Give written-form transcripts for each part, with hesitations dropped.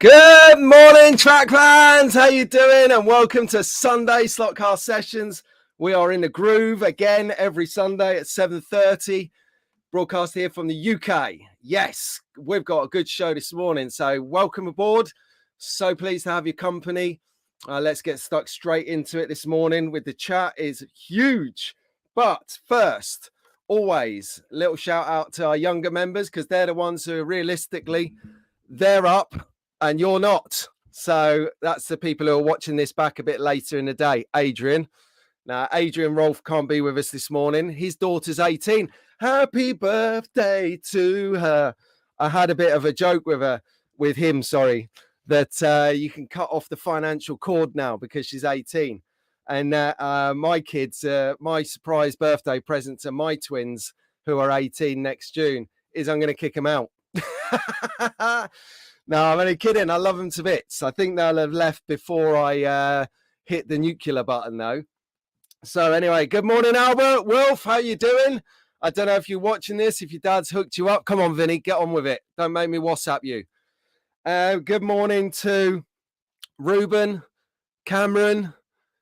Good morning, track fans. How you doing? And welcome to Sunday Slot Car Sessions. We are in the groove again every Sunday at 7:30. Broadcast here from the UK. Yes, we've got a good show this morning. So welcome aboard. So pleased to have your company. Let's get stuck straight into it this morning with the chat is huge. But first, always a little shout out to our younger members because they're the ones who are realistically, they're up and you're not. So that's the people who are watching this back a bit later in the day. Adrian. Now, Adrian Rolfe can't be with us this morning. His daughter's 18. Happy birthday to her. I had a bit of a joke with him, that you can cut off the financial cord now because she's 18. And my kids, my surprise birthday present to my twins, who are 18 next June, is I'm going to kick them out. No, I'm only kidding. I love them to bits. I think they'll have left before I hit the nuclear button, though. So anyway, good morning, Albert. Wilf, how you doing? I don't know if you're watching this, if your dad's hooked you up. Come on, Vinny, get on with it. Don't make me WhatsApp you. Good morning to Ruben, Cameron,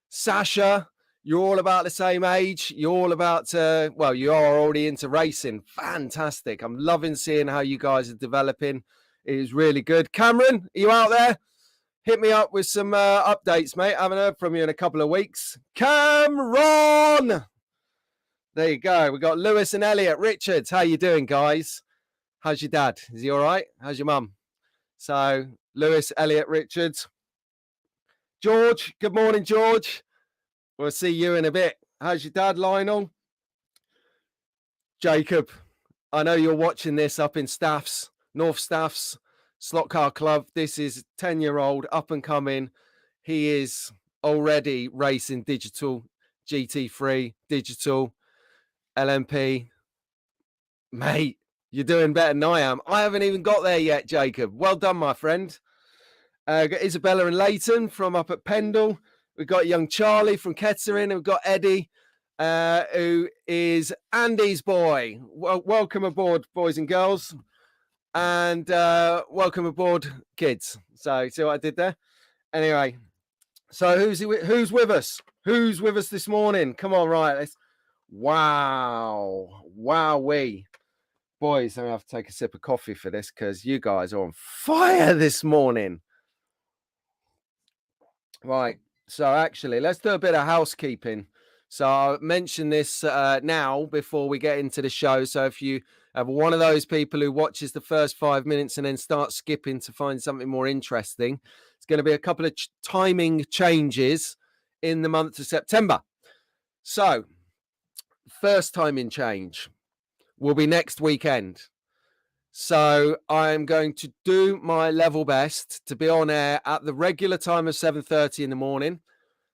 Sasha. You're all about the same age. You're all about, well, you are already into racing. Fantastic. I'm loving seeing how you guys are developing. It is really good. Cameron, are you out there? Hit me up with some updates, mate. I haven't heard from you in a couple of weeks. Cameron! There you go. We got Lewis and Elliot. Richards, how you doing, guys? How's your dad? Is he all right? How's your mum? So, Lewis, Elliot, Richards. George, good morning, George. We'll see you in a bit. How's your dad, Lionel? Jacob, I know you're watching this up in Staffs, North Staffs, Slot Car Club. This is 10-year-old, up and coming. He is already racing digital, GT3, digital, LMP. Mate, you're doing better than I am. I haven't even got there yet, Jacob. Well done, my friend. Got Isabella and Leighton from up at Pendle. We've got young Charlie from Kettering. We've got Eddie, who is Andy's boy. Well, welcome aboard, boys and girls. And welcome aboard, kids. So, see what I did there? Anyway, so who's with us? Who's with us this morning? Come on, right. Wowee. Boys, I'm going to have to take a sip of coffee for this because you guys are on fire this morning. Right. So actually, let's do a bit of housekeeping. So I'll mention this now before we get into the show. So if you have one of those people who watches the first 5 minutes and then starts skipping to find something more interesting, it's going to be a couple of timing changes in the month of September. So first timing change will be next weekend. So I'm going to do my level best to be on air at the regular time of 7:30 in the morning.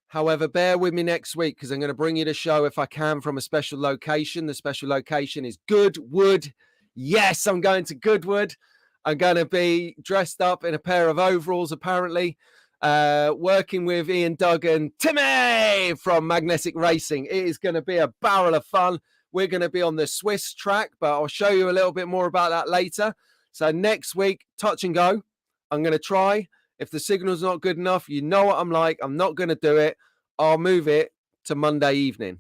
However, bear with me next week because I'm going to bring you the show if I can from a special location. The special location is Goodwood. Yes, I'm going to Goodwood. I'm going to be dressed up in a pair of overalls, apparently, working with Ian Duggan, Timmy from Magnetic Racing. It is going to be a barrel of fun. We're going to be on the Swiss track, but I'll show you a little bit more about that later. So next week, touch and go. I'm going to try. If the signal's not good enough, you know what I'm like. I'm not going to do it. I'll move it to Monday evening.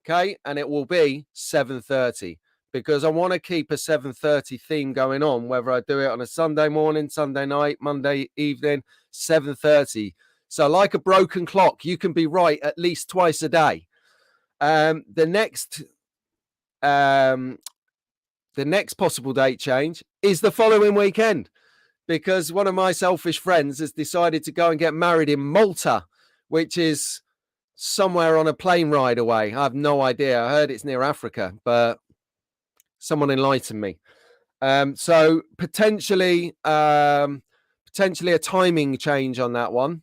Okay? And it will be 7:30 because I want to keep a 7:30 theme going on, whether I do it on a Sunday morning, Sunday night, Monday evening, 7:30. So like a broken clock, you can be right at least twice a day. The next possible date change is the following weekend. Because one of my selfish friends has decided to go and get married in Malta, which is somewhere on a plane ride away. I have no idea. I heard it's near Africa, but someone enlighten me. So potentially a timing change on that one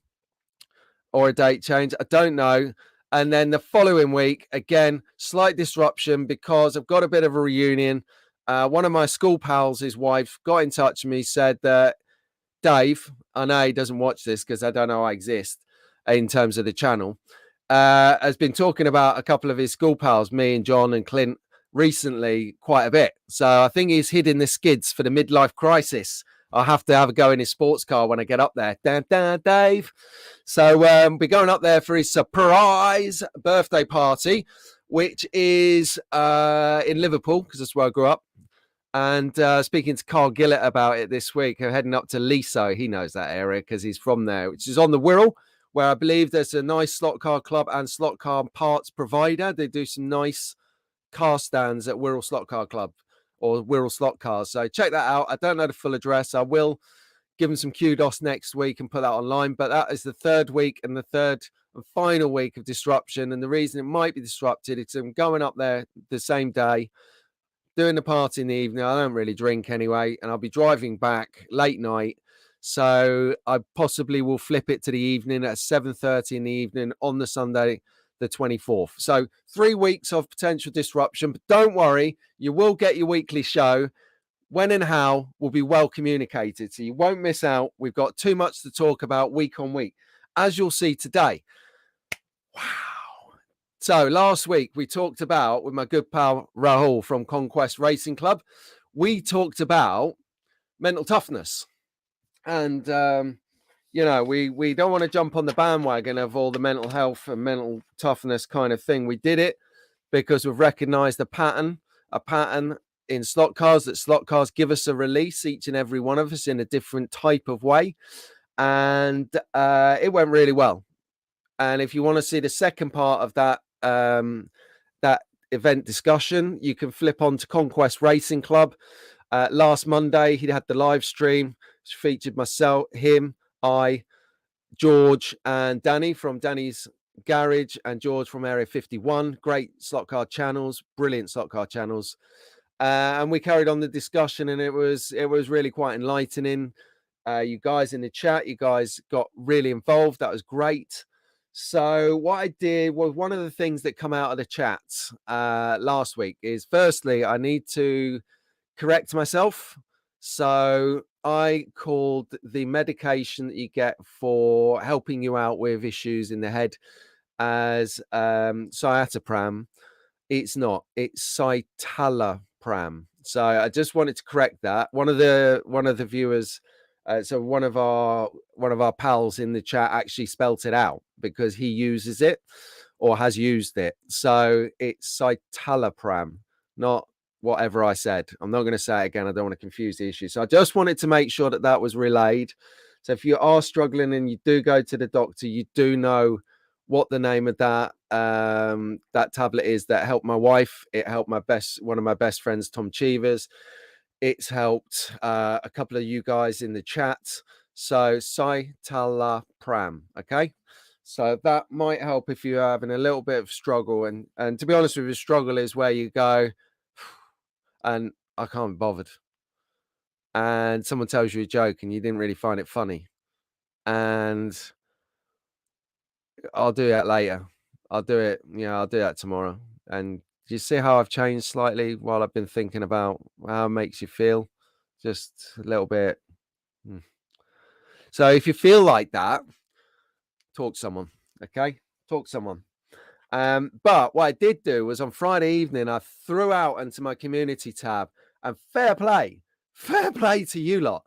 or a date change. I don't know. And then the following week, again, slight disruption because I've got a bit of a reunion. One of my school pals, his wife, got in touch with me, said that Dave, I know he doesn't watch this because I don't know I exist in terms of the channel, has been talking about a couple of his school pals, me and John and Clint, recently quite a bit. So I think he's hitting the skids for the midlife crisis. I'll have to have a go in his sports car when I get up there. Dave. So we're going up there for his surprise birthday party, which is in Liverpool, because that's where I grew up. And speaking to Carl Gillett about it this week, I'm heading up to Liso. He knows that area because he's from there, which is on the Wirral, where I believe there's a nice slot car club and slot car parts provider. They do some nice car stands at Wirral Slot Car Club or Wirral Slot Cars. So check that out. I don't know the full address. I will give them some kudos next week and put that online. But that is the third week and the third and final week of disruption. And the reason it might be disrupted is I'm going up there the same day, doing the party in the evening. I don't really drink anyway, and I'll be driving back late night. So I possibly will flip it to the evening at 7:30 in the evening on the Sunday, the 24th. So 3 weeks of potential disruption, but don't worry, you will get your weekly show. When and how will be well communicated, so you won't miss out. We've got too much to talk about week on week, as you'll see today. Wow. So last week we talked about, with my good pal Rahul from Conquest Racing Club, we talked about mental toughness. And, you know, we don't want to jump on the bandwagon of all the mental health and mental toughness kind of thing. We did it because we've recognized a pattern in slot cars, that slot cars give us a release, each and every one of us, in a different type of way. And it went really well. And if you want to see the second part of that that event discussion, you can flip on to Conquest Racing Club. Last Monday, he had the live stream, which featured myself, him, I, George, and Danny from Danny's Garage, and George from Area 51. Great slot car channels, brilliant slot car channels. And we carried on the discussion, and it was really quite enlightening. You guys in the chat, you guys got really involved. That was great. So what I did was, one of the things that come out of the chats last week is, firstly, I need to correct myself. So I called the medication that you get for helping you out with issues in the head as citalopram. It's not. It's citalopram. So I just wanted to correct that. One of the viewers, so one of our pals in the chat actually spelt it out because he uses it or has used it. So it's citalopram, not whatever I said. I'm not going to say it again. I don't want to confuse the issue. So I just wanted to make sure that that was relayed. So if you are struggling and you do go to the doctor, you do know what the name of that tablet is that helped my wife. It helped one of my best friends, Tom Cheevers. It's helped a couple of you guys in the chat. So citalopram, okay? So that might help if you're having a little bit of struggle. And to be honest with you, struggle is where you go, and I can't be bothered. And someone tells you a joke and you didn't really find it funny. And I'll do that later. I'll do that tomorrow. And do you see how I've changed slightly while I've been thinking about how it makes you feel? Just a little bit. So if you feel like that, talk to someone, okay? Talk to someone. But what I did do was, on Friday evening, I threw out into my community tab, and fair play to you lot,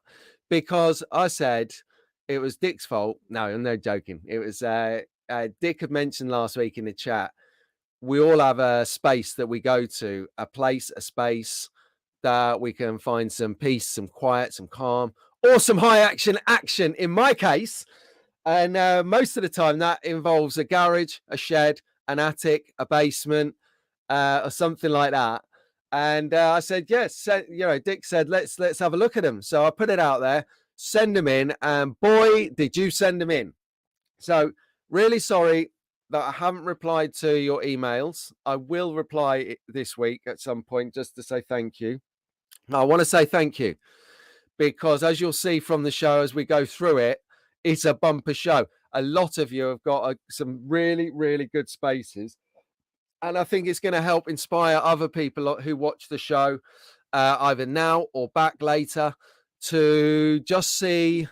because I said it was Dick's fault. No, I'm no joking. It was Dick had mentioned last week in the chat, we all have a space that we go to, a place, a space that we can find some peace, some quiet, some calm, or some high action in my case. And most of the time that involves a garage, a shed, an attic, a basement, or something like that. And I said, yes, Dick said, let's have a look at them. So I put it out there, send them in, and boy, did you send them in. So really sorry that I haven't replied to your emails. I will reply this week at some point just to say thank you. I want to say thank you because, as you'll see from the show as we go through it, it's a bumper show. A lot of you have got some really, really good spaces. And I think it's going to help inspire other people who watch the show either now or back later to just see,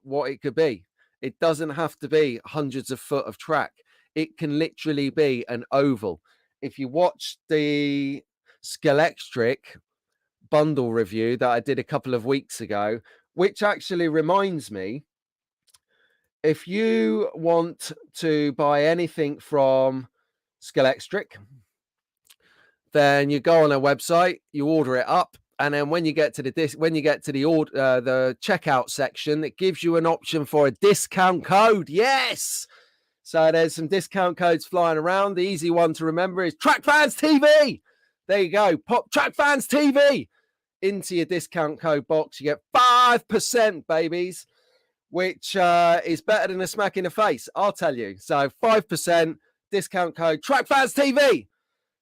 what it could be. It doesn't have to be hundreds of foot of track. It can literally be an oval. If you watch the Scalextric bundle review that I did a couple of weeks ago, which actually reminds me, if you want to buy anything from Scalextric, then you go on a website, you order it up, and then when you get to the the checkout section, it gives you an option for a discount code. Yes. So there's some discount codes flying around. The easy one to remember is TrackFans TV. There you go. Pop TrackFans TV into your discount code box. You get 5%, babies, which is better than a smack in the face, I'll tell you. So 5% discount code TrackFans TV.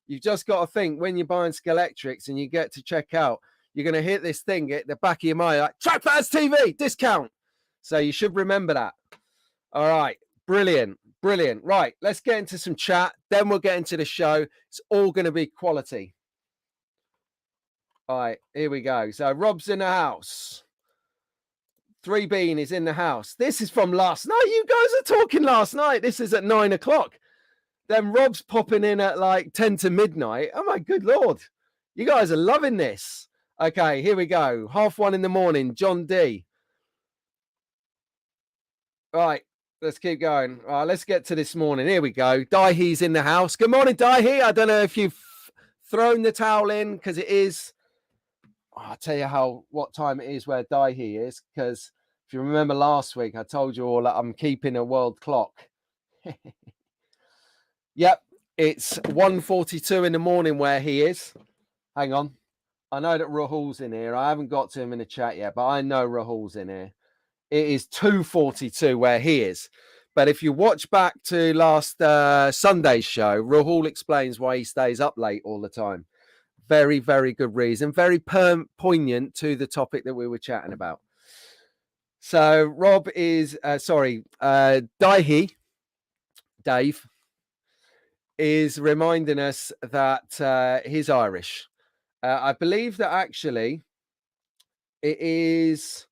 You've just got to think, when you're buying Scalextrics and you get to check out, you're going to hit this thing at the back of your mind, like, TrackFans TV discount. So you should remember that. All right. Brilliant. Brilliant. Right. Let's get into some chat. Then we'll get into the show. It's all going to be quality. All right. Here we go. So Rob's in the house. 3 Bean is in the house. This is from last night. You guys are talking last night. This is at 9 o'clock. Then Rob's popping in at like 10 to midnight. Oh, my good Lord. You guys are loving this. Okay, here we go. 1:30 in the morning. John D. Right, let's keep going. All right, let's get to this morning. Here we go. Daihi's in the house. Good morning, Daihi. I don't know if you've thrown the towel in, because it is... I'll tell you what time it is where Daihi is, because if you remember last week, I told you all that I'm keeping a world clock. Yep, it's 1:42 in the morning where he is. Hang on. I know that Rahul's in here. I haven't got to him in the chat yet, but I know Rahul's in here. It is 2:42 where he is. But if you watch back to last Sunday's show, Rahul explains why he stays up late all the time. Very, very good reason. Very poignant to the topic that we were chatting about. So Rob is, Daihi, Dave, is reminding us that he's Irish. I believe that actually it is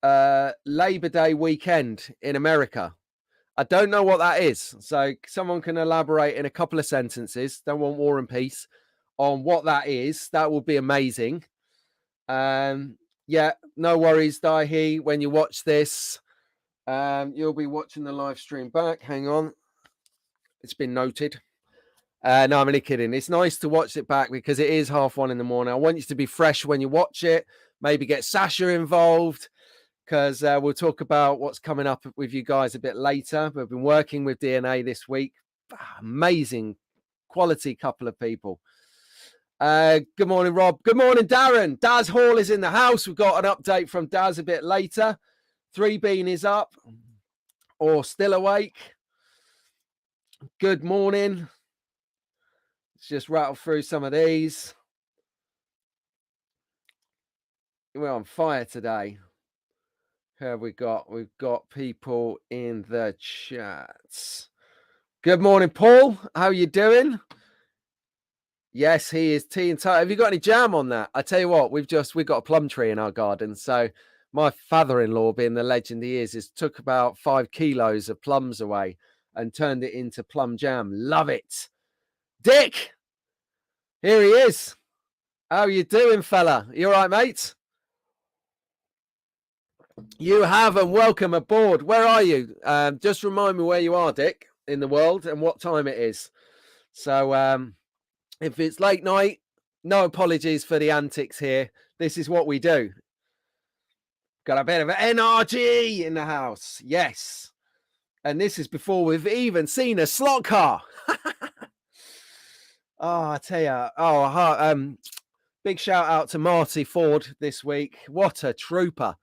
Labor Day weekend in America. I don't know what that is. So someone can elaborate in a couple of sentences. Don't want war and peace on what that is. That would be amazing. Yeah, no worries, Daihi. When you watch this, you'll be watching the live stream back. Hang on. It's been noted. No, I'm only kidding. It's nice to watch it back because it is 1:30 in the morning. I want you to be fresh when you watch it. Maybe get Sasha involved, because we'll talk about what's coming up with you guys a bit later. We've been working with DNA this week. Amazing quality couple of people. Good morning, Rob. Good morning, Darren. Daz Hall is in the house. We've got an update from Daz a bit later. 3 Bean is up or still awake. Good morning. Let's just rattle through some of these. We're on fire today. Who have we got? We've got people in the chats. Good morning, Paul. How are you doing? Yes, he is tea and toast. Have you got any jam on that? I tell you what, we've got a plum tree in our garden. So my father-in-law, being the legend he is took about 5 kilos of plums away and turned it into plum jam. Love it. Dick, here he is. How you doing, fella? You all right, mate? You have, and welcome aboard. Where are you? Just remind me where you are, Dick, in the world and what time it is. So if it's late night, no apologies for the antics here. This is what we do. Got a bit of NRG in the house. Yes. And this is before we've even seen a slot car. Oh, I tell you. Big shout out to Marty Ford this week. What a trooper.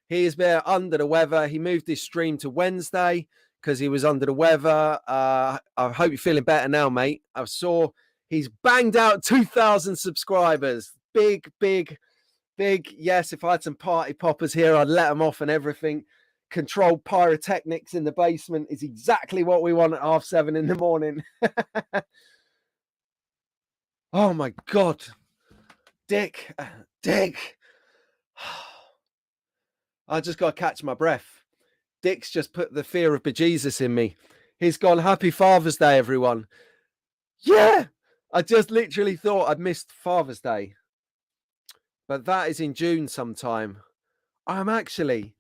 He has been under the weather. He moved his stream to Wednesday because he was under the weather. I hope you're feeling better now, mate. I saw he's banged out 2,000 subscribers. Big. Yes, if I had some party poppers here, I'd let them off and everything. Controlled pyrotechnics in the basement is exactly what we want at 7:30 in the morning. Oh, my God. Dick. I just got to catch my breath. Dick's just put the fear of bejesus in me. He's gone, Happy Father's Day, everyone. Yeah, I just literally thought I'd missed Father's Day. but that is in June sometime. I actually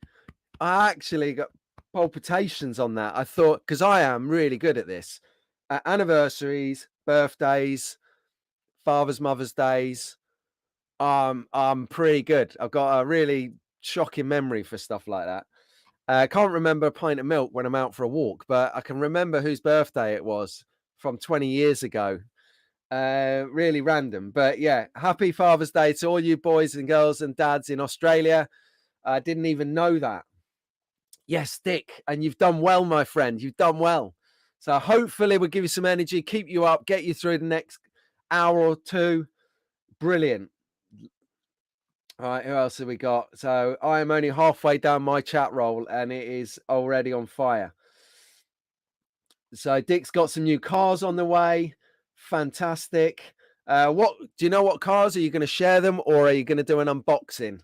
got palpitations on that. I thought, because I am really good at this, anniversaries, birthdays, fathers, mothers' days. I'm pretty good. I've got a really shocking memory for stuff like that. I can't remember a pint of milk when I'm out for a walk, but I can remember whose birthday it was from 20 years ago. Really random, but yeah, happy Father's Day to all you boys and girls and dads in Australia. I didn't even know that. Yes, Dick, and you've done well, my friend. You've done well. So hopefully we'll give you some energy, keep you up, get you through the next hour or two. Brilliant. All right, who else have we got? So I am only halfway down my chat roll and it is already on fire. So Dick's got some new cars on the way. Fantastic. What do you know? What cars are you going to share them, or are you going to do an unboxing?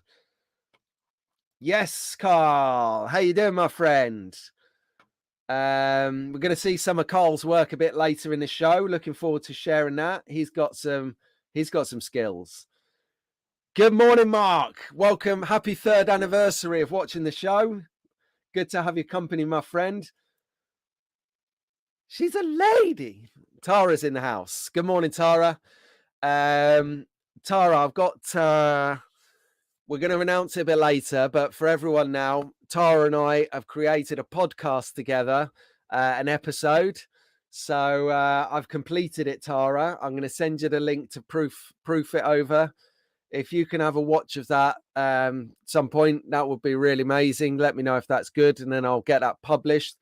Yes, Carl. How you doing, my friend? We're going to see some of Carl's work a bit later in the show. Looking forward to sharing that. He's got some skills. Good morning, Mark. Welcome. Happy 3rd anniversary of watching the show. Good to have your company, my friend. She's a lady. Tara's in the house. Good morning, Tara. Tara, I've got we're going to announce it a bit later, but for everyone now, Tara and I have created a podcast together, an episode. So I've completed it, Tara. I'm going to send you the link to proof it over. If you can have a watch of that some point, that would be really amazing. Let me know if that's good, and then I'll get that published.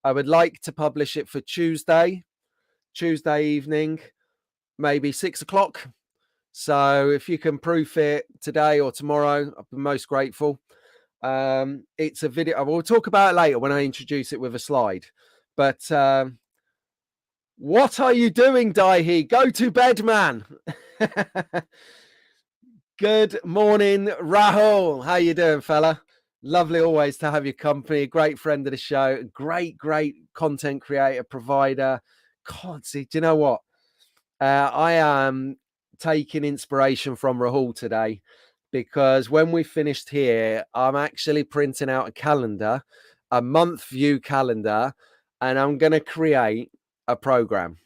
I would like to publish it for Tuesday evening, maybe 6 o'clock. So if you can proof it today or tomorrow, I'll be most grateful. It's a video. We'll talk about it later when I introduce it with a slide. But what are you doing, Daihi? Go to bed, man. Good morning, Rahul. How you doing, fella? Lovely always to have your company. A great friend of the show. Great content creator, provider. God, see, do you know what? I am taking inspiration from Rahul today, because when we finished here, I'm actually printing out a calendar, a month view calendar, and I'm going to create a program.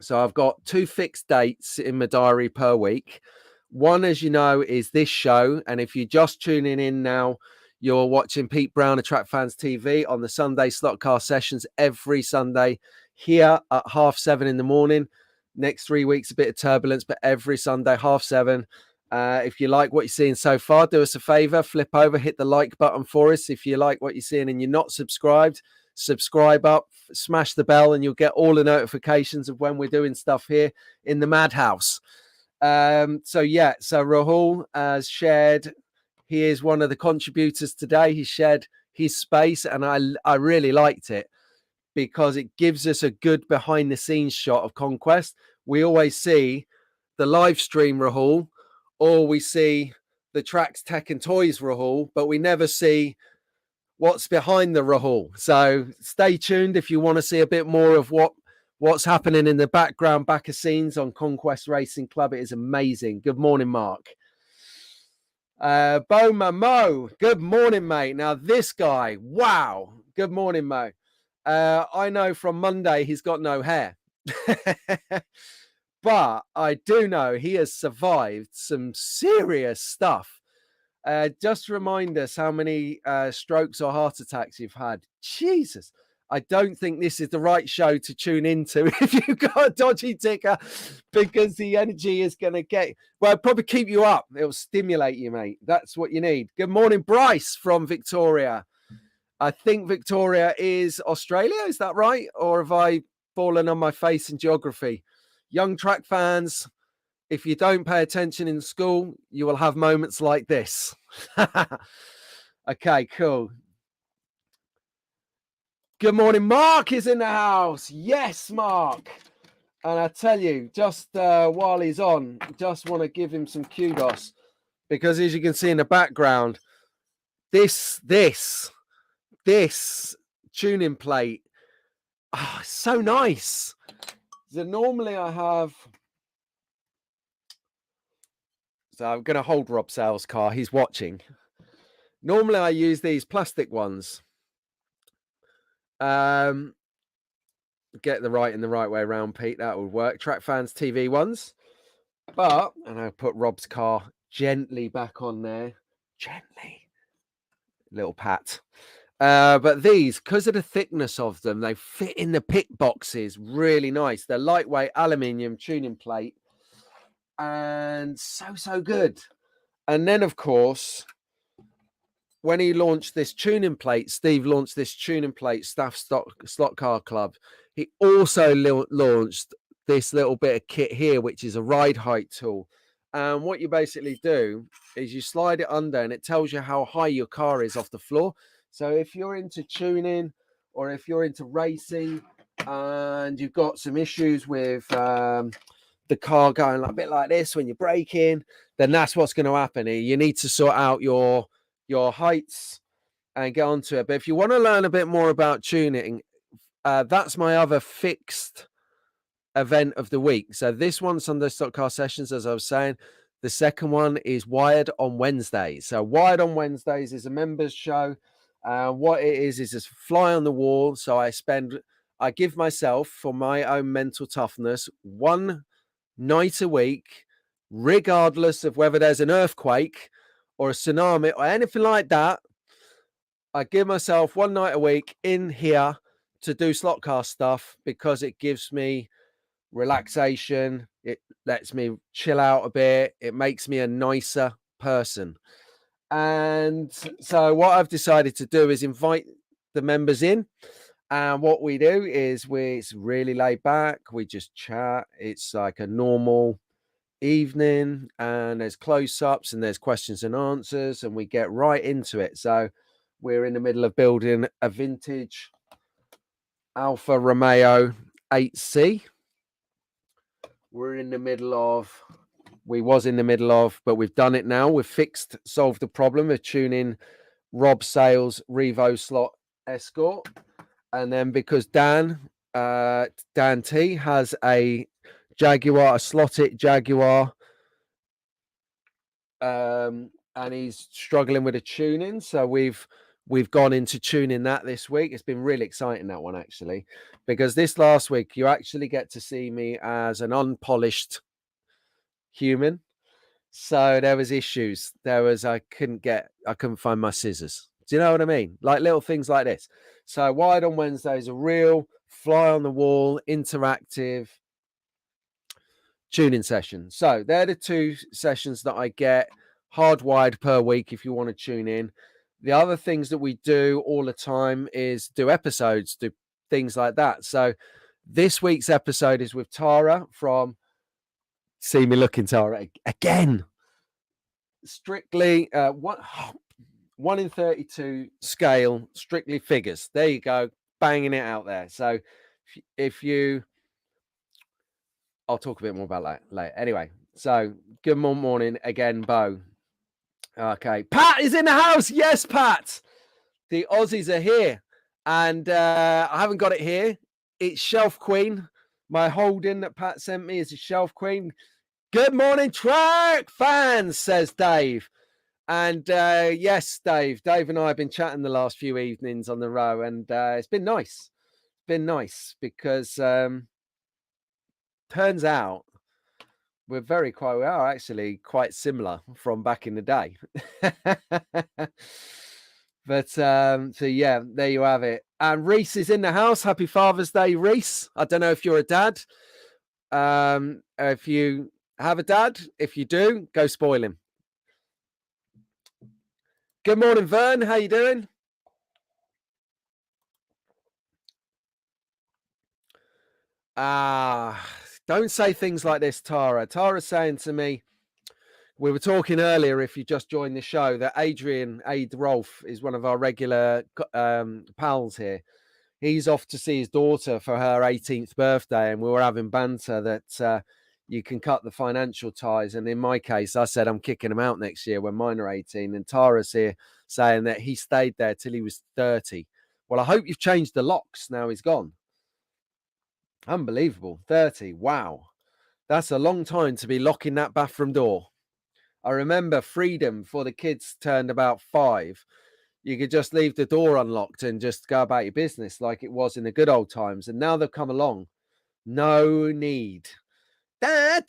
So I've got 2 fixed dates in my diary per week. One, as you know, is this show. And if you're just tuning in now, you're watching Pete Brown of Track Fans TV on the Sunday slot car sessions every Sunday here at 7:30 in the morning. Next 3 weeks, a bit of turbulence, but every Sunday, 7:30. If you like what you're seeing so far, do us a favor, flip over, hit the like button for us. If you like what you're seeing and you're not subscribed, subscribe up, smash the bell, and you'll get all the notifications of when we're doing stuff here in the Madhouse. So Rahul has shared, he is one of the contributors today. He shared his space, and I really liked it because it gives us a good behind the scenes shot of Conquest. We always see the live stream Rahul, or we see the Tracks, Tech and Toys Rahul, but we never see what's behind the Rahul. So stay tuned if you want to see a bit more of what's happening in the background, back of scenes on Conquest Racing Club. It is amazing. Good morning, Mark. Boma Mo, good morning, mate. Now this guy, wow. Good morning, Mo. I know from Monday he's got no hair. But I do know he has survived some serious stuff. Just remind us how many strokes or heart attacks you've had. Jesus. I don't think this is the right show to tune into if you've got a dodgy ticker, because the energy is going to it'll probably keep you up. It'll stimulate you, mate. That's what you need. Good morning, Bryce from Victoria. I think Victoria is Australia. Is that right? Or have I fallen on my face in geography? Young track fans, if you don't pay attention in school, you will have moments like this. Okay, cool. Good morning, Mark is in the house. Yes, Mark. And I tell you, just while he's on, just want to give him some kudos, because as you can see in the background, this tuning plate, so nice. So normally I have So I'm going to hold Rob Sale's car. He's watching. Normally I use these plastic ones. Get the right way around, Pete. That would work. Track fans TV ones. But, and I put Rob's car gently back on there. Gently. Little pat. But these, because of the thickness of them, they fit in the pick boxes really nice. They're lightweight aluminium tuning plate. And so good. And then, of course, when he launched this tuning plate, Steve launched this tuning plate Staff Slot Car Club. He also launched this little bit of kit here, which is a ride height tool. And what you basically do is you slide it under and it tells you how high your car is off the floor. So if you're into tuning or if you're into racing and you've got some issues with the car going a bit like this when you're braking, then that's what's going to happen here. You need to sort out your heights and get onto it. But if you want to learn a bit more about tuning, that's my other fixed event of the week. So this one's Sunday Stock Car Sessions, as I was saying. The second one is Wired on Wednesdays. So Wired on Wednesdays is a members show. What it is a fly on the wall. So I give myself, for my own mental toughness, one night a week, regardless of whether there's an earthquake or a tsunami or anything like that. I give myself one night a week in here to do slot car stuff because it gives me relaxation. It lets me chill out a bit. It makes me a nicer person. And so what I've decided to do is invite the members in. And what we do is it's really laid back. We just chat. It's like a normal evening, and there's close-ups and there's questions and answers, and we get right into it. So we're in the middle of building a vintage Alfa Romeo 8C. We was in the middle of, but we've done it now. We've solved the problem of tuning Rob Sale's Revo slot Escort. And then because Dan T has a Jaguar, a slotted Jaguar, and he's struggling with a tuning. So we've gone into tuning that this week. It's been really exciting, that one, actually, because this last week you actually get to see me as an unpolished human. So there was issues. I couldn't find my scissors. Do you know what I mean? Like little things like this. So Wired on Wednesday is a real fly on the wall, interactive tuning session. So they're the two sessions that I get hardwired per week if you want to tune in. The other things that we do all the time is do episodes, do things like that. So this week's episode is with Tara from See Me Looking, Tara, again. Strictly 1 in 32 scale, strictly figures. There you go, banging it out there. So I'll talk a bit more about that later. Anyway, so good morning again, Bo. Okay, Pat is in the house. Yes, Pat. The Aussies are here, and I haven't got it here. It's Shelf Queen. My holding that Pat sent me is a Shelf Queen. Good morning, track fans, says Dave. And yes, Dave and I have been chatting the last few evenings on the row, and it's been nice. It's been nice because turns out we are actually quite similar from back in the day. But so yeah, there you have it. And Reese is in the house. Happy Father's Day, Reese. I don't know if you're a dad. If you have a dad, if you do, go spoil him. Good morning, Vern. How you doing? Don't say things like this, Tara. Tara's saying to me, we were talking earlier, if you just joined the show, that Adrian Rolf is one of our regular pals here. He's off to see his daughter for her 18th birthday, and we were having banter that you can cut the financial ties. And in my case, I said I'm kicking him out next year when mine are 18. And Tara's here saying that he stayed there till he was 30. Well, I hope you've changed the locks now he's gone. Unbelievable. 30. Wow. That's a long time to be locking that bathroom door. I remember freedom before the kids turned about 5. You could just leave the door unlocked and just go about your business like it was in the good old times. And now they've come along. No need. Dad,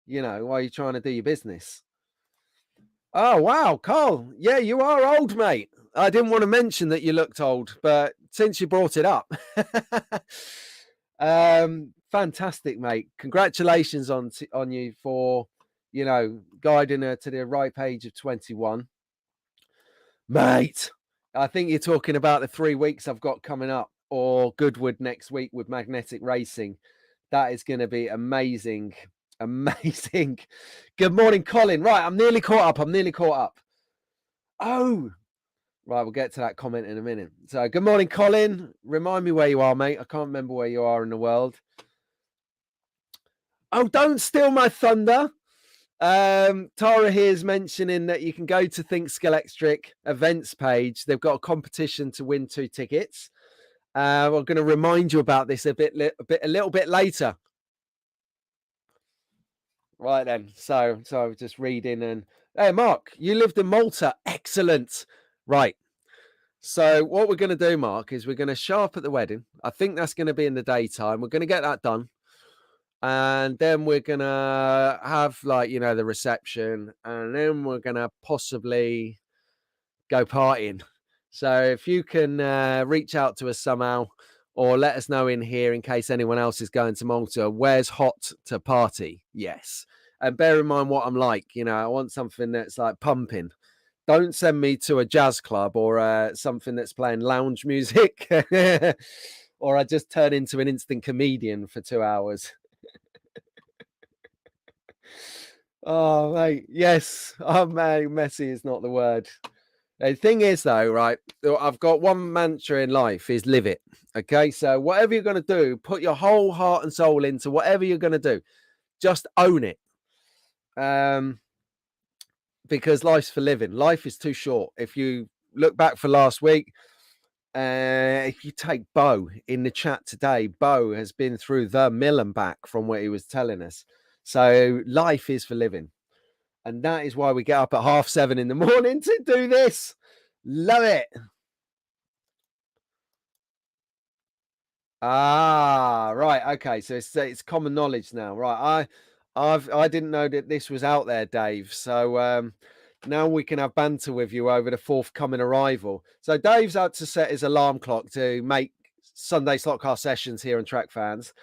while you're trying to do your business. Oh, wow, Carl. Yeah, you are old, mate. I didn't want to mention that you looked old, but since you brought it up. Fantastic, mate. Congratulations on you for, guiding her to the ripe age of 21. Mate, I think you're talking about the 3 weeks I've got coming up, or Goodwood next week with magnetic racing. That is going to be amazing. Amazing. Good morning, Colin. Right, I'm nearly caught up. Oh, right, we'll get to that comment in a minute. So, good morning, Colin. Remind me where you are, mate. I can't remember where you are in the world. Oh, don't steal my thunder. Tara here's mentioning that you can go to Think Scalextric events page. They've got a competition to win 2 tickets. We're going to remind you about this a little bit later. Right then. So I was just reading, and hey, Mark, you lived in Malta. Excellent. Right. So what we're going to do, Mark, is we're going to show up at the wedding. I think that's going to be in the daytime. We're going to get that done. And then we're going to have the reception, and then we're going to possibly go partying. So if you can reach out to us somehow, or let us know in here in case anyone else is going to Malta. Where's hot to party? Yes. And bear in mind what I'm like. I want something that's like pumping. Don't send me to a jazz club or something that's playing lounge music, or I just turn into an instant comedian for 2 hours. Oh, mate. Yes. Oh, man. Messy is not the word. The thing is, though, right, I've got one mantra in life is live it. Okay. So whatever you're going to do, put your whole heart and soul into whatever you're going to do. Just own it. Because life's for living. Life is too short. If you look back for last week, if you take Bo in the chat today, Bo has been through the mill and back from what he was telling us. So life is for living. And that is why we get up at 7:30 in the morning to do this. Love it. Ah, right. Okay. So it's common knowledge now. Right. I didn't know that this was out there, Dave. So now we can have banter with you over the forthcoming arrival. So Dave's out to set his alarm clock to make Sunday slot car sessions here on Track Fans.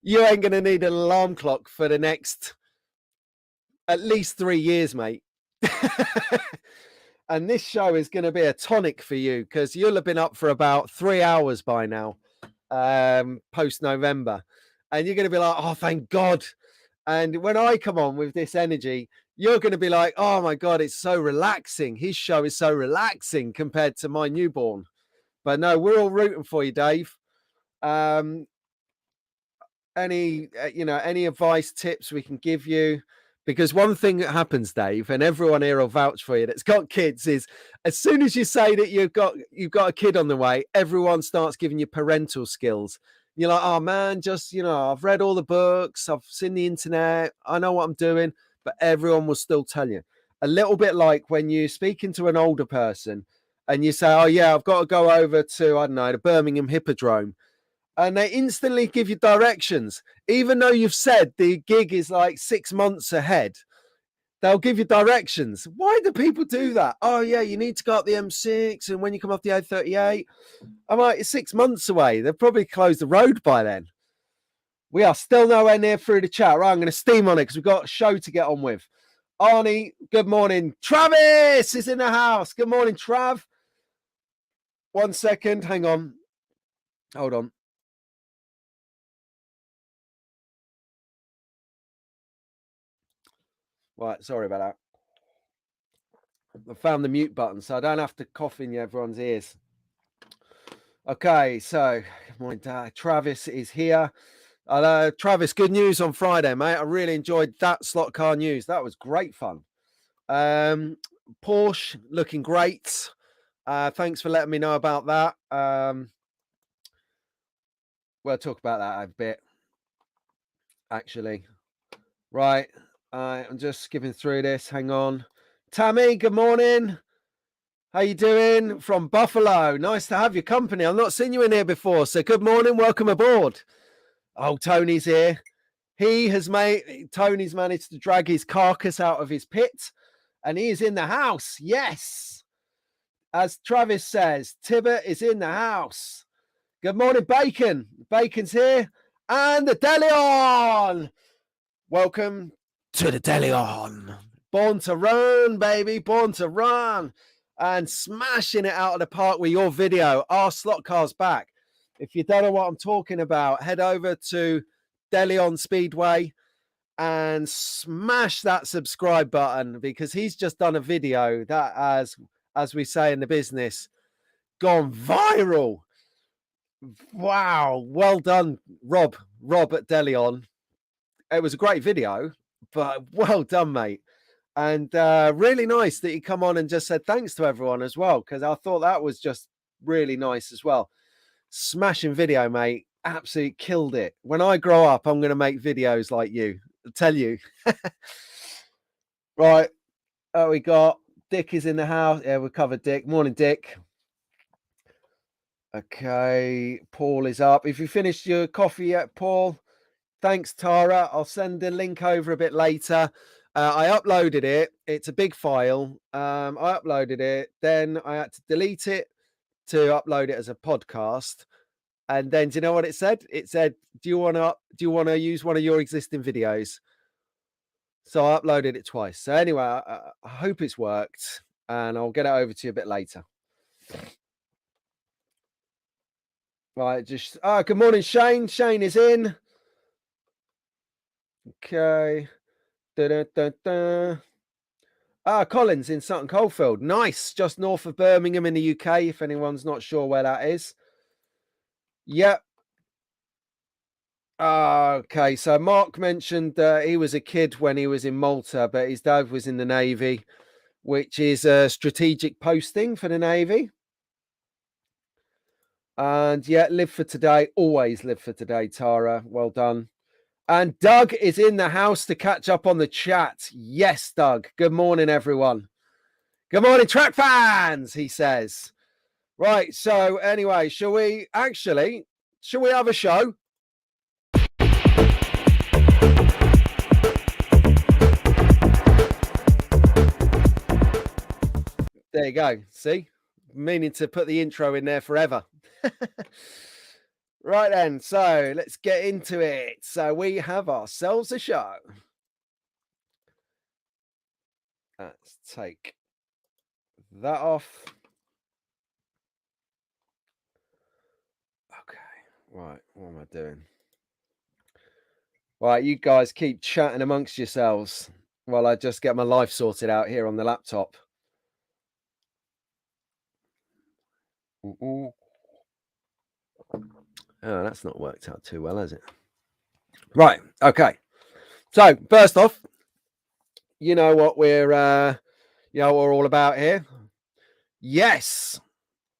You ain't going to need an alarm clock for the next at least 3 years, mate. And this show is going to be a tonic for you because you'll have been up for about 3 hours by now, post November. And you're going to be like, oh, thank God. And when I come on with this energy, you're going to be like, oh, my God, it's so relaxing. His show is so relaxing compared to my newborn. But no, we're all rooting for you, Dave. Any advice, tips we can give you? Because one thing that happens, Dave, and everyone here will vouch for you that's got kids, is as soon as you say that you've got a kid on the way, everyone starts giving you parental skills. You're like, oh man, just I've read all the books, I've seen the internet, I know what I'm doing, but everyone will still tell you. A little bit like when you're speaking to an older person and you say, oh yeah, I've got to go over to, I don't know, the Birmingham Hippodrome. And they instantly give you directions, even though you've said the gig is like 6 months ahead. They'll give you directions. Why do people do that? Oh yeah, you need to go up the M6, and when you come off the A38, I'm like, it's 6 months away. They've probably closed the road by then. We are still nowhere near through the chat. Right, I'm going to steam on it because we've got a show to get on with. Arnie, good morning. Travis is in the house. Good morning, Trav. 1 second, hang on. Hold on. Right, sorry about that. I found the mute button, so I don't have to cough in everyone's ears. Okay, so good morning, Dad. Travis is here. Travis, good news on Friday, mate. I really enjoyed that slot car news. That was great fun. Porsche looking great. Thanks for letting me know about that. We'll talk about that a bit, actually. Right. I'm just skipping through this. Hang on. Tammy, good morning. How you doing? From Buffalo. Nice to have your company. I've not seen you in here before, so good morning. Welcome aboard. Oh, Tony's here. Tony's managed to drag his carcass out of his pit, and he is in the house. Yes. As Travis says, Tibbet is in the house. Good morning, Bacon. Bacon's here. And the Delion. Welcome to the Delion. Born to run, baby. Born to run. And smashing it out of the park with your video. Our slot car's back. If you don't know what I'm talking about, head over to Delion Speedway and smash that subscribe button, because he's just done a video that, as we say in the business, gone viral. Wow. Well done, Rob at Delion. It was a great video, but well done, mate. And really nice that you come on and just said thanks to everyone as well, because I thought that was just really nice as well. Smashing video, mate. Absolutely killed it. When I grow up, I'm going to make videos like you. I'll tell you. Right. Oh, we got Dick is in the house. Yeah, we covered Dick. Morning, Dick. Okay. Paul is up. If you finished your coffee yet, Paul? Thanks, Tara. I'll send the link over a bit later. I uploaded it. It's a big file. I uploaded it. Then I had to delete it to upload it as a podcast. And then, do you know what it said? It said, "Do you want to use one of your existing videos?" So I uploaded it twice. So anyway, I hope it's worked, and I'll get it over to you a bit later. Right, good morning, Shane. Shane is in. Okay. Collins in Sutton Coldfield. Nice. Just north of Birmingham in the UK, if anyone's not sure where that is. Yep. Okay, so Mark mentioned he was a kid when he was in Malta, but his dad was in the Navy, which is a strategic posting for the Navy. And yeah, live for today. Always live for today, Tara. Well done. And Doug is in the house to catch up on the chat. Yes, Doug. Good morning, everyone. Good morning, track fans, he says. Right, so anyway, shall we have a show? There you go. See? Meaning to put the intro in there forever. Right then, so let's get into it. So we have ourselves a show. Let's take that off. Okay, right, what am I doing? Right, you guys keep chatting amongst yourselves while I just get my life sorted out here on the laptop. Oh, that's not worked out too well, has it? Right, okay. So first off, you know what we're all about here. Yes.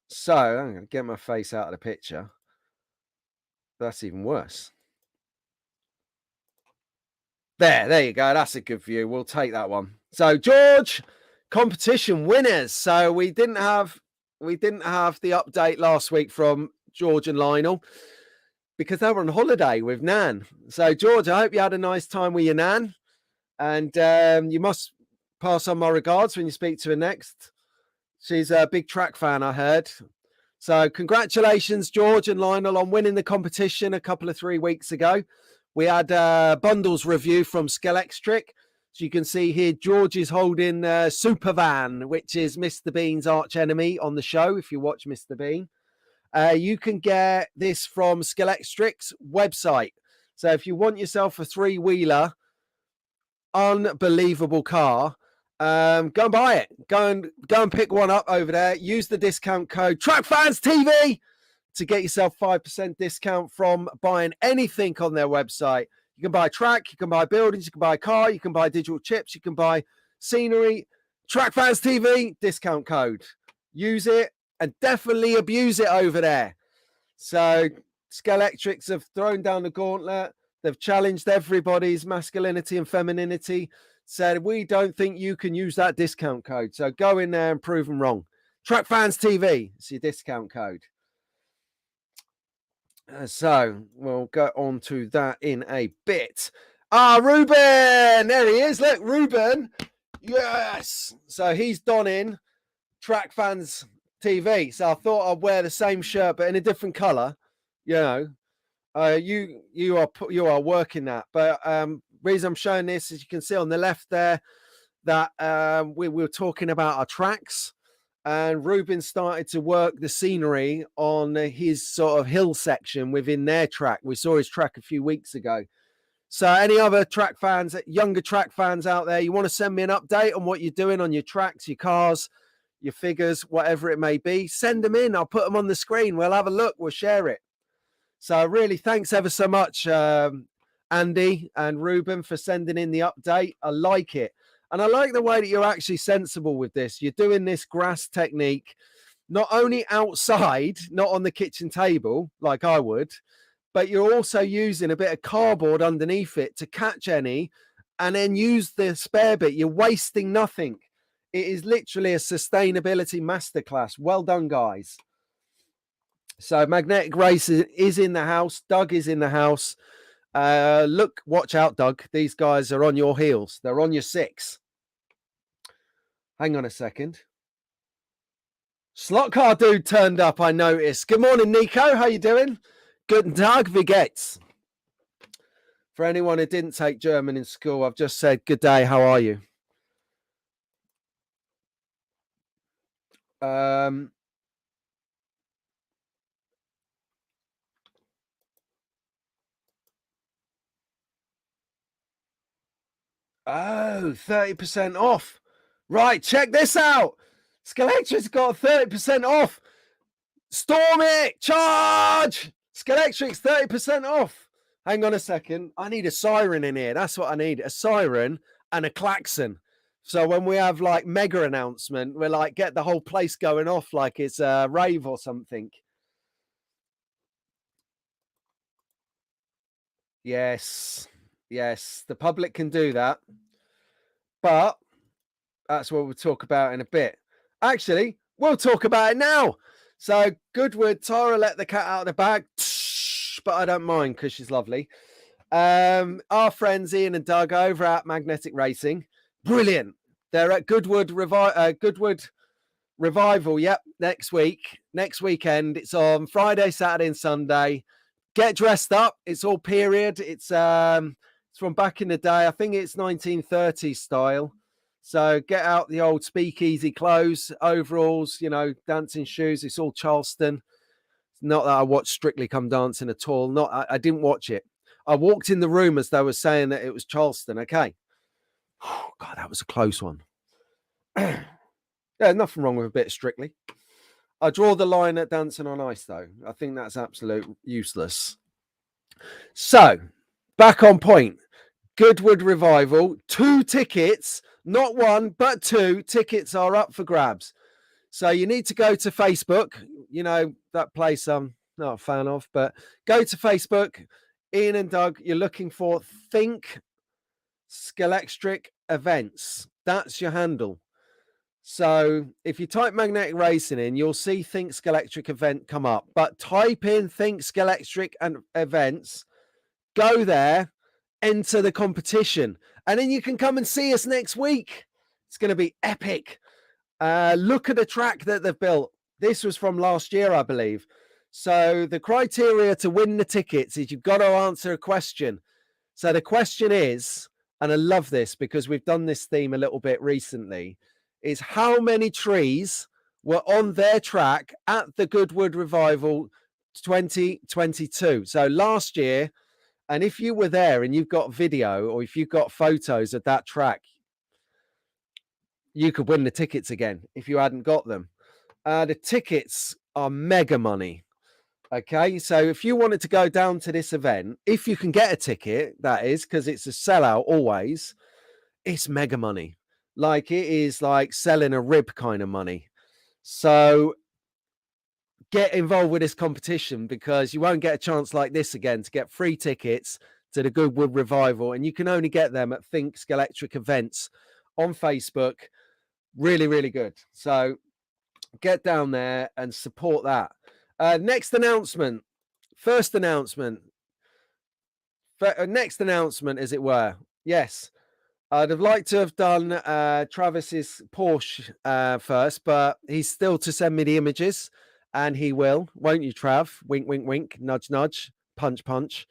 So I'm going to get my face out of the picture. That's even worse. There you go. That's a good view. We'll take that one. So George, competition winners. So we didn't have the update last week from George and Lionel because they were on holiday with Nan. So George, I hope you had a nice time with your Nan, and you must pass on my regards when you speak to her next. She's a big track fan, I heard. So congratulations, George and Lionel, on winning the competition a couple of 3 weeks ago. We had a bundles review from Scalextric. So you can see here, George is holding Supervan, which is Mr. Bean's arch enemy on the show. If you watch Mr. Bean, you can get this from Scalextric's website. So if you want yourself a 3-wheeler, unbelievable car, go and buy it. Go and pick one up over there. Use the discount code TrackFansTV to get yourself 5% discount from buying anything on their website. You can buy track, you can buy buildings, you can buy a car, you can buy digital chips, you can buy scenery. TrackFansTV discount code. Use it and definitely abuse it over there. So Scalextrics have thrown down the gauntlet. They've challenged everybody's masculinity and femininity, said, we don't think you can use that discount code. So go in there and prove them wrong. Track Fans TV, it's your discount code. So we'll go on to that in a bit. Ruben, there he is. Look, Ruben. Yes. So he's donning Track Fans TV. So I thought I'd wear the same shirt, but in a different color. You know, you are working that. But reason I'm showing this is you can see on the left there that we were talking about our tracks. And Ruben started to work the scenery on his sort of hill section within their track. We saw his track a few weeks ago. So any other track fans, younger track fans out there, you want to send me an update on what you're doing on your tracks, your cars, your figures, whatever it may be, send them in. I'll put them on the screen. We'll have a look. We'll share it. So really, thanks ever so much, Andy and Ruben, for sending in the update. I like it. And I like the way that you're actually sensible with this. You're doing this grass technique, not only outside, not on the kitchen table, like I would, but you're also using a bit of cardboard underneath it to catch any, and then use the spare bit. You're wasting nothing. It is literally a sustainability masterclass. Well done, guys. So Magnetic Race is in the house. Doug is in the house. Look, watch out, Doug. These guys are on your heels. They're on your 6. Hang on a second. Slot car dude turned up, I noticed. Good morning, Nico. How you doing? Guten Tag, wie geht's? For anyone who didn't take German in school, I've just said, good day, how are you? 30% off. Right, check this out. Scalextric's got 30% off. Storm it! Charge! Scalextric's 30% off. Hang on a second. I need a siren in here. That's what I need. A siren and a klaxon. So when we have like mega announcement, we're like, get the whole place going off like it's a rave or something. Yes. Yes. The public can do that. But that's what we'll talk about in a bit. Actually, we'll talk about it now. So Goodwood, Tara let the cat out of the bag, but I don't mind because she's lovely. Our friends Ian and Doug over at Magnetic Racing, brilliant. They're at Goodwood Revival. Yep, next weekend. It's on Friday, Saturday, and Sunday. Get dressed up. It's all period. It's from back in the day. I think it's 1930s style. So get out the old speakeasy clothes, overalls, you know, dancing shoes. It's all Charleston. Not that I watched Strictly Come Dancing at all. I didn't watch it. I walked in the room as they were saying that it was Charleston. Okay. Oh, God, that was a close one. Yeah, nothing wrong with a bit of Strictly. I draw the line at Dancing on Ice, though. I think that's absolute useless. So, back on point. Goodwood Revival, 2 tickets, not 1, but 2 tickets are up for grabs. So you need to go to Facebook, you know, that place I'm not a fan of, but go to Facebook, Ian and Doug, you're looking for Think Scalextric Events. That's your handle. So if you type Magnetic Racing in, you'll see Think Scalextric Event come up, but type in Think Scalextric and Events, go there, enter the competition, and then you can come and see us next week. It's going to be epic. Look at the track that they've built. This was from last year, I believe. So the criteria to win the tickets is you've got to answer a question. So the question is, and I love this because we've done this theme a little bit recently, is how many trees were on their track at the Goodwood Revival 2022? So last year, and if you were there and you've got video or if you've got photos of that track, you could win the tickets again if you hadn't got them. The tickets are mega money. Okay, so if you wanted to go down to this event, if you can get a ticket, that is, because it's a sellout always, it's mega money. Like it is like selling a rib kind of money. So get involved with this competition because you won't get a chance like this again to get free tickets to the Goodwood Revival, and you can only get them at Think Scalextric events on Facebook. Really, really good. So get down there and support that. Next announcement, first announcement, next announcement, as it were. Yes, I'd have liked to have done Travis's Porsche first, but he's still to send me the images, and he will, won't you, Trav? Wink, wink, wink, nudge, nudge, punch, punch.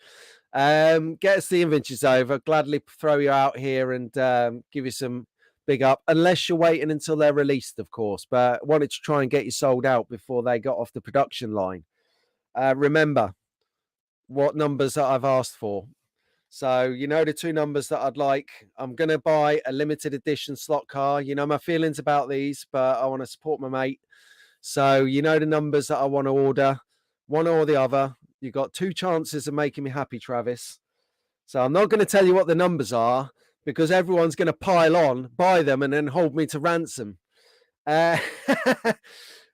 Get us the images over. Gladly throw you out here and give you some big up, unless you're waiting until they're released, of course. But wanted to try and get you sold out before they got off the production line. Remember what numbers that I've asked for. So, you know, the two numbers that I'd like. I'm going to buy a limited edition slot car. You know my feelings about these, but I want to support my mate. So, you know the numbers that I want to order, one or the other. You've got two chances of making me happy, Travis. So I'm not going to tell you what the numbers are because everyone's going to pile on, buy them, and then hold me to ransom. But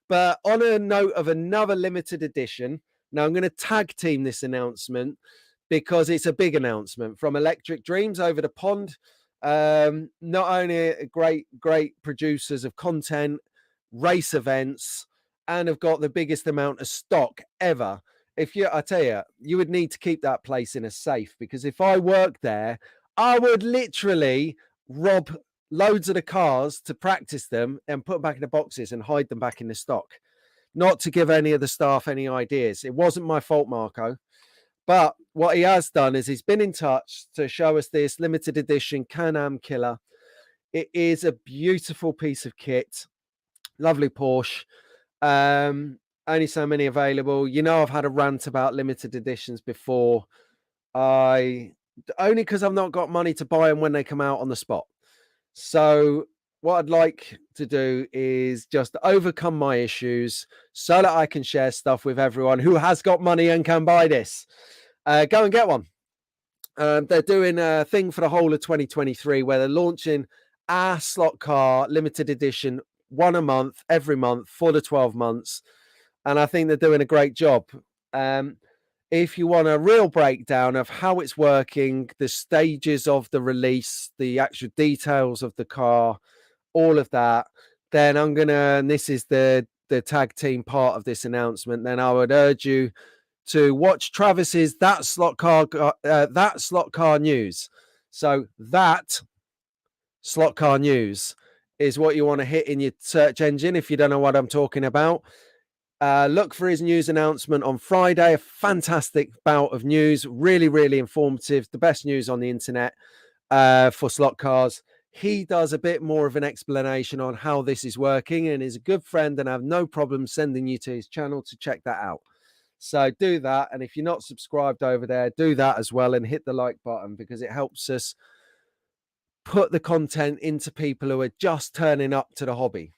on a note of another limited edition, now I'm going to tag team this announcement because it's a big announcement from Electric Dreams over the pond. Not only great producers of content, race events, and have got the biggest amount of stock ever. I tell you, you would need to keep that place in a safe, because if I worked there, I would literally rob loads of the cars to practice them and put them back in the boxes and hide them back in the stock. Not to give any of the staff any ideas. It wasn't my fault, Marco. But what he has done is he's been in touch to show us this limited edition Can-Am Killer. It is a beautiful piece of kit. Lovely Porsche. Only so many available. You know, I've had a rant about limited editions before. Only because I've not got money to buy them when they come out on the spot. So what I'd like to do is just overcome my issues so that I can share stuff with everyone who has got money and can buy this. Go and get one. They're doing a thing for the whole of 2023 where they're launching a slot car limited edition, one a month, every month for the 12 months. And I think they're doing a great job. If you want a real breakdown of how it's working, the stages of the release, the actual details of the car, all of that, then and this is the tag team part of this announcement, then I would urge you to watch Travis's That Slot Car News. So that Slot Car News is what you want to hit in your search engine if you don't know what I'm talking about. Look for his news announcement on Friday. A fantastic bout of news. Really, really informative. The best news on the internet for slot cars. He does a bit more of an explanation on how this is working and is a good friend, and I have no problem sending you to his channel to check that out. So do that. And if you're not subscribed over there, do that as well and hit the like button, because it helps us put the content into people who are just turning up to the hobby.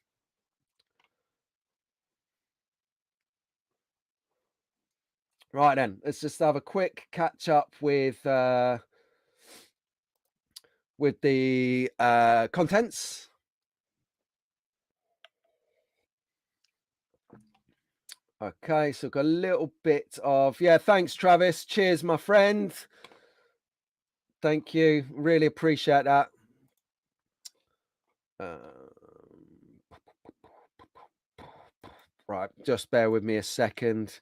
Right then, let's just have a quick catch up with the contents. Okay, so got a little bit of, thanks, Travis. Cheers, my friend. Thank you. Really appreciate that. Right, just bear with me a second.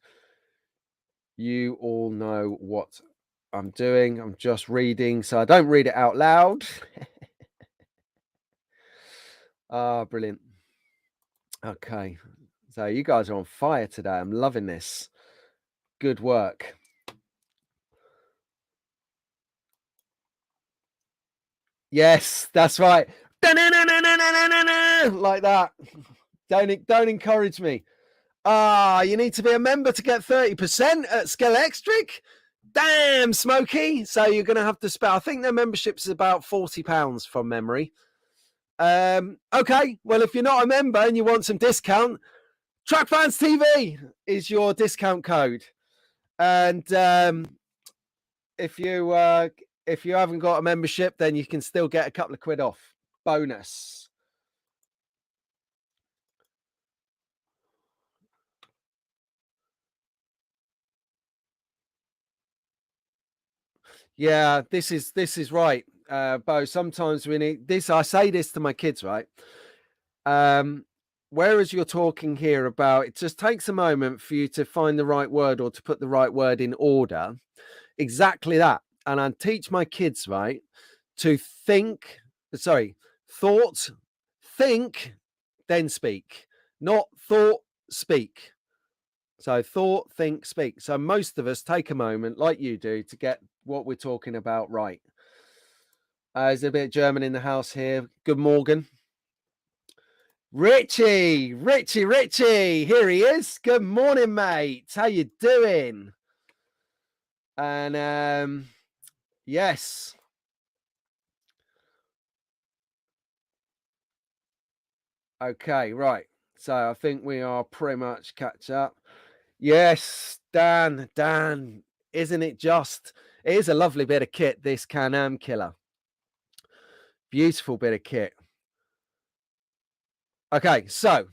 You all know what I'm doing. I'm just reading, so I don't read it out loud. Brilliant. Okay, so you guys are on fire today. I'm loving this. Good work. Yes, that's right. Like that. Don't encourage me. You need to be a member to get 30% at Scalextric. Damn, Smokey. So you're going to have to spend, I think their membership is about £40 from memory. Okay, well, if you're not a member and you want some discount, TrackFans TV is your discount code. And if you haven't got a membership, then you can still get a couple of quid off. Bonus. Yeah, this is right, Bo. Sometimes we need this. I say this to my kids, right? Um, Whereas you're talking here about it just takes a moment for you to find the right word or to put the right word in order. Exactly that. And I teach my kids, right, to think, sorry, thought, think, then speak, not thought, speak. So thought, think, speak. So most of us take a moment, like you do, to get what we're talking about right. There's a bit of German in the house here. Good morning. Richie, here he is. Good morning, mate. How you doing? And yes. Okay, right. So I think we are pretty much catch up. Yes, Dan, isn't it just? It is a lovely bit of kit, this Can-Am killer. Beautiful bit of kit. Okay, so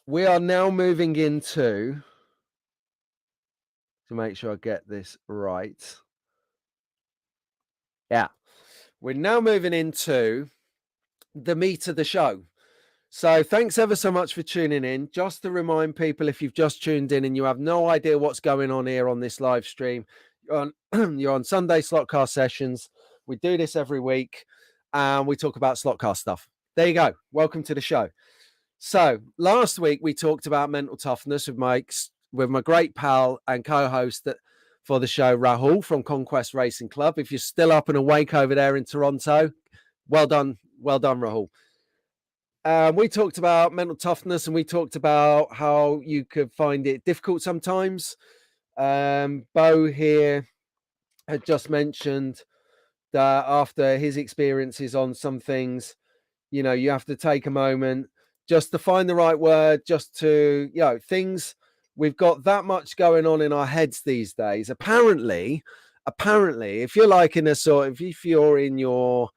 we are now moving into, to make sure I get this right. Yeah, we're now moving into the meat of the show. So thanks ever so much for tuning in. Just to remind people, if you've just tuned in and you have no idea what's going on here on this live stream, you're on Sunday Slotcast sessions. We do this every week and we talk about Slotcast stuff. There you go. Welcome to the show. So last week we talked about mental toughness with my great pal and co-host for the show, Rahul from Conquest Racing Club. If you're still up and awake over there in Toronto, well done, Rahul. We talked about mental toughness and we talked about how you could find it difficult sometimes. Bo here had just mentioned that after his experiences on some things, you know, you have to take a moment just to find the right word, just to, you know, things, we've got that much going on in our heads these days. Apparently, if you're like in a sort of, if you're in your,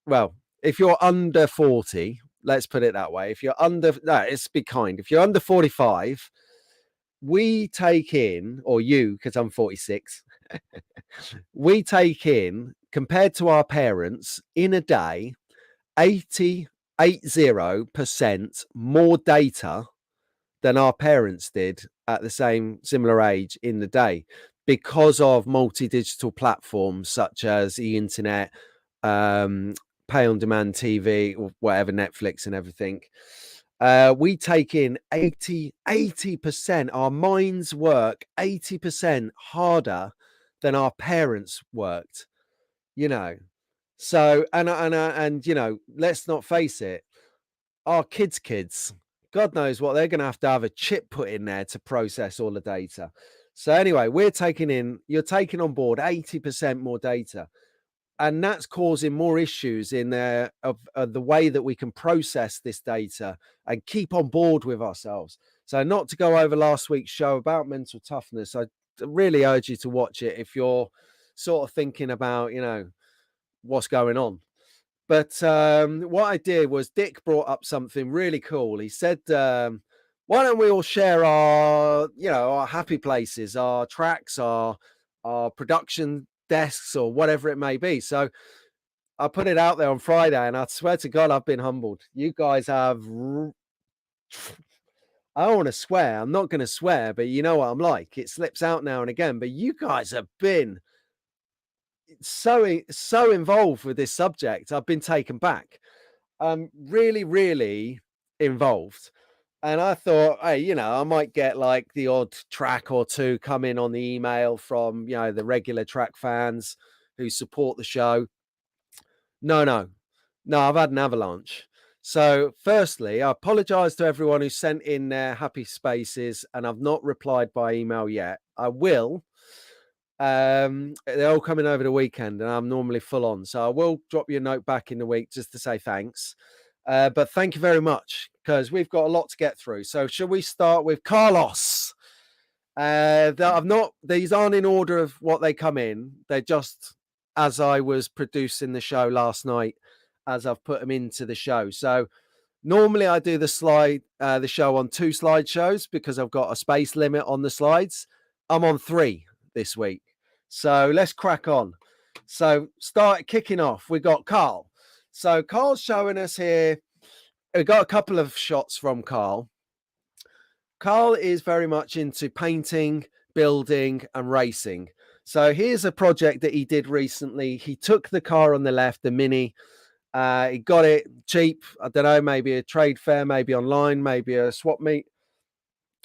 well, if you're under 40, let's put it that way. If you're under, no, let's be kind. If you're under 45, we take in, or you, because I'm 46, we take in, compared to our parents, in a day, 80% more data than our parents did at the same similar age in the day because of multi-digital platforms such as the internet, pay on demand TV or whatever, Netflix and everything. We take in 80%, our minds work 80% harder than our parents worked, you know. So, and you know, let's not face it, our kids, God knows what they're going to have a chip put in there to process all the data. So anyway, you're taking on board 80% more data. And that's causing more issues in there of the way that we can process this data and keep on board with ourselves. So not to go over last week's show about mental toughness, I really urge you to watch it if you're sort of thinking about, you know, what's going on. But what I did was Dick brought up something really cool. He said, why don't we all share our, you know, our happy places, our tracks, our production desks or whatever it may be. So I put it out there on Friday and I swear to God, I've been humbled. You guys have, I don't want to swear. I'm not going to swear, but you know what I'm like. It slips out now and again, but you guys have been so involved with this subject. I've been taken back. Really involved. And I thought, hey, you know, I might get like the odd track or two come in on the email from, you know, the regular track fans who support the show. No, I've had an avalanche. So, firstly, I apologize to everyone who sent in their happy spaces, and I've not replied by email yet. I will. They're all coming over the weekend, and I'm normally full on. So, I will drop you a note back in the week just to say thanks. But thank you very much because we've got a lot to get through. So, shall we start with Carlos? These aren't in order of what they come in. They're just as I was producing the show last night, as I've put them into the show. So normally I do the show on 2 slideshows because I've got a space limit on the slides. I'm on 3 this week. So let's crack on. So start kicking off. We got Carl. So Carl's showing us here. We got a couple of shots from Carl. Carl is very much into painting, building, and racing. So here's a project that he did recently. He took the car on the left, the Mini. He got it cheap. I don't know, maybe a trade fair, maybe online, maybe a swap meet.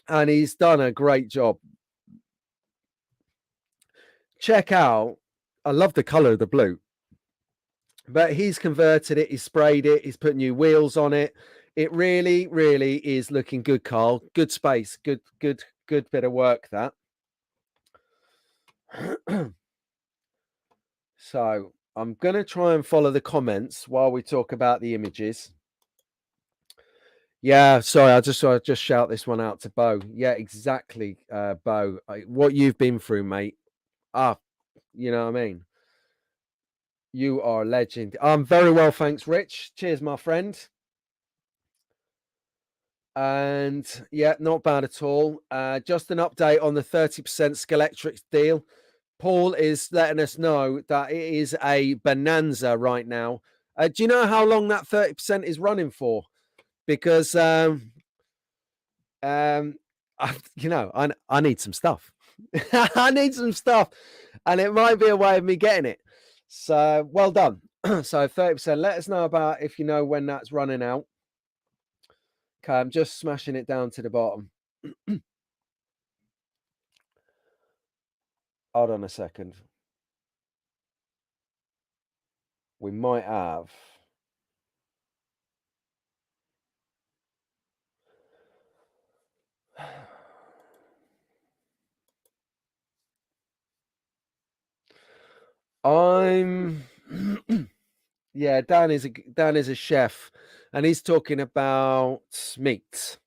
And he's done a great job. Check out, I love the color of the blue. But he's converted it, he's sprayed it, he's put new wheels on it. It really, really is looking good, Carl. Good space, good bit of work, that. So I'm going to try and follow the comments while we talk about the images. Yeah, sorry, I just shout this one out to Bo. Yeah, exactly, Bo. What you've been through, mate. You know what I mean? You are a legend. I'm very well, thanks, Rich. Cheers, my friend. And yeah, not bad at all. Just an update on the 30% Scalextric deal. Paul is letting us know that it is a bonanza right now. Do you know how long that 30% is running for? Because I need some stuff. I need some stuff, and it might be a way of me getting it. So well done. So 30%. Let us know about if you know when that's running out. Okay, I'm just smashing it down to the bottom. Hold on a second. We might have. I'm yeah, Dan is a chef, and he's talking about meat.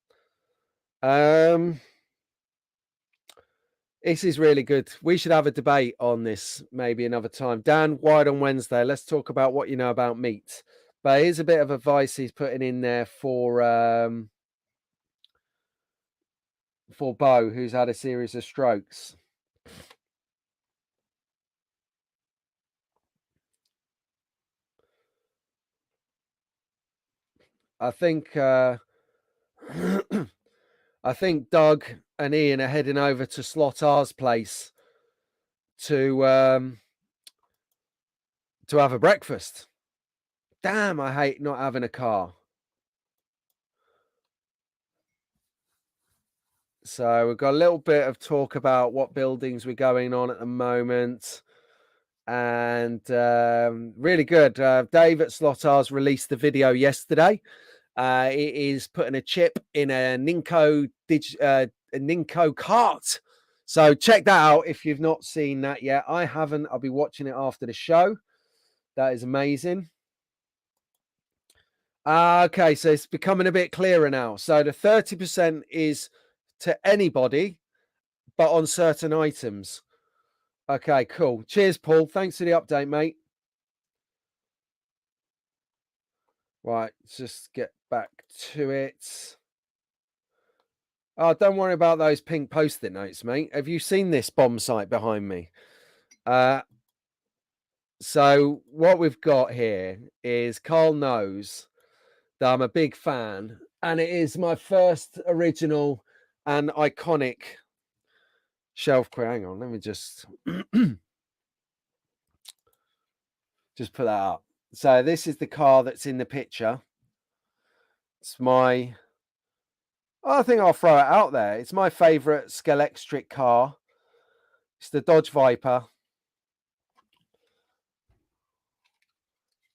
This is really good. We should have a debate on this maybe another time. Dan, Wide on Wednesday. Let's talk about what you know about meat. But here's a bit of advice he's putting in there for Bo, who's had a series of strokes. I think I think Doug and Ian are heading over to Slotcar's place to have a breakfast. Damn, I hate not having a car. So we've got a little bit of talk about what buildings we're going on at the moment. And really good. Dave at Slotcar's released the video yesterday. It is putting a chip in a Ninko cart. So check that out if you've not seen that yet. I haven't. I'll be watching it after the show. That is amazing. Okay, so it's becoming a bit clearer now. So the 30% is to anybody, but on certain items. Okay, cool. Cheers, Paul. Thanks for the update, mate. Right, let's just get back to it. Oh, don't worry about those pink post-it notes, mate. Have you seen this bomb site behind me? So what we've got here is Carl knows that I'm a big fan, and it is my first original and iconic shelf queue. Hang on, let me just put that up. So this is the car that's in the picture. It's my, I think I'll throw it out there. It's my favorite Scalextric car. It's the Dodge Viper.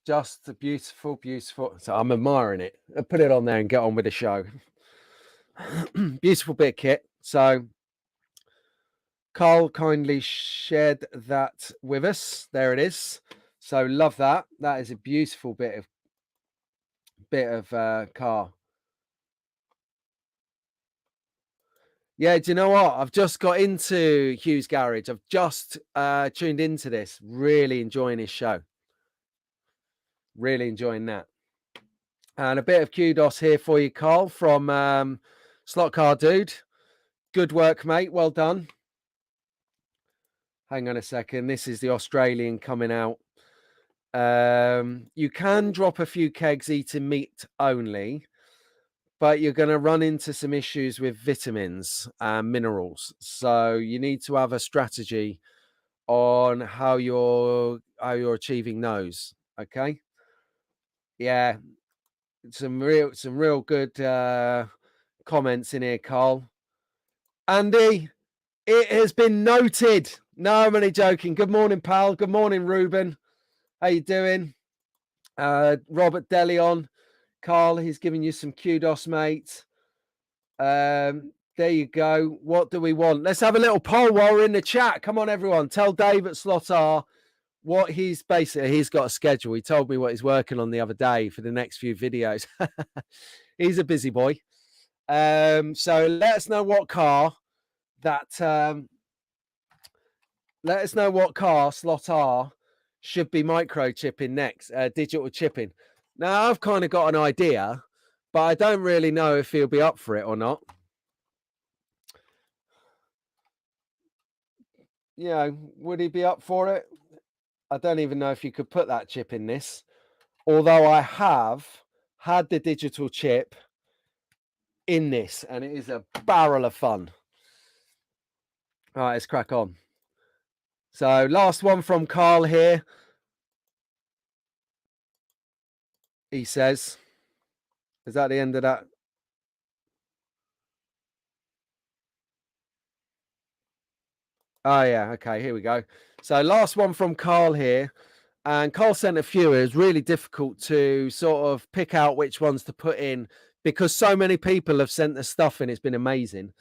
Just a beautiful, beautiful. So I'm admiring it. I'll put it on there and get on with the show. Beautiful bit of kit. So Carl kindly shared that with us. There it is. So love that. That is a beautiful bit of car. Yeah, do you know what? I've just got into Hugh's Garage. I've just tuned into this. Really enjoying his show. Really enjoying that. And a bit of kudos here for you, Carl, from Slot Car Dude. Good work, mate. Well done. Hang on a second. This is the Australian coming out. You can drop a few kegs eating meat only, but you're going to run into some issues with vitamins and minerals. So you need to have a strategy on how you're achieving those. Okay. Yeah. Some real good comments in here, Carl. Andy, it has been noted. No, I'm only joking. Good morning, pal. Good morning, Ruben. How you doing? Robert Delion. Carl, he's giving you some kudos, mate. There you go. What do we want? Let's have a little poll while we're in the chat. Come on, everyone. Tell Dave at Slot R what he's got a schedule. He told me what he's working on the other day for the next few videos. He's a busy boy. So let us know what car Slot R should be microchipping next, digital chipping. Now, I've kind of got an idea, but I don't really know if he'll be up for it or not. You know, would he be up for it? I don't even know if you could put that chip in this. Although I have had the digital chip in this, and it is a barrel of fun. All right, let's crack on. So last one from Carl here. He says, is that the end of that? Oh, yeah. Okay, here we go. So last one from Carl here. And Carl sent a few. It was really difficult to sort of pick out which ones to put in because so many people have sent the stuff in. It's been amazing.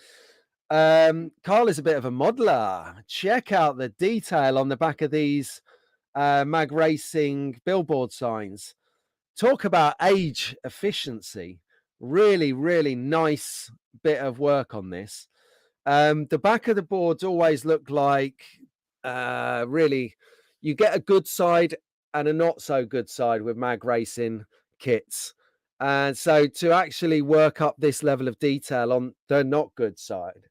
Carl is a bit of a modeler. Check out the detail on the back of these mag racing billboard signs. Talk about age efficiency. Really, really nice bit of work on this. The back of the boards always look like really, you get a good side and a not so good side with mag racing kits. And so to actually work up this level of detail on the not good side,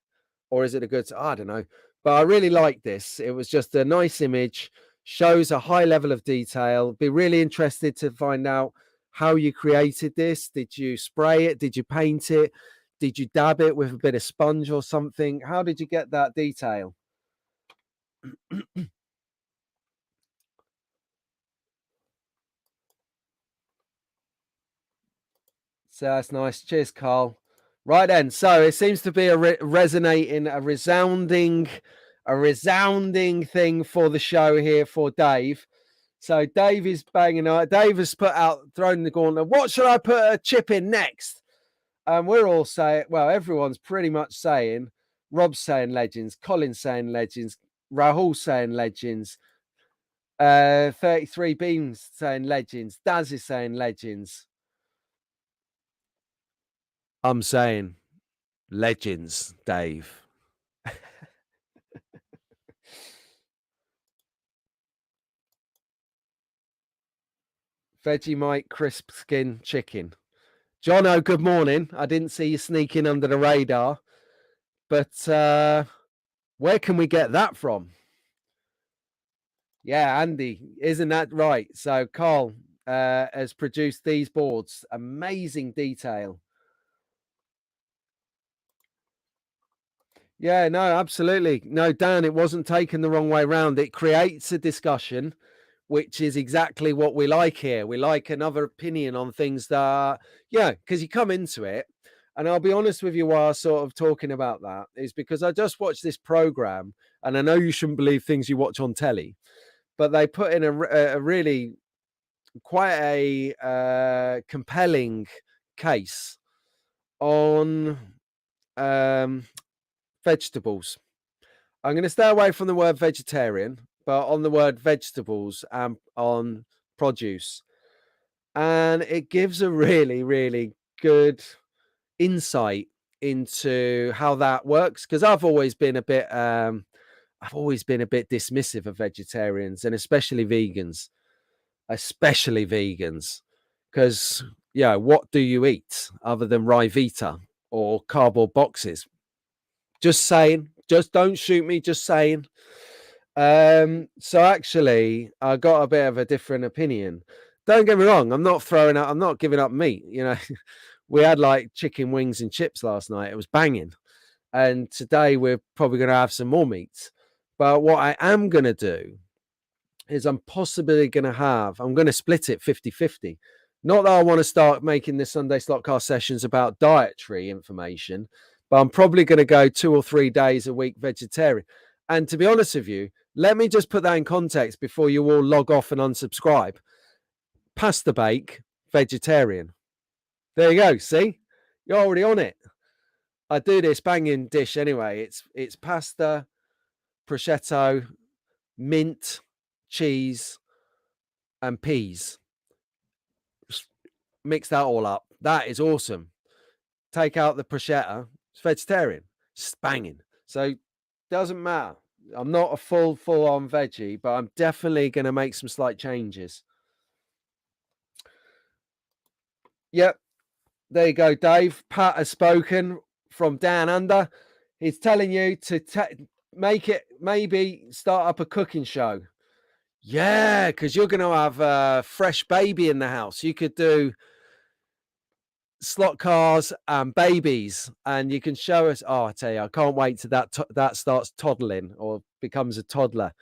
or is it a good? I don't know, but I really like this. It was just a nice image, shows a high level of detail. Be really interested to find out how you created this. Did you spray it? Did you paint it? Did you dab it with a bit of sponge or something? How did you get that detail? So that's nice. Cheers, Carl. Right then, so it seems to be a resounding thing for the show here for Dave. So Dave is banging out. Dave has thrown the gauntlet. What should I put a chip in next? And we're all saying, well, everyone's pretty much saying, Rob's saying Legends, Colin's saying Legends, Rahul saying Legends, 33 Beams saying Legends, Daz is saying Legends. I'm saying Legends, Dave. Vegemite crisp skin chicken. Jono, good morning. I didn't see you sneaking under the radar, but where can we get that from? Yeah, Andy, isn't that right? So Carl has produced these boards. Amazing detail. Yeah, no, absolutely. No, Dan, it wasn't taken the wrong way around. It creates a discussion, which is exactly what we like here. We like another opinion on things that, yeah, because you come into it. And I'll be honest with you, why I'm sort of talking about that is because I just watched this program, and I know you shouldn't believe things you watch on telly, but they put in a really quite a compelling case on vegetables. I'm going to stay away from the word vegetarian, but on the word vegetables and on produce. And it gives a really, really good insight into how that works. Because I've always been a bit dismissive of vegetarians and especially vegans. Because yeah, what do you eat other than Ryvita or cardboard boxes? Just saying. Just don't shoot me. Just saying. So actually, I got a bit of a different opinion. Don't get me wrong, I'm not giving up meat. We had like chicken wings and chips last night. It was banging. And today we're probably going to have some more meats. But what I am going to do is I'm going to split it 50-50. Not that I want to start making the Sunday Slotcast sessions about dietary information, but I'm probably going to go 2 or 3 days a week vegetarian. And to be honest with you, let me just put that in context before you all log off and unsubscribe. Pasta bake, vegetarian. There you go. See, you're already on it. I do this banging dish anyway. It's pasta, prosciutto, mint, cheese, and peas. Mix that all up. That is awesome. Take out the prosciutto. It's vegetarian. It's banging. So doesn't matter. I'm not a full on veggie, but I'm definitely going to make some slight changes. Yep. There you go, Dave. Pat has spoken from down under. He's telling you to make it, maybe start up a cooking show. Yeah, because you're going to have a fresh baby in the house. You could do slot cars and babies, and you can show us. Oh, I tell you, I can't wait till that starts toddling or becomes a toddler.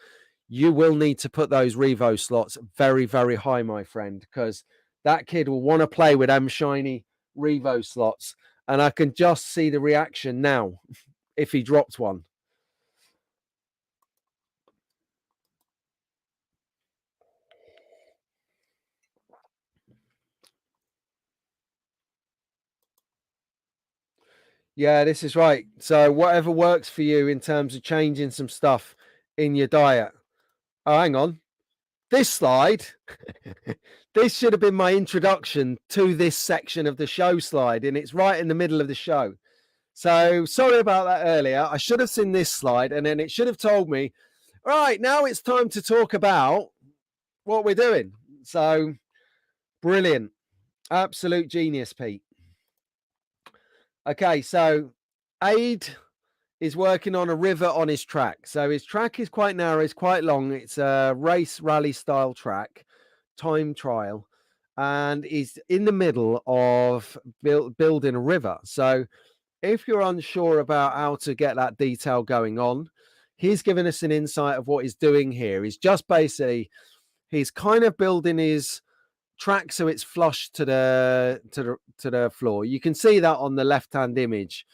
You will need to put those Revo slots very, very high, my friend, because that kid will want to play with them shiny Revo slots, and I can just see the reaction now if he dropped one. Yeah, this is right. So whatever works for you in terms of changing some stuff in your diet. Oh, hang on. This slide, this should have been my introduction to this section of the show slide, and it's right in the middle of the show. So sorry about that earlier. I should have seen this slide, and then it should have told me, right, now it's time to talk about what we're doing. So brilliant. Absolute genius, Pete. Okay, so Aid is working on a river on his track. So his track is quite narrow, it's quite long. It's a race rally style track, time trial, and he's in the middle of building a river. So if you're unsure about how to get that detail going on, he's given us an insight of what he's doing here. He's just basically, he's kind of building his track so it's flush to the floor. You can see that on the left-hand image,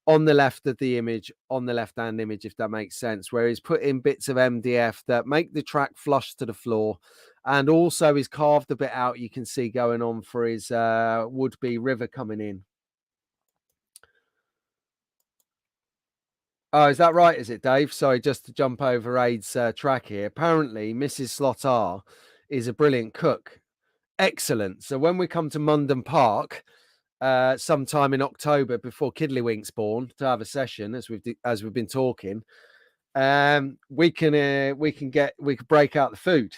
on the left of the image, on the left-hand image, if that makes sense, where he's put in bits of MDF that make the track flush to the floor. And also he's carved a bit out, you can see going on for his would-be river coming in. Oh, is that right? Is it, Dave? Sorry, just to jump over Aid's track here. Apparently, Mrs. Slot R is a brilliant cook. Excellent. So when we come to Munden Park, sometime in October before Kiddlywinks born to have a session, as we've been talking, we can break out the food,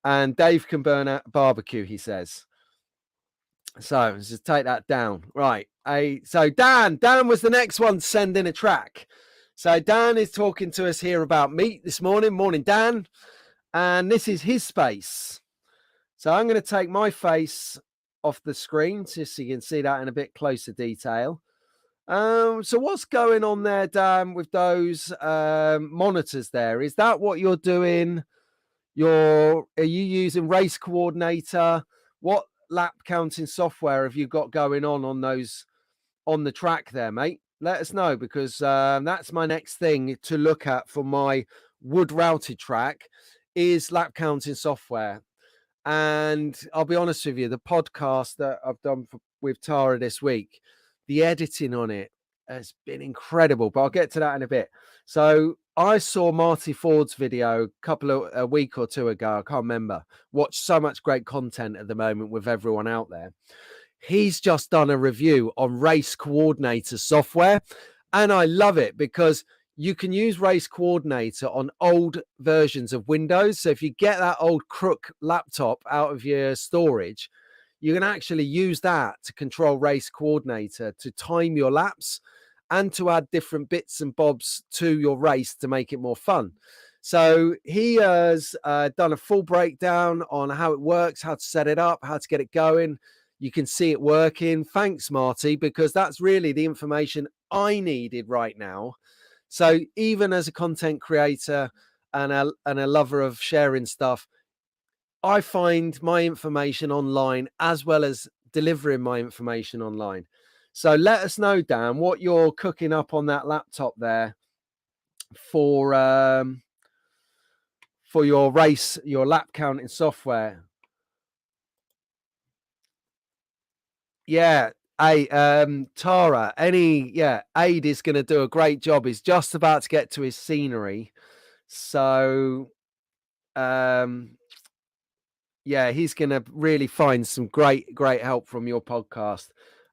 and Dave can burn out barbecue. He says. So let's just take that down. Right. So Dan was the next one to send in a track. So Dan is talking to us here about meat this morning. Morning, Dan. And this is his space. So I'm going to take my face off the screen just so you can see that in a bit closer detail. So what's going on there, Dan, with those monitors there? Is that what you're doing? Are you using Race Coordinator? What lap counting software have you got going on those on the track there, mate? Let us know, because that's my next thing to look at for my wood routed track is lap counting software. And I'll be honest with you, the podcast that I've done with Tara this week, the editing on it has been incredible, but I'll get to that in a bit. So I saw Marty Ford's video a week or two ago. I can't remember. Watched so much great content at the moment with everyone out there. He's just done a review on Race Coordinator software, and I love it because you can use Race Coordinator on old versions of Windows. So if you get that old crook laptop out of your storage, you can actually use that to control Race Coordinator to time your laps and to add different bits and bobs to your race to make it more fun. So he has done a full breakdown on how it works, how to set it up, how to get it going. You can see it working. Thanks, Marty, because that's really the information I needed right now. So even as a content creator and a lover of sharing stuff, I find my information online as well as delivering my information online. So let us know, Dan, what you're cooking up on that laptop there for your race, your lap counting software. Yeah. Hey, Tara, Aid is going to do a great job. He's just about to get to his scenery. So, yeah, he's going to really find some great help from your podcast.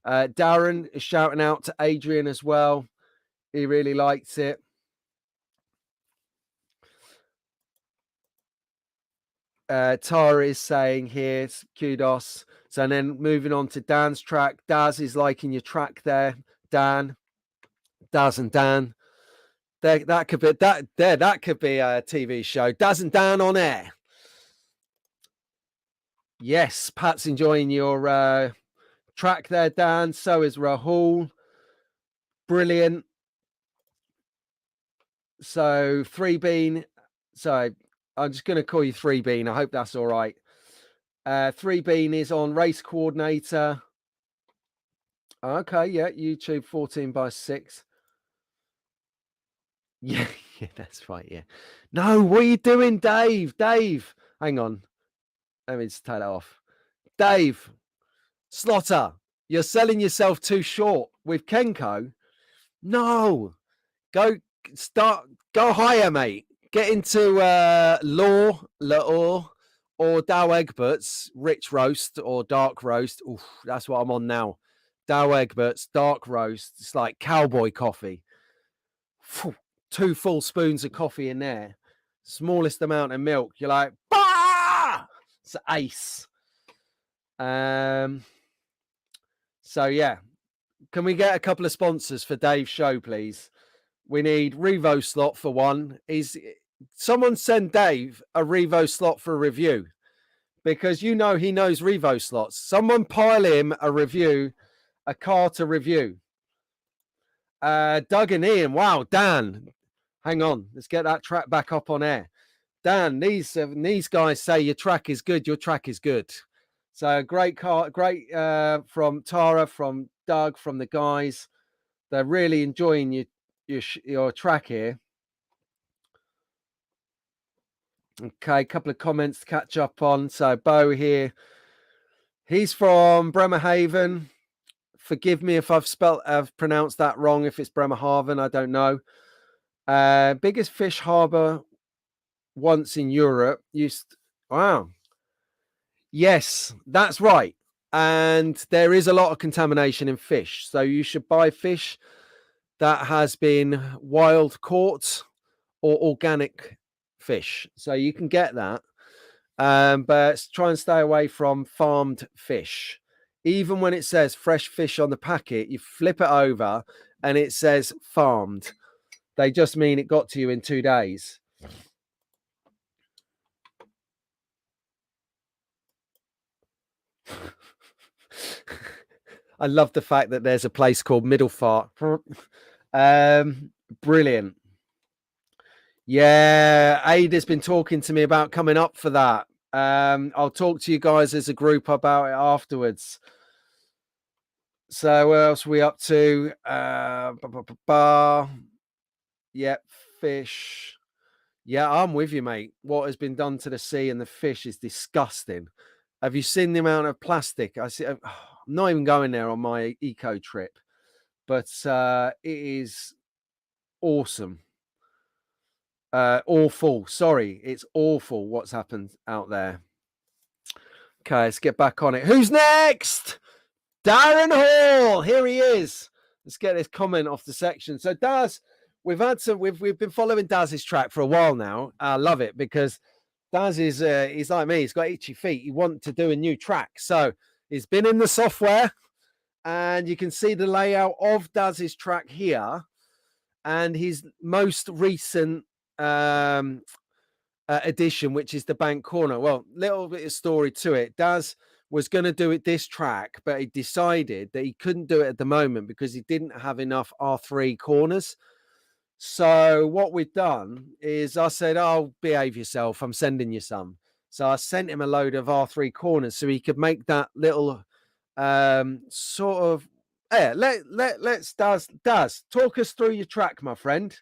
Darren is shouting out to Adrian as well. He really likes it. Tara is saying here, kudos. So then moving on to Dan's track. Daz is liking your track there, Dan. Daz and Dan. That could be that could be a TV show. Daz and Dan on air. Yes, Pat's enjoying your track there, Dan. So is Rahul. Brilliant. So 3Bean. So I'm just going to call you 3Bean. I hope that's all right. 3Bean is on race coordinator. Okay, yeah, YouTube 14:6. Yeah, that's right. Yeah. No, what are you doing, Dave? Dave, hang on. Let me just take that off. Dave, Slotter, you're selling yourself too short with Kenko. No, go higher, mate. Get into Law or Dow Egbert's Rich Roast or Dark Roast. Oof, that's what I'm on now. Dow Egbert's Dark Roast. It's like cowboy coffee. 2 full spoons of coffee in there. Smallest amount of milk. You're like, bah! It's ace. So yeah. Can we get a couple of sponsors for Dave's show, please? We need Revo slot for one. Someone send Dave a Revo slot for a review, because he knows Revo slots. Someone pile him a review, a car to review. Doug and Ian. Wow, Dan. Hang on. Let's get that track back up on air. Dan, these guys say your track is good. Your track is good. So great from Tara, from Doug, from the guys. They're really enjoying your track here. Okay, a couple of comments to catch up on. So Bo here, he's from Bremerhaven. Forgive me if I've pronounced that wrong. If it's Bremerhaven, I don't know. Biggest fish harbor once in Europe. Wow. Yes, that's right. And there is a lot of contamination in fish. So you should buy fish that has been wild caught or organic fish. So you can get that. But try and stay away from farmed fish. Even when it says fresh fish on the packet, you flip it over and it says farmed. They just mean it got to you in 2 days. I love the fact that there's a place called Middlefart. Brilliant. Yeah, Ada's been talking to me about coming up for that. I'll talk to you guys as a group about it afterwards. So what else are we up to? Yep, fish. Yeah, I'm with you, mate. What has been done to the sea and the fish is disgusting. Have you seen the amount of plastic? I'm not even going there on my eco trip, but it is awesome. Awful. Sorry, it's awful what's happened out there. Okay, let's get back on it. Who's next? Darren Hall. Here he is. Let's get this comment off the section. So Daz, we've been following Daz's track for a while now. I love it because Daz is he's like me. He's got itchy feet. He wants to do a new track. So he's been in the software, and you can see the layout of Daz's track here, and his most recent edition, which is the bank corner. Well, little bit of story to it. Daz was going to do it this track, but he decided that he couldn't do it at the moment because he didn't have enough R3 corners. So what we've done is I said, "Oh, behave yourself. I'm sending you some." So I sent him a load of R3 corners so he could make that little sort of. Yeah, let's Daz talk us through your track, my friend.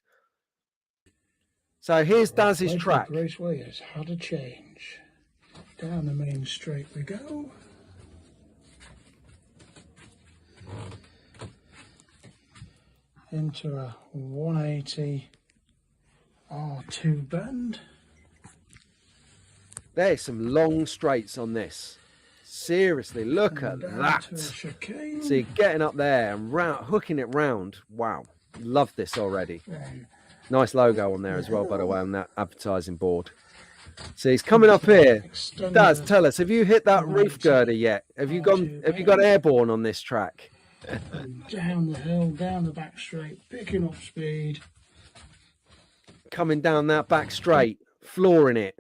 So here's Daz's track. Raceway has had a change. Down the main straight we go. Into a 180 R2 bend. There's some long straights on this. Seriously, look at that. So you're getting up there and hooking it round. Wow, love this already. Nice logo on there as well, by the way, on that advertising board. So he's coming up here. Daz, tell us, have you hit that roof girder yet? Have you got airborne on this track? Down the hill, down the back straight, picking up speed. Coming down that back straight, flooring it.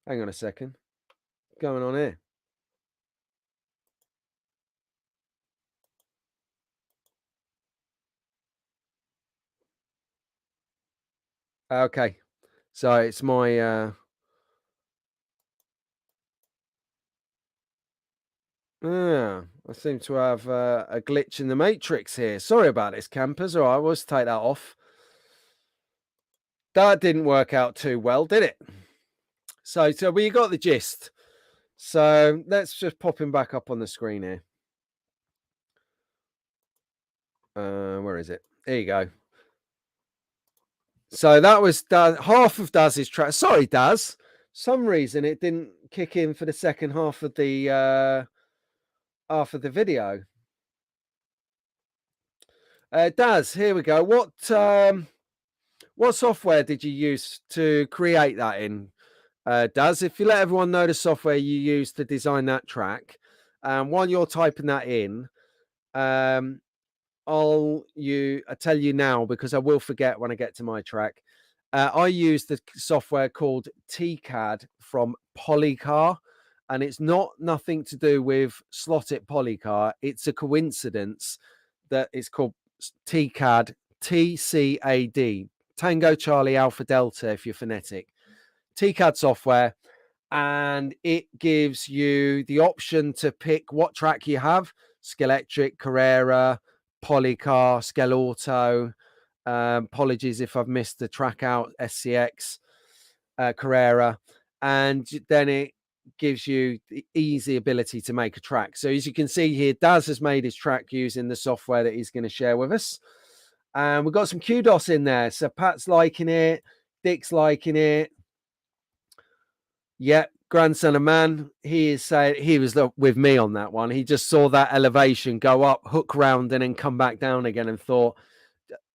Hang on a second. What's going on here? Okay. So it's my I seem to have a glitch in the matrix here. Sorry about this, campers. All right, we'll just take that off. That didn't work out too well, did it? So we got the gist. So let's just pop him back up on the screen here. Where is it? There you go. So that was half of Daz's track. Sorry, Daz. Some reason it didn't kick in for the second half of the video. Daz, here we go. What software did you use to create that in? Daz, if you let everyone know the software you used to design that track, while you're typing that in, I'll tell you now because I will forget when I get to my track. I use the software called TCAD from Polycar, and it's nothing to do with Slot It Polycar. It's a coincidence that it's called TCAD, TCAD, Tango Charlie Alpha Delta if you're phonetic. TCAD software, and it gives you the option to pick what track you have: Scalextric, Carrera, Polycar, Scale Auto. Apologies if I've missed the track out, SCX, Carrera, and then it gives you the easy ability to make a track. So as you can see here, Daz has made his track using the software that he's going to share with us. And we've got some kudos in there. So Pat's liking it, Dick's liking it. Yeah, grandson of man, he is saying he was with me on that one. He just saw that elevation go up, hook round, and then come back down again, and thought,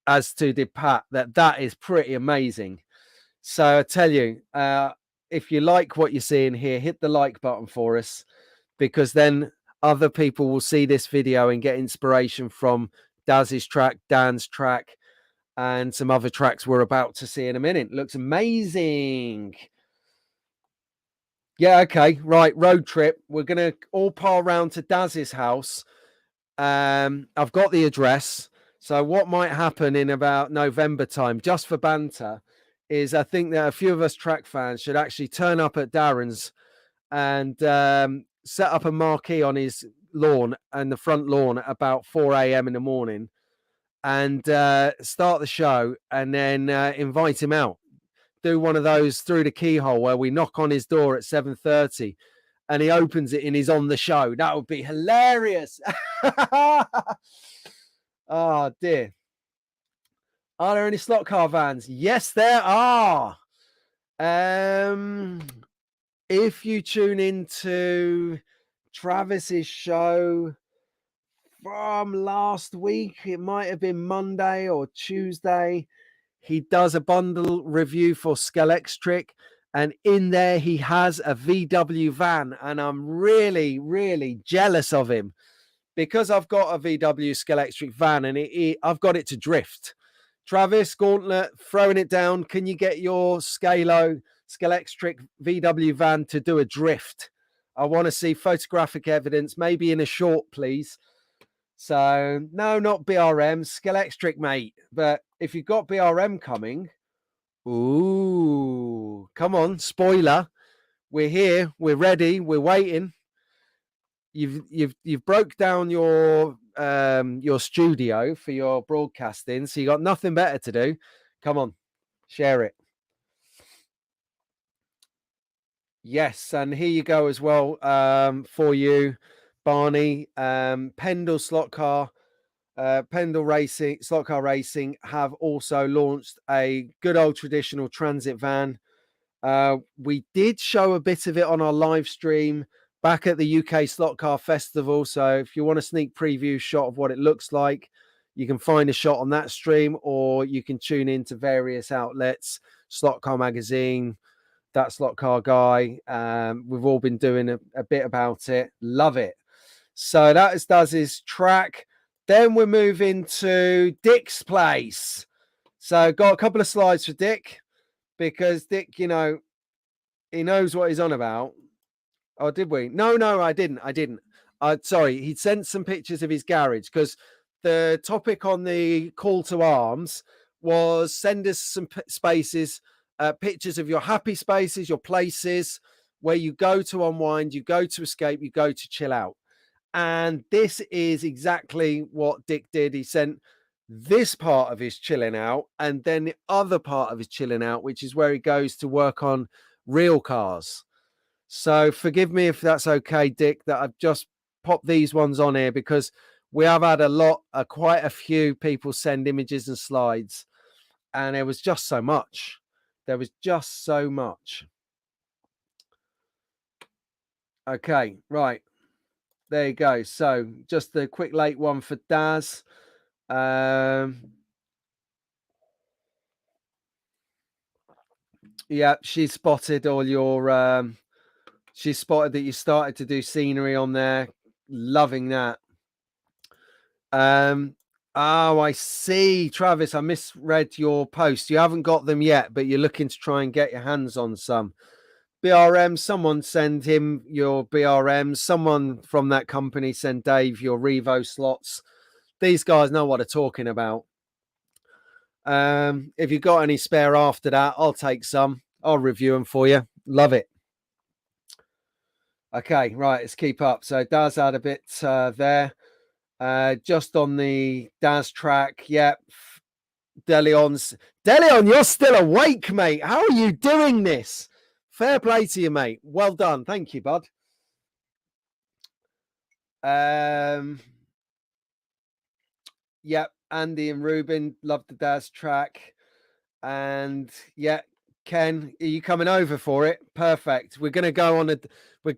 as to did Pat, that is pretty amazing. So I tell you, if you like what you're seeing here, hit the like button for us, because then other people will see this video and get inspiration from Daz's track, Dan's track, and some other tracks we're about to see in a minute. Looks amazing. Yeah, okay, right, road trip. We're going to all pile round to Daz's house. I've got the address. So what might happen in about November time, just for banter, is I think that a few of us track fans should actually turn up at Darren's and set up a marquee on his lawn and the front lawn at about 4 a.m. in the morning and start the show, and then invite him out. Do one of those through the keyhole where we knock on his door at 7:30 and he opens it and he's on the show. That would be hilarious. Oh dear. Are there any slot car vans? Yes, there are. If you tune into Travis's show from last week, it might have been Monday or Tuesday, he does a bundle review for Scalextric, and in there he has a VW van, and I'm really, really jealous of him because I've got a VW Scalextric van and I've got it to drift. Travis, Gauntlet, throwing it down. Can you get your Scalextric VW van to do a drift? I want to see photographic evidence, maybe in a short, please. So, no, not BRM, Scalextric, mate. But if you've got BRM coming, ooh, come on, spoiler. We're here, we're ready, we're waiting. You've broke down your studio for your broadcasting, so you got nothing better to do. Come on, share it. Yes, and here you go as well for you, Barney. Pendle Slot Car, Pendle Racing, Slot Car Racing have also launched a good old traditional transit van. We did show a bit of it on our live stream back at the UK Slot Car Festival. So if you want a sneak preview shot of what it looks like, you can find a shot on that stream, or you can tune into various outlets, Slot Car Magazine, That Slot Car Guy. We've all been doing a bit about it. Love it. So that is Daz's track. Then we're moving to Dick's place. So got a couple of slides for Dick, because Dick, you know, he knows what he's on about. Oh, did we? No, I didn't. Sorry, he'd sent some pictures of his garage, because the topic on the call to arms was send us some spaces, pictures of your happy spaces, your places where you go to unwind, you go to escape, you go to chill out. And this is exactly what Dick did. He sent this part of his chilling out, and then the other part of his chilling out, which is where he goes to work on real cars. So forgive me if that's okay, Dick, that I've just popped these ones on here, because we have had quite a few people send images and slides, and there was just so much. Okay, right. There you go. So just the quick late one for Daz. Yeah, she spotted all your she spotted that you started to do scenery on there. Loving that. Oh, I see, Travis. I misread your post. You haven't got them yet, but you're looking to try and get your hands on some. BRM, someone send him your BRM. Someone from that company send Dave your Revo slots. These guys know what they're talking about. If you've got any spare after that, I'll take some. I'll review them for you. Love it. Okay, right, let's keep up. So Daz had a bit there. Just on the Daz track. Yep. Deleon, you're still awake, mate. How are you doing this? Fair play to you, mate. Well done. Thank you, bud. Yep. Andy and Ruben loved the Daz track. And yeah, Ken, are you coming over for it? Perfect. We're gonna go on the we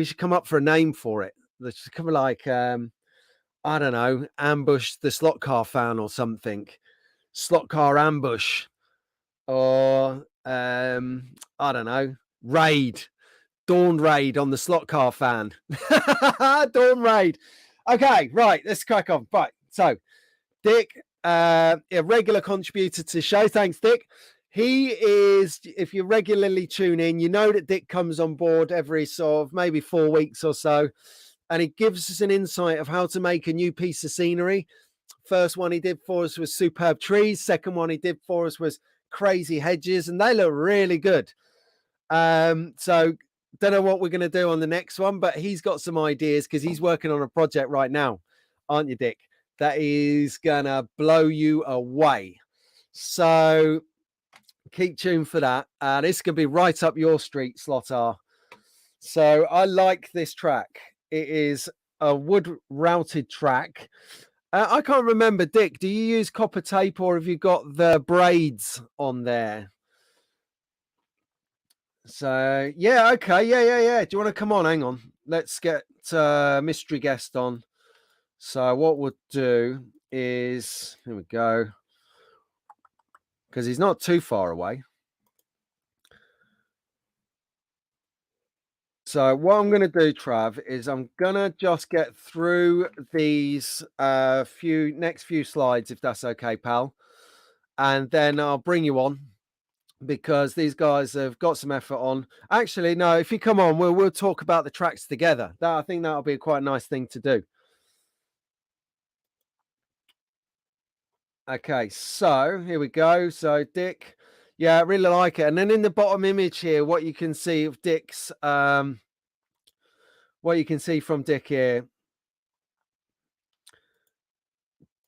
should come up for a name for it. Let's come like I don't know, ambush the slot car fan or something. Slot car ambush. Or I don't know, raid. Dawn raid on the slot car fan. Dawn raid. Okay, right, let's crack on. Right, so Dick, a regular contributor to the show. Thanks, Dick. He is, if you regularly tune in, you know that Dick comes on board every sort of maybe 4 weeks or so, and he gives us an insight of how to make a new piece of scenery. First one he did for us was superb trees. Second one he did for us was crazy hedges, and they look really good. So don't know what we're going to do on the next one, but he's got some ideas because he's working on a project right now, aren't you, Dick? That is gonna blow you away. So keep tuned for that. And this can be right up your street, Slotar. So I like this track. It is a wood routed track. I can't remember, Dick, do you use copper tape or have you got the braids on there? So yeah, okay, yeah. Do you want to come on? Hang on. Let's get mystery guest on. So what we'll do is, here we go, because he's not too far away. So what I'm going to do, Trav, is I'm going to just get through these next few slides, if that's okay, pal. And then I'll bring you on because these guys have got some effort on. Actually, no, if you come on, we'll talk about the tracks together. I think that'll be quite a nice thing to do. Okay, so here we go. So Dick, yeah, I really like it. And then in the bottom image here, what you can see of Dick's, what you can see from Dick here,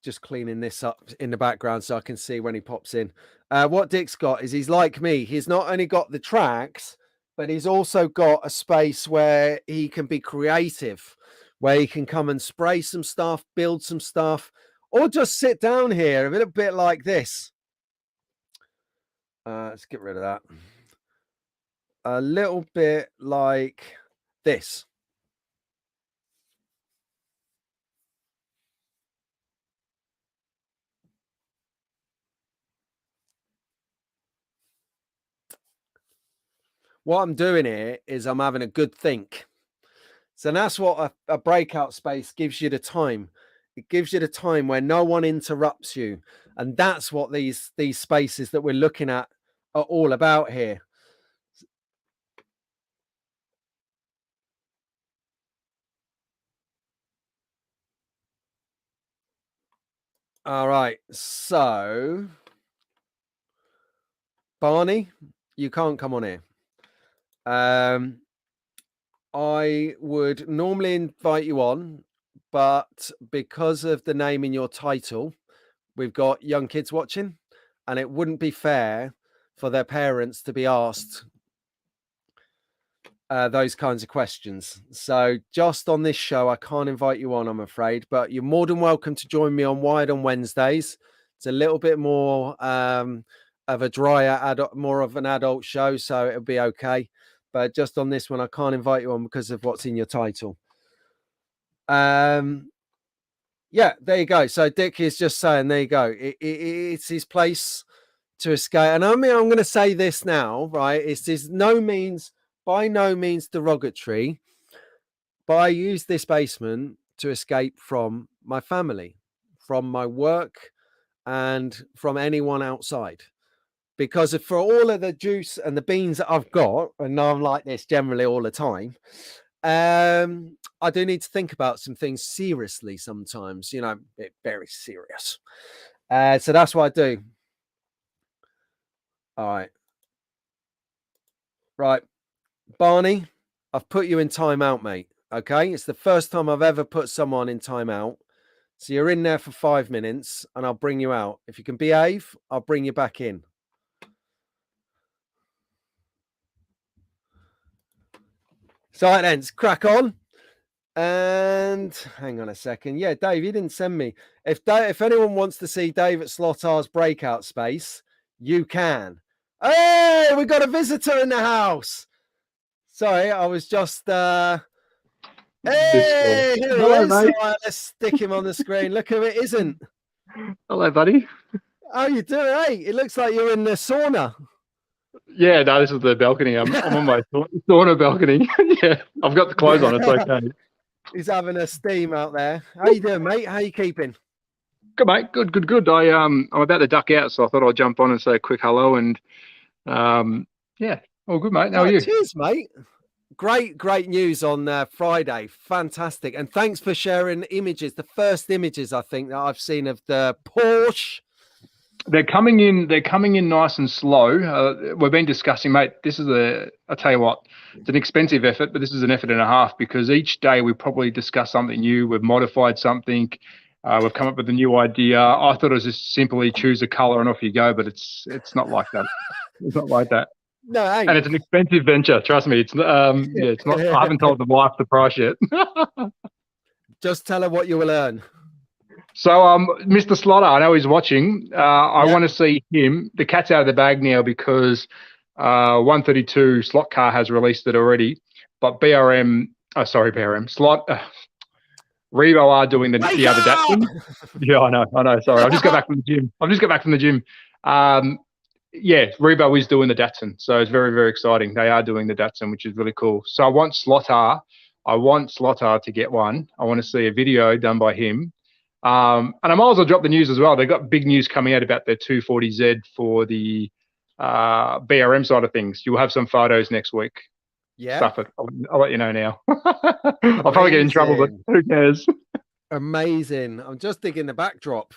just cleaning this up in the background so I can see when he pops in. What Dick's got is he's like me. He's not only got the tracks, but he's also got a space where he can be creative, where he can come and spray some stuff, build some stuff, or just sit down here a little bit like this. Let's get rid of that. A little bit like this. What I'm doing here is I'm having a good think. So that's what a breakout space gives you the time. It gives you the time where no one interrupts you. And that's what these spaces that we're looking at are all about here. All right. So, Barney, you can't come on here. I would normally invite you on, but because of the name in your title, we've got young kids watching, and it wouldn't be fair for their parents to be asked those kinds of questions. So just on this show, I can't invite you on, I'm afraid, but you're more than welcome to join me on Wired on Wednesdays. It's a little bit more of a drier, more of an adult show, so it'll be okay. But just on this one, I can't invite you on because of what's in your title. Yeah, there you go. So Dick is just saying, there you go. It's his place to escape. And I mean, I'm going to say this now, right? It's by no means derogatory, but I use this basement to escape from my family, from my work, and from anyone outside. Because for all of the juice and the beans that I've got, and I'm like this generally all the time, I do need to think about some things seriously sometimes, very serious. So that's what I do. All right. Right. Barney, I've put you in timeout, mate. Okay. It's the first time I've ever put someone in timeout. So you're in there for 5 minutes and I'll bring you out. If you can behave, I'll bring you back in. So right then, crack on. And hang on a second. Yeah, Dave, you didn't send me. If anyone wants to see Dave at Slottar's breakout space, you can. Hey, we got a visitor in the house. Sorry, I was just hey, here he is. Right, let's stick him on the screen. Look who it isn't. Hello, buddy. How you doing? Hey, it looks like you're in the sauna. Yeah, no, this is the balcony. I'm on my sauna balcony. Yeah, I've got the clothes on. It's okay. He's having a steam out there. How you doing, mate? How you keeping? Good, mate. Good. I'm about to duck out, so I thought I'd jump on and say a quick hello. And yeah, all good, mate. How are you? Cheers, mate. Great news on Friday. Fantastic. And thanks for sharing images. The first images, I think, that I've seen of the Porsche. They're coming in nice and slow. We've been discussing, mate, I tell you what, it's an expensive effort, but this is an effort and a half because each day we probably discuss something new. We've modified something. We've come up with a new idea. I thought it was just simply choose a color and off you go, but it's not like that. It's not like that. No, and it's an expensive venture. Trust me. It's it's not. I haven't told the wife the price yet. Just tell her what you will earn. So, Mr. Slotter, I know he's watching. I want to see him. The cat's out of the bag now because 132 Slot Car has released it already, but BRM, Slot, Revo are doing the other day. Yeah, I know. Sorry, I've just got back from the gym. Yeah, Rebo is doing the Datsun, so it's very, very exciting. They are doing the Datsun, which is really cool. So I want Slotar to get one. I want to see a video done by him. And I might as well drop the news as well. They've got big news coming out about their 240Z for the BRM side of things. You'll have some photos next week. Yeah. Stuff it. I'll let you know now. I'll probably get in trouble, but who cares? Amazing. I'm just digging the backdrop.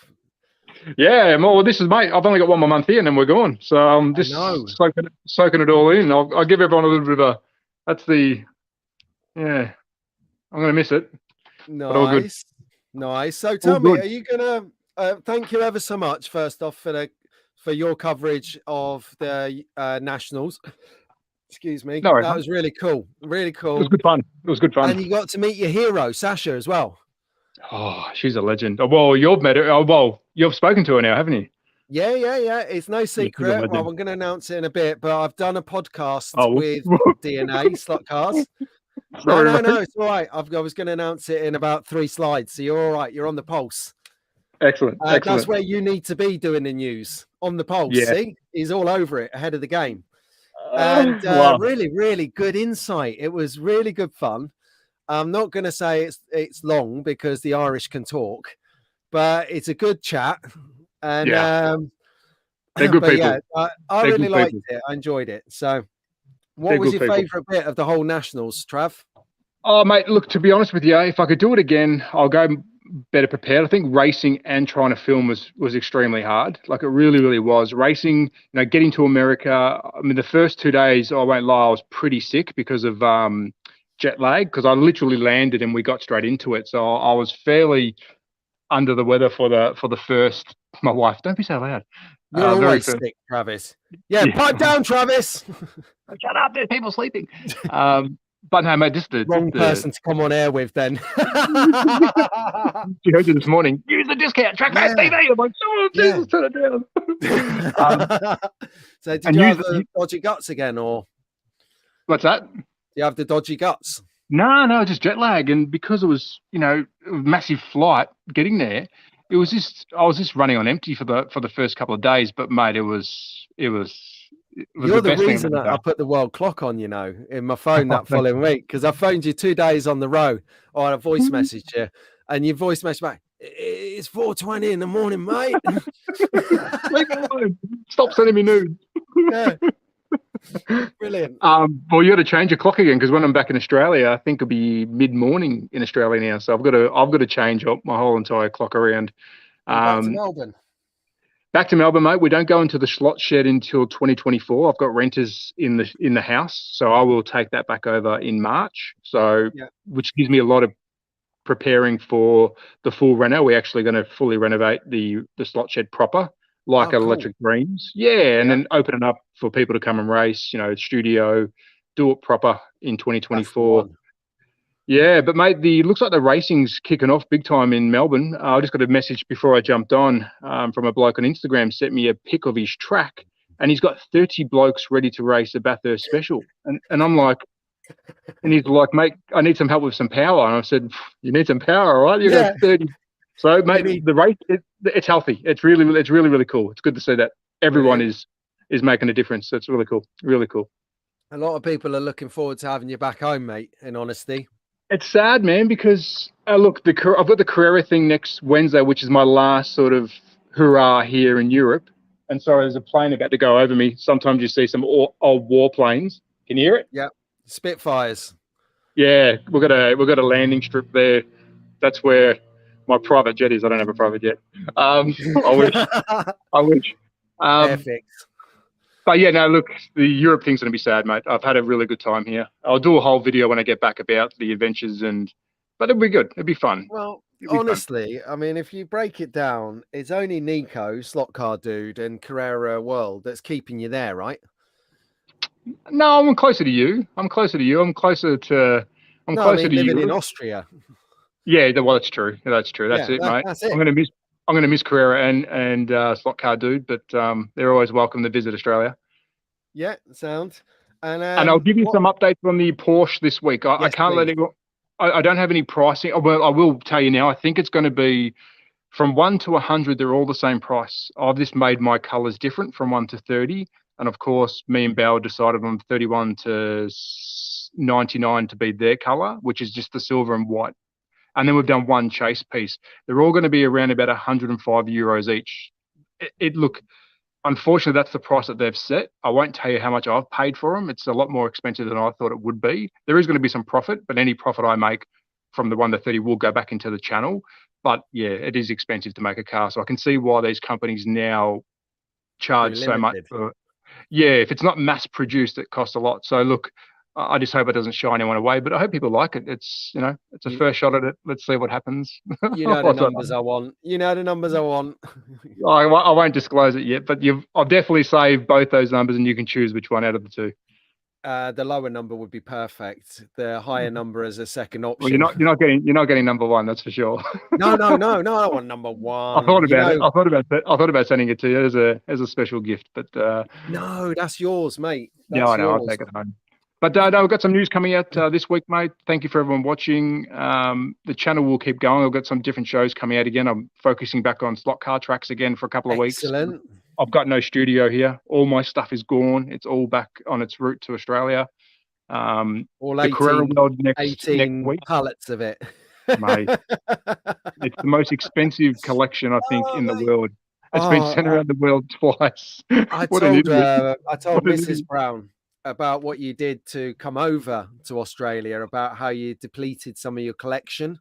Yeah, well, this is, mate, I've only got 1 more month here and then we're gone. So I'm just soaking it all in. I'll give everyone a little bit of yeah, I'm going to miss it. Nice. But all good. Nice. So tell me, are you going to, thank you ever so much, first off, for your coverage of the Nationals. Excuse me. No, that was really cool. Really cool. It was good fun. It was good fun. And you got to meet your hero, Sasha, as well. Oh, she's a legend. Oh, well, you've met her. Oh, well, you've spoken to her now, haven't you? Yeah. It's no secret. Well, I'm going to announce it in a bit, but I've done a podcast with DNA Slot Cars. No, it's all right. I was going to announce it in about 3 slides, so you're all right. You're on the pulse. Excellent. That's where you need to be doing the news, on the pulse. Yeah. See, he's all over it, ahead of the game. And wow. Really, really good insight. It was really good fun. I'm not going to say it's long because the Irish can talk, but it's a good chat. And they're good people. Yeah, I really liked it. I enjoyed it. So, what was your favourite bit of the whole Nationals, Trav? Oh, mate, look, to be honest with you, if I could do it again, I'll go better prepared. I think racing and trying to film was extremely hard. Like, it really, really was. Racing, getting to America. I mean, the first 2 days, I won't lie, I was pretty sick because of jet lag, because I literally landed and we got straight into it. So I was fairly under the weather for the first. My wife, don't be so loud. You're always sick, Travis. Yeah, pipe down, Travis. Shut up, there's people sleeping. But no, mate, just the wrong person to come on air with then. She heard you this morning. Use the discount, Trackback TV. I'm like, oh, Jesus, turn it down. So did you have the dodgy guts again, or? What's that? Do you have the dodgy guts? No, just jet lag. And because it was, a massive flight getting there, I was just running on empty for the first couple of days. But mate, it was You're the reason that I put the world clock on, in my phone that following week, because I phoned you 2 days on the row, or I voice messaged you, and you voice messaged back, it's 4:20 in the morning, mate. Leave me alone. Stop sending me nudes. Yeah. Brilliant. Well, you got to change your clock again, because when I'm back in Australia, I think it'll be mid-morning in Australia now. So I've got to change up my whole entire clock around. Back to Melbourne. Back to Melbourne, mate. We don't go into the slot shed until 2024. I've got renters in the house, so I will take that back over in March. So, which gives me a lot of preparing for the full reno. We're actually going to fully renovate the slot shed proper, like at Electric Dreams. Yeah, and then open it up for people to come and race. Studio, do it proper in 2024. Yeah, but mate, looks like the racing's kicking off big time in Melbourne. I just got a message before I jumped on from a bloke on Instagram, sent me a pic of his track, and he's got 30 blokes ready to race a Bathurst special. And I'm like, and he's like, mate, I need some help with some power. And I said, you need some power, all right? You got 30. So, mate, the race, it's healthy. It's really, really cool. It's good to see that everyone is making a difference. That's really cool. Really cool. A lot of people are looking forward to having you back home, mate, in honesty. It's sad, man, because look, I've got the Carrera thing next Wednesday, which is my last sort of hurrah here in Europe. And so there's a plane about to go over me. Sometimes you see some old warplanes. Can you hear it? Yeah, Spitfires. Yeah, we've got a landing strip there. That's where my private jet is. I don't have a private jet. I wish. Perfect. But yeah, no, look, the Europe thing's going to be sad, mate. I've had a really good time here. I'll do a whole video when I get back about the adventures, but it'll be good. It'll be fun. Well, honestly, I mean, if you break it down, it's only Nico, Slot Car Dude, and Carrera World that's keeping you there, right? No, I'm closer to you. I'm closer to living in Austria. Yeah, well, that's true. That's true. That's it, mate. That's it. I'm gonna miss Carrera and Slot Car Dude, but they're always welcome to visit Australia. Yeah, sound. And I'll give you some updates on the Porsche this week. I can't let it go. I don't have any pricing. Well, I will tell you now. I think it's going to be From 1 to 100, they're all the same price. I've just made my colors different from 1 to 30. And of course, me and Bauer decided on 31 to 99 to be their color, which is just the silver and white. And then we've done one chase piece. They're all going to be around about 105 euros each. Look, unfortunately, that's the price that they've set. I won't tell you how much I've paid for them. It's a lot more expensive than I thought it would be. There is going to be some profit, but any profit I make from the 1 to 30 will go back into the channel. But yeah, it is expensive to make a car. So I can see why these companies now charge so much for. Yeah, if it's not mass produced, it costs a lot. So look, I just hope it doesn't shy anyone away, but I hope people like it. It's, it's a first shot at it. Let's see what happens. You know the numbers I want. You know the numbers I want. I won't disclose it yet, but I'll definitely save both those numbers, and you can choose which one out of the two. The lower number would be perfect. The higher number as a second option. Well, you're not getting number one, that's for sure. No. I don't want number one. I thought about it. I thought about sending it to you as a special gift, but no, that's yours, mate. Yeah, I know. I'll take it home. But no, we've got some news coming out this week, mate. Thank you for everyone watching. The channel will keep going. I've got some different shows coming out again. I'm focusing back on slot car tracks again for a couple of weeks. Excellent. I've got no studio here. All my stuff is gone. It's all back on its route to Australia. All the Carrera World next week. Pallets of it. Mate, it's the most expensive collection, I think, in the world. It's been sent around the world twice. I told Mrs. Brown about what you did to come over to Australia, about how you depleted some of your collection.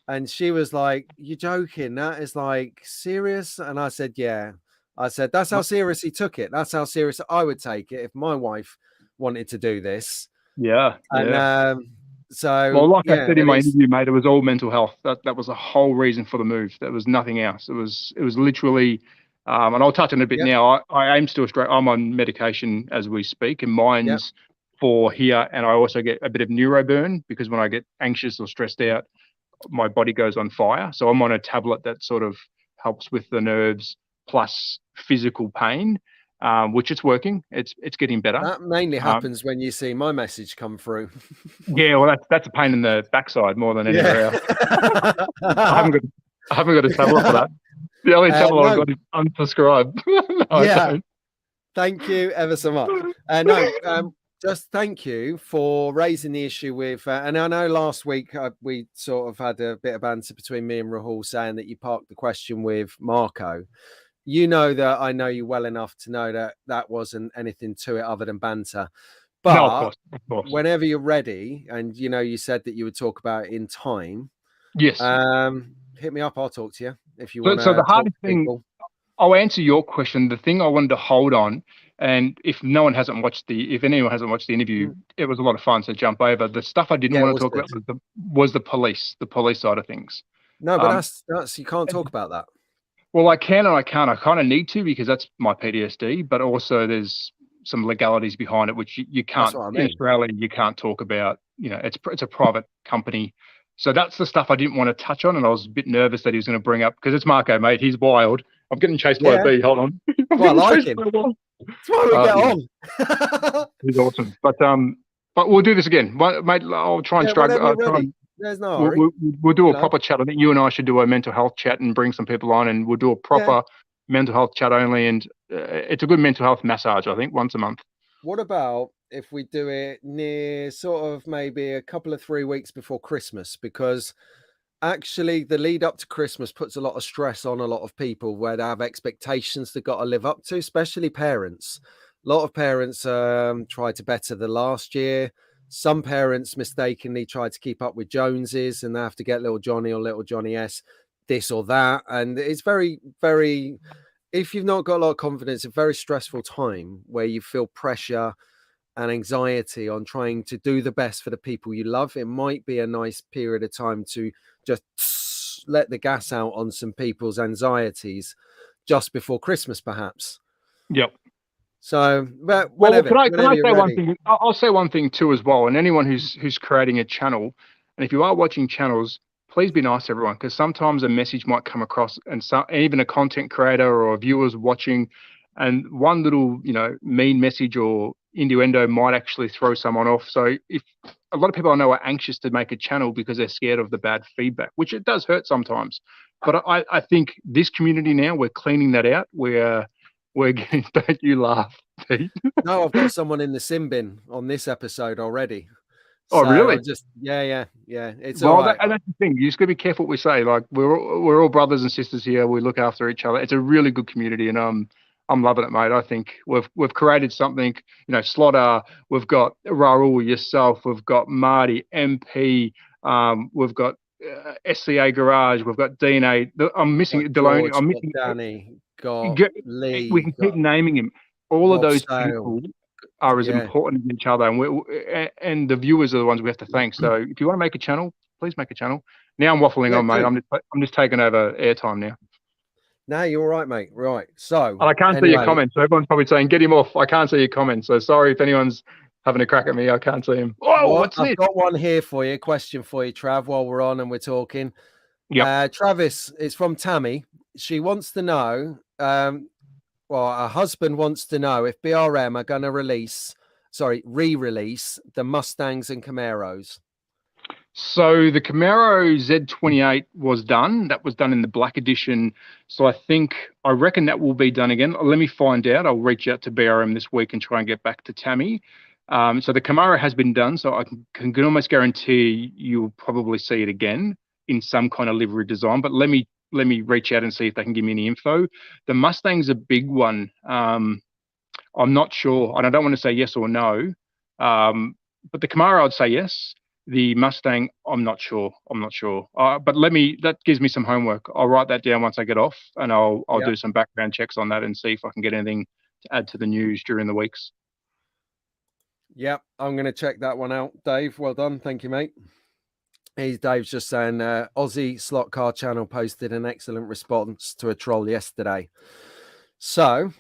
And she was like, "You're joking? That is like serious?" And I said, "Yeah." I said, "That's how serious he took it. That's how serious I would take it if my wife wanted to do this." Yeah. And so, well, like I said in my interview, mate, it was all mental health. That was the whole reason for the move. There was nothing else. It was literally, and I'll touch on it a bit now. I am still straight. I'm on medication as we speak, and mine's for here. And I also get a bit of neuroburn because when I get anxious or stressed out, my body goes on fire. So I'm on a tablet that sort of helps with the nerves plus physical pain, which it's working. It's getting better. That mainly happens when you see my message come through. Yeah, well, that's a pain in the backside more than anywhere else. I haven't got a tablet for that. The only tablet I've got is unsubscribe. No, thank you ever so much. Just thank you for raising the issue with, and I know last week we sort of had a bit of banter between me and Rahul saying that you parked the question with Marco. You know that I know you well enough to know that that wasn't anything to it other than banter. But no, of course. Whenever you're ready, and you said that you would talk about it in time. Yes. Hit me up. I'll talk to you if you want. So the hardest thing, I'll answer your question. The thing I wanted to hold on, and if anyone hasn't watched the interview, it was a lot of fun. So jump over. The stuff I didn't want to talk about was the police side of things. No, but that's you can't talk about that. Well, I can and I can't. I kind of need to because that's my PTSD, but also there's some legalities behind it, which you can't. In Australia, you can't talk about. It's a private company. So that's the stuff I didn't want to touch on, and I was a bit nervous that he was going to bring up because it's Marco, mate. He's wild. I'm getting chased by a bee. Hold on. Well, I like him. That's why we get on. He's awesome. But we'll do this again, mate. I'll try and struggle. There's no hurry. We'll do a proper chat. I think you and I should do a mental health chat and bring some people on, and we'll do a proper mental health chat only. And it's a good mental health massage, I think, once a month. What about if we do it near sort of maybe a couple of 3 weeks before Christmas? Because actually the lead up to Christmas puts a lot of stress on a lot of people where they have expectations they've got to live up to, especially parents. A lot of parents try to better the last year. Some parents mistakenly try to keep up with Joneses and they have to get little Johnny or little Johnny S this or that. And it's very, very, if you've not got a lot of confidence, a very stressful time where you feel pressure and anxiety on trying to do the best for the people you love. It might be a nice period of time to just let the gas out on some people's anxieties just before Christmas, perhaps. Yep. So, but whenever, can I say one thing? I'll say one thing too as well. And anyone who's creating a channel, and if you are watching channels, please be nice to everyone, because sometimes a message might come across, and even a content creator or viewers watching, and one little mean message or innuendo might actually throw someone off. So if a lot of people I know are anxious to make a channel because they're scared of the bad feedback, which it does hurt sometimes. But I think this community now, we're cleaning that out. We're getting, don't you laugh, Pete? No, I've got someone in the sin bin on this episode already. Oh, So really? I'm just, yeah. It's all Well, right. that's the thing. You just got to be careful what we say. Like we're all brothers and sisters here. We look after each other. It's a really good community, and I'm loving it, mate. I think we've created something. You know, Slotter. We've got Raul, yourself. We've got Marty, MP. We've got SCA Garage. We've got DNA. I'm missing Got Deloney. George, I'm got missing. Danny, got Get, we Lee, can keep got naming him. All of Rob those Sale. people are as Yeah. important as each other, and the viewers are the ones we have to thank. So if you want to make a channel, please make a channel. Now I'm waffling on, mate. Do. I'm just taking over airtime now. No, you're all right, mate. Right. So And I can't see your comments. So everyone's probably saying, "Get him off." I can't see your comments. So sorry if anyone's having a crack at me. I can't see him. Oh, what's I've this? got one here for you. Question for you, Trav, while we're on and we're talking. Yep. Travis, it's from Tammy. She wants to know, her husband wants to know if BRM are going to re-release the Mustangs and Camaros. So the Camaro Z28 was done. That was done in the black edition. So I reckon that will be done again. Let me find out. I'll reach out to BRM this week and try and get back to Tammy. So the Camaro has been done. So I can almost guarantee you'll probably see it again in some kind of livery design. But let me reach out and see if they can give me any info. The Mustang's a big one. I'm not sure, and I don't want to say yes or no. But the Camaro, I'd say yes. The Mustang, I'm not sure. But that gives me some homework. I'll write that down once I get off, and I'll do some background checks on that and see if I can get anything to add to the news during the weeks. Yep, I'm going to check that one out, Dave. Well done. Thank you, mate. Dave's just saying Aussie Slot Car Channel posted an excellent response to a troll yesterday. So,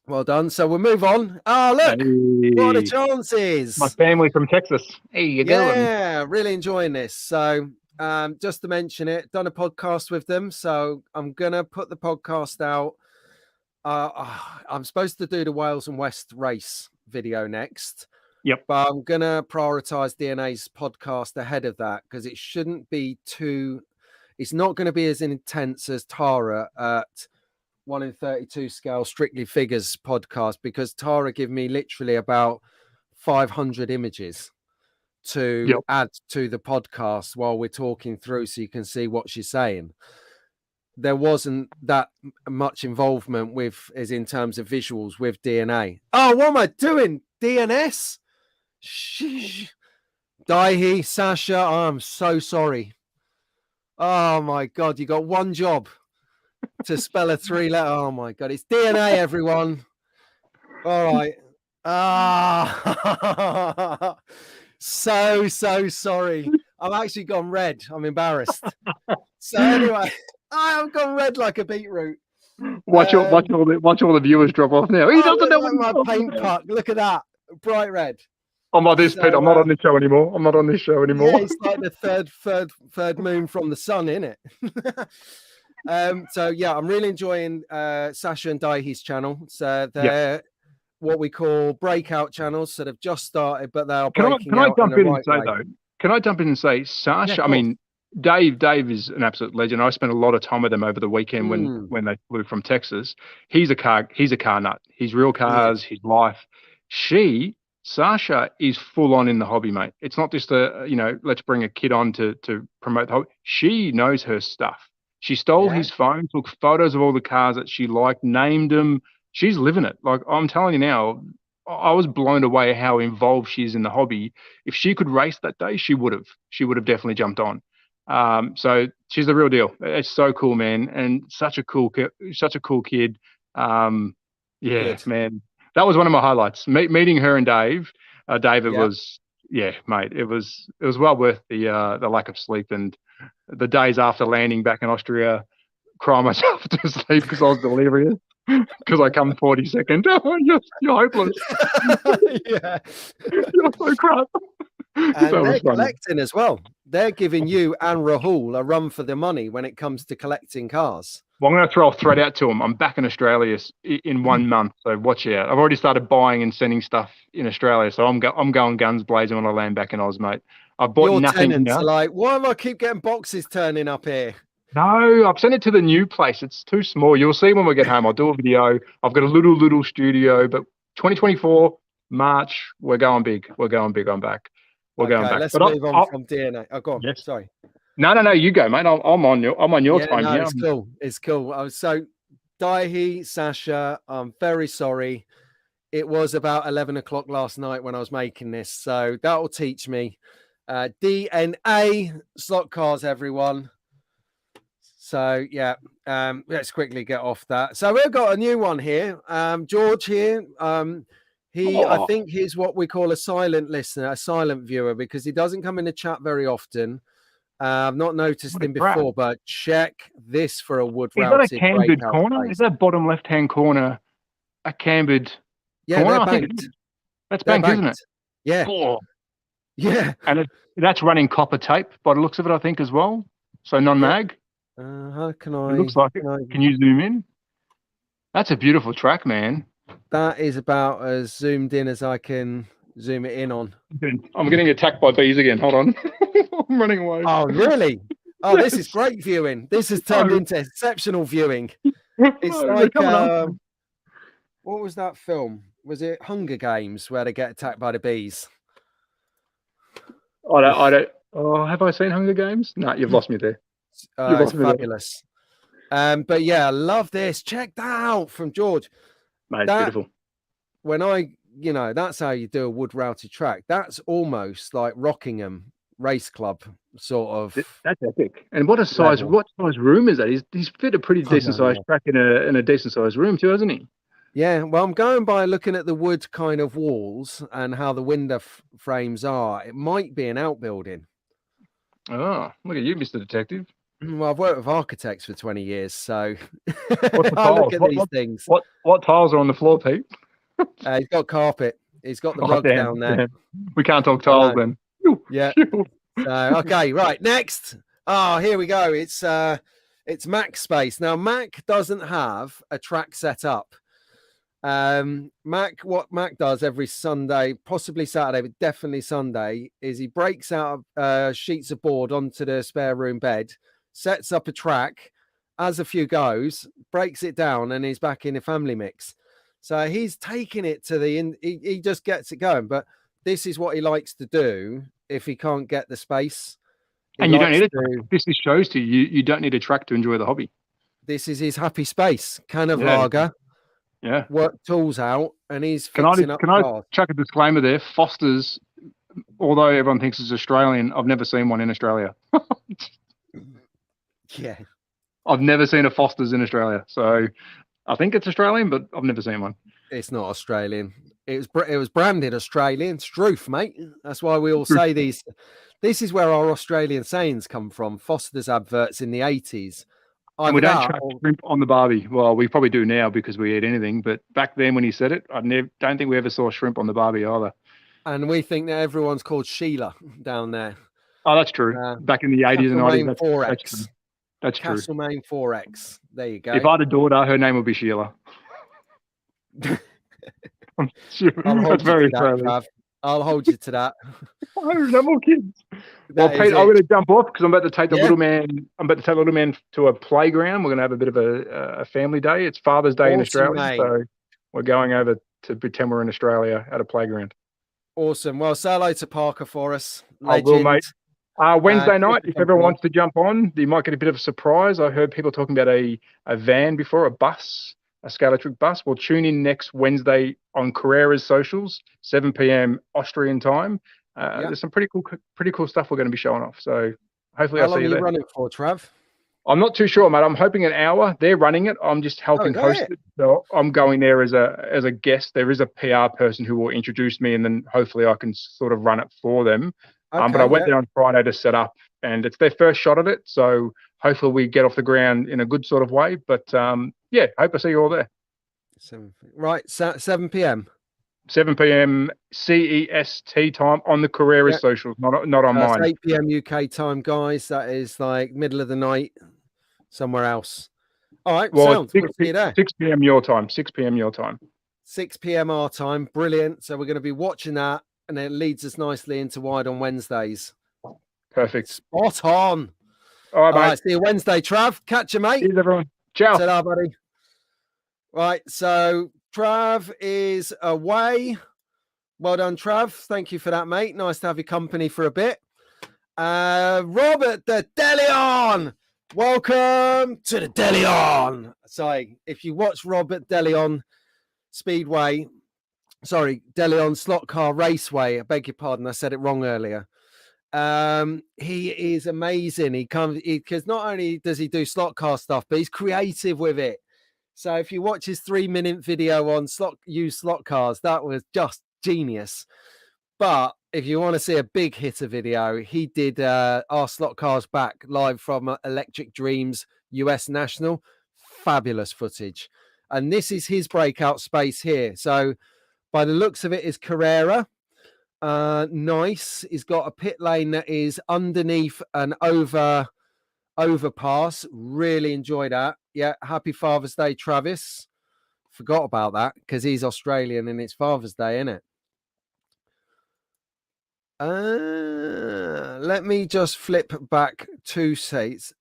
well done. So we'll move on. Oh, look. Hey. What are the chances? My family from Texas. Hey, you going? Yeah, really enjoying this. So just to mention it, done a podcast with them. So I'm going to put the podcast out. I'm supposed to do the Wales and West race video next. Yep. But I'm going to prioritize DNA's podcast ahead of that because it shouldn't be it's not going to be as intense as Tara at 1 in 32 scale strictly figures podcast, because Tara give me literally about 500 images to add to the podcast while we're talking through so you can see what she's saying. There wasn't that much involvement as in terms of visuals with DNA. Oh, what am I doing? DNS? Shh. Daihi, Sasha, I'm so sorry. Oh my God, you got one job to spell a 3-letter. Oh my God, it's DNA, everyone. All right. So sorry. I've actually gone red. I'm embarrassed. So anyway, I've gone red like a beetroot. Watch all the viewers drop off now. He doesn't know my paint puck. Look at that, bright red. I'm not this Pete. I'm not on this show anymore. Yeah, it's like the third moon from the sun, isn't it? So yeah, I'm really enjoying Sasha and Daihi's channel. So they're what we call breakout channels. So they've just started, but they are breaking out. Can I jump in and say, Sasha? I mean, Dave is an absolute legend. I spent a lot of time with him over the weekend when they flew from Texas. He's a car nut. He's real cars, his life. Sasha is full on in the hobby, mate. It's not just let's bring a kid on to promote the hobby. She knows her stuff. She stole his phone, took photos of all the cars that she liked, named them. She's living it. Like, I'm telling you now, I was blown away how involved she is in the hobby. If she could race that day, she would have. She would have definitely jumped on. So she's the real deal. It's so cool, man, and such a cool kid. Man. That was one of my highlights. Meeting her and Dave. David was, mate. It was well worth the lack of sleep and the days after landing back in Austria, crying myself to sleep because I was delirious because I come 42nd. You're hopeless. You're so crap. And they're collecting as well. They're giving you and Rahul a run for the money when it comes to collecting cars. Well, I'm going to throw a thread out to them. I'm back in Australia in 1 month, so watch out. I've already started buying and sending stuff in Australia, so I'm going guns blazing when I land back in Oz, mate. I bought Your nothing. Tenants are like, why do I keep getting boxes turning up here? No, I've sent it to the new place. It's too small. You'll see when we get home. I'll do a video. I've got a little studio, but 2024 March, we're going big. We're going big. I'm back. We're going Okay, back. let's But move on from DNA. Oh, go on. yes. Sorry. No. You go, mate. I'm on your Yeah, time no, here. it's cool. It's cool. So, Daihi, Sasha, I'm very sorry. It was about 11 o'clock last night when I was making this, so that will teach me. DNA slot cars, everyone. So yeah, let's quickly get off that. So we've got a new one here. George here. I think he's what we call a silent listener, a silent viewer, because he doesn't come in the chat very often. I've not noticed him before, but check this for a wood routed. Is that a cambered corner? Space. Is that bottom left-hand corner a cambered corner? They're I banked. think that's banked, isn't it? Yeah. Oh. Yeah. And that's running copper tape by the looks of it, I think, as well. So non-mag. How can I? It looks like it. Can you zoom in? That's a beautiful track, man. That is about as zoomed in as I can zoom it in on. I'm getting attacked by bees again. Hold on. I'm running away. Oh, really? Oh, yes. This is great viewing. This has turned into exceptional viewing. It's like, what was that film? Was it Hunger Games where they get attacked by the bees? I don't. Oh, have I seen Hunger Games? No, you've lost me there. It's fabulous. But yeah, I love this. Check that out from George. Mate, it's beautiful. When that's how you do a wood routed track. That's almost like Rockingham Race Club sort of. That's epic. And what size room is that? He's fit a pretty decent sized track in a decent sized room too, hasn't he? Yeah, well, I'm going by looking at the wood kind of walls and how the window frames are. It might be an outbuilding. Oh, look at you, Mr. Detective. Well, I've worked with architects for 20 years, so I look at these things. What tiles are on the floor, Pete? He's got carpet. He's got the rug down there. Damn. We can't talk tiles then. Yeah. Okay, right. Next. Oh, here we go. It's Mac's space. Now, Mac doesn't have a track set up. What Mac does every Sunday, possibly Saturday, but definitely Sunday, is he breaks out sheets of board onto the spare room bed, sets up a track, has a few goes, breaks it down, and he's back in the family mix. So he's taking it to he just gets it going. But this is what he likes to do if he can't get the space. And you don't need it. This shows to you. You don't need a track to enjoy the hobby. This is his happy space. Can of lager. Yeah. Work tools out, and he's fixing up cars. I chuck a disclaimer there? Foster's, although everyone thinks it's Australian, I've never seen one in Australia. Yeah. I've never seen a Foster's in Australia. So I think it's Australian, but I've never seen one. It's not Australian. It was branded Australian. Struth, mate. That's why we all say these. This is where our Australian sayings come from. Foster's adverts in the 80s. And we don't chuck shrimp on the barbie. Well, we probably do now because we eat anything. But back then when he said it, don't think we ever saw shrimp on the barbie either. And we think that everyone's called Sheila down there. Oh, that's true. Back in the 80s and 90s. That's true. Castlemaine 4X. There you go. If I had a daughter, her name would be Sheila. I'm sure. That's very Australian. I'll hold you to that. No more kids. Well, Pete, I'm going to jump off because I'm about to take the little man. I'm about to take the little man to a playground. We're going to have a bit of a family day. It's Father's Day in Australia, so we're going over to pretend we're in Australia at a playground. Awesome. Well, say hello to Parker for us. Legend. I will, mate. Wednesday night, if everyone wants to jump on, you might get a bit of a surprise. I heard people talking about a van before, a bus. A Scalextric bus. We'll tune in next Wednesday on Carrera's socials, 7 p.m. Austrian time. There's some pretty cool stuff we're going to be showing off. So hopefully I'll see you there. How long are you running for, Trav? I'm not too sure, mate. I'm hoping an hour. They're running it. I'm just helping host it. So I'm going there as a guest. There is a PR person who will introduce me, and then hopefully I can sort of run it for them. But I went there on Friday to set up, and it's their first shot at it. So hopefully we get off the ground in a good sort of way. But yeah, hope I see you all there. 7 p.m. 7 p.m. CEST time on the Carrera socials, not on mine. 8 p.m. UK time, guys. That is like middle of the night somewhere else. All right. Well, 6 p.m. your time. 6 p.m. your time. 6 p.m. our time. Brilliant. So we're going to be watching that, and it leads us nicely into Wide on Wednesdays. Perfect. Spot on. All right, All mate. right, see you Wednesday, Trav. Catch you, mate. Cheers, everyone. Ciao. Ta-da, buddy. Right, so Trav is away. Well done, Trav. Thank you for that, mate. Nice to have your company for a bit. Robert the Deleon. Welcome to the Deleon. Sorry, if you watch Robert Deleon Speedway, Deleon Slot Car Raceway, I beg your pardon, I said it wrong earlier. He is amazing. He comes because not only does he do slot car stuff, but he's creative with it. So if you watch his 3-minute video on used slot cars, that was just genius. But if you want to see a big hitter video, he did our slot cars back live from Electric Dreams US National. Fabulous footage. And this is his breakout space here. So by the looks of it is Carrera. Nice. He's got a pit lane that is underneath an overpass. Really enjoy that. Yeah. Happy Father's Day, Travis. Forgot about that because he's Australian and it's Father's Day, isn't it? Let me just flip back 2 seats.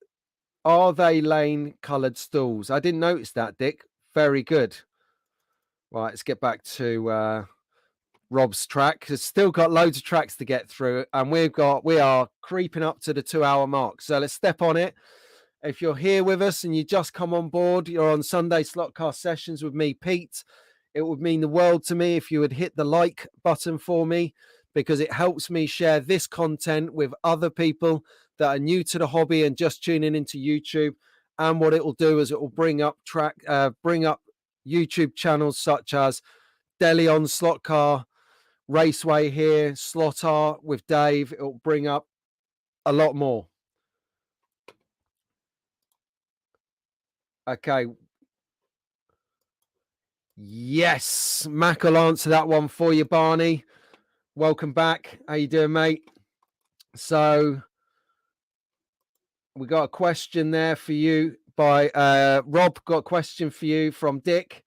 Are they lane coloured stalls? I didn't notice that, Dick. Very good. Right, let's get back to Rob's track. It's still got loads of tracks to get through, and we are creeping up to the 2-hour mark. So let's step on it. If you're here with us and you just come on board, you're on Sunday Slot Car Sessions with me, Pete. It would mean the world to me if you would hit the like button for me, because it helps me share this content with other people that are new to the hobby and just tuning into YouTube. And what it will do is it will bring up YouTube channels such as Deleon Slot Car Raceway here, Slot Art with Dave. It will bring up a lot more. Okay. Yes, Mac will answer that one for you, Barney. Welcome back. How you doing, mate? So we got a question there for you by Rob. Got a question for you from Dick.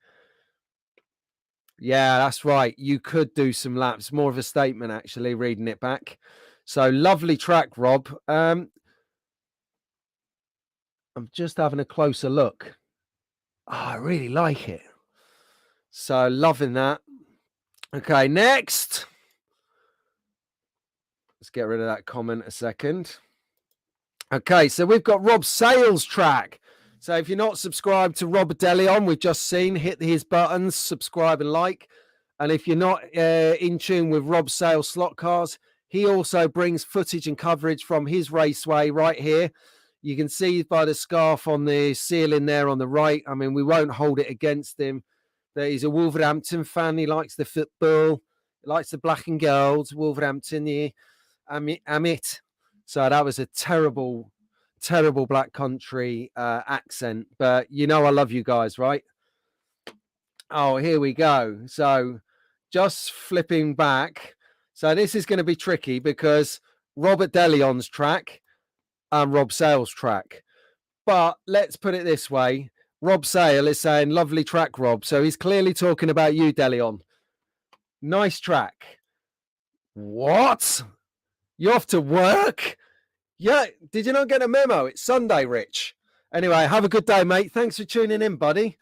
Yeah, that's right. You could do some laps. More of a statement, actually, reading it back. So lovely track, Rob. I'm just having a closer look. Oh, I really like it. So loving that. Okay, next. Let's get rid of that comment a second. Okay, so we've got Rob's sales track. So if you're not subscribed to Robert Deleon, we've just seen, hit his buttons, subscribe and like. And if you're not in tune with Rob's sales slot cars, he also brings footage and coverage from his raceway right here. You can see by the scarf on the ceiling there on the right. I mean, we won't hold it against him. That he's a Wolverhampton fan. He likes the football. He likes the black and gold. Wolverhampton, yeah. Amit. So that was a terrible Black Country accent. But you know I love you guys, right? Oh, here we go. So just flipping back. So this is going to be tricky because Robert Deleon's track and Rob Sale's track. But let's put it this way. Rob Sale is saying, lovely track, Rob. So he's clearly talking about you, Deleon. Nice track. What? You're off to work? Yeah. Did you not get a memo? It's Sunday, Rich. Anyway, have a good day, mate. Thanks for tuning in, buddy.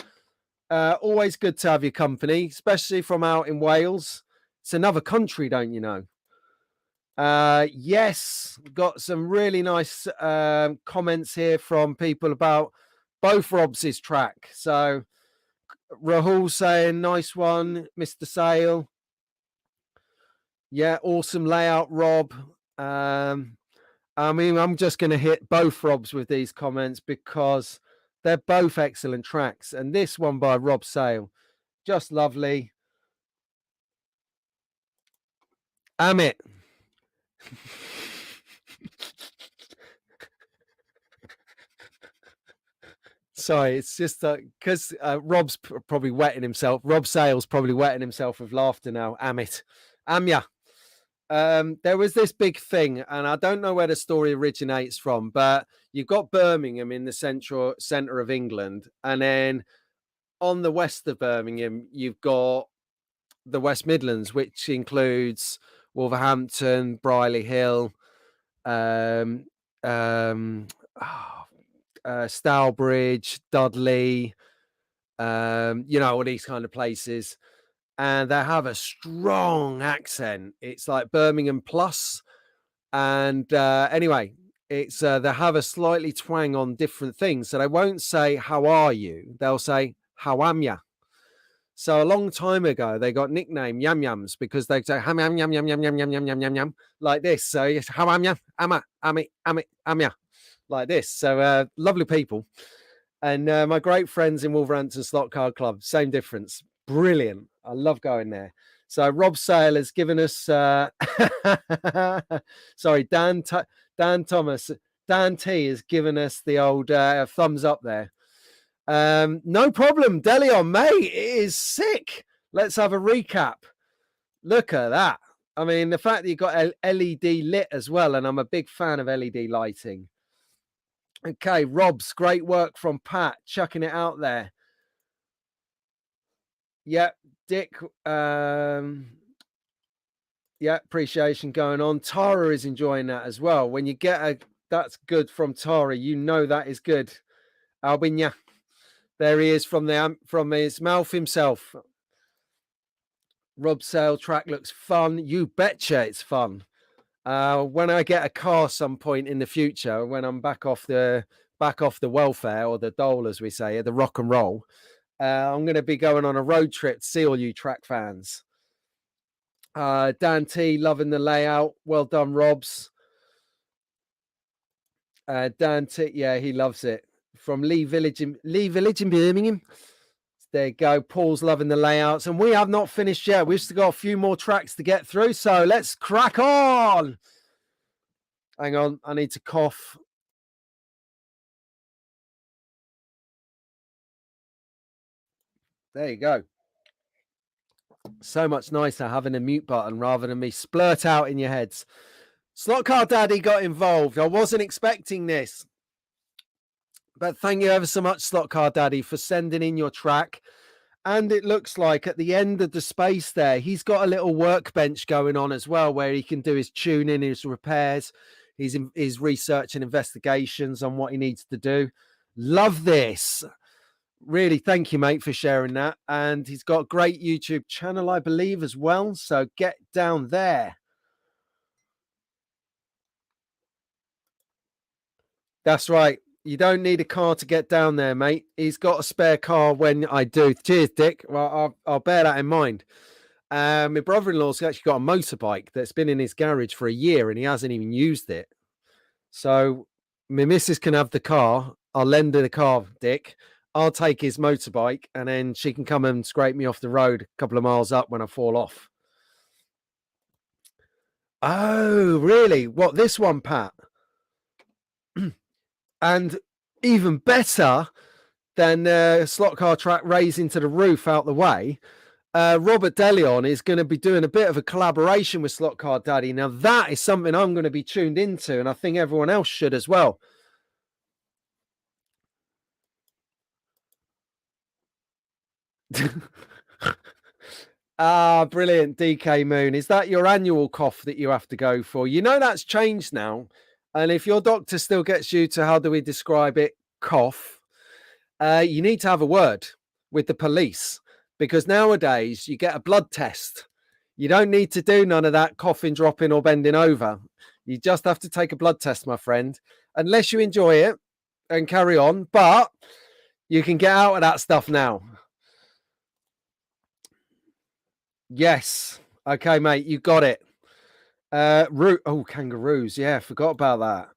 Always good to have your company, especially from out in Wales. It's another country, don't you know? Yes, got some really nice comments here from people about both Rob's track. So Rahul saying, nice one, Mr. Sale. Yeah, awesome layout, Rob. I mean, I'm just going to hit both Robs with these comments because they're both excellent tracks. And this one by Rob Sale, just lovely. Amit. Sorry, it's just because Rob's probably wetting himself. Rob Sale's probably wetting himself with laughter now. Amit. Amya. There was this big thing, and I don't know where the story originates from, but you've got Birmingham in the centre of England, and then on the west of Birmingham, you've got the West Midlands, which includes Wolverhampton, Brierley Hill, Stourbridge, Dudley, all these kind of places. And they have a strong accent. It's like Birmingham plus. And anyway, it's they have a slightly twang on different things. So they won't say, how are you? They'll say, how am ya? So a long time ago, they got nicknamed Yam Yams because they say, ham yam yam yam yam yam yam yam yam yam yam, like this. So it's how am ya? Amma, am ya? Like this. So lovely people. And my great friends in Wolverhampton Slot Card Club, same difference. Brilliant. I love going there. So Rob Sale has given us, sorry, Dan Thomas, Dan T has given us the old thumbs up there. No problem, Delion, mate. It is sick. Let's have a recap. Look at that. I mean, the fact that you've got LED lit as well, and I'm a big fan of LED lighting. Okay, Rob's, great work from Pat, chucking it out there. Yep, Dick. Yeah, appreciation going on. Tara is enjoying that as well. When you get that's good from Tara, you know that is good. Albinia, there he is from his mouth himself. Rob Sale track looks fun. You betcha, it's fun. When I get a car some point in the future, when I'm back off the welfare, or the dole, as we say, the rock and roll, I'm going to be going on a road trip to see all you track fans. Dan T, loving the layout. Well done, Robs. Dan T, yeah, he loves it. From Lee Village in Birmingham. There you go. Paul's loving the layouts, and we have not finished yet. We've still got a few more tracks to get through, so let's crack on. Hang on, I need to cough. There you go. So much nicer having a mute button rather than me splurt out in your heads. Slot Car Daddy got involved. I wasn't expecting this. But thank you ever so much, Slot Car Daddy, for sending in your track. And it looks like at the end of the space there, he's got a little workbench going on as well, where he can do his tuning, his repairs, his research and investigations on what he needs to do. Love this. Really, thank you, mate, for sharing that. And he's got a great YouTube channel, I believe, as well. So get down there. That's right. You don't need a car to get down there, mate. He's got a spare car when I do. Cheers, Dick. Well, I'll bear that in mind. My brother-in-law's actually got a motorbike that's been in his garage for a year, and he hasn't even used it. So my missus can have the car. I'll lend her the car, Dick. I'll take his motorbike, and then she can come and scrape me off the road a couple of miles up when I fall off. Oh, really? What, this one, Pat? And even better than slot car track raising to the roof out the way, Robert Delion is going to be doing a bit of a collaboration with Slot Car Daddy. Now, that is something I'm going to be tuned into, and I think everyone else should as well. Brilliant, DK Moon. Is that your annual cough that you have to go for? You know that's changed now. And if your doctor still gets you to, how do we describe it, cough, you need to have a word with the police, because nowadays you get a blood test. You don't need to do none of that coughing, dropping, or bending over. You just have to take a blood test, my friend, unless you enjoy it and carry on. But you can get out of that stuff now. Yes. Okay, mate, you got it. Kangaroos. Yeah, forgot about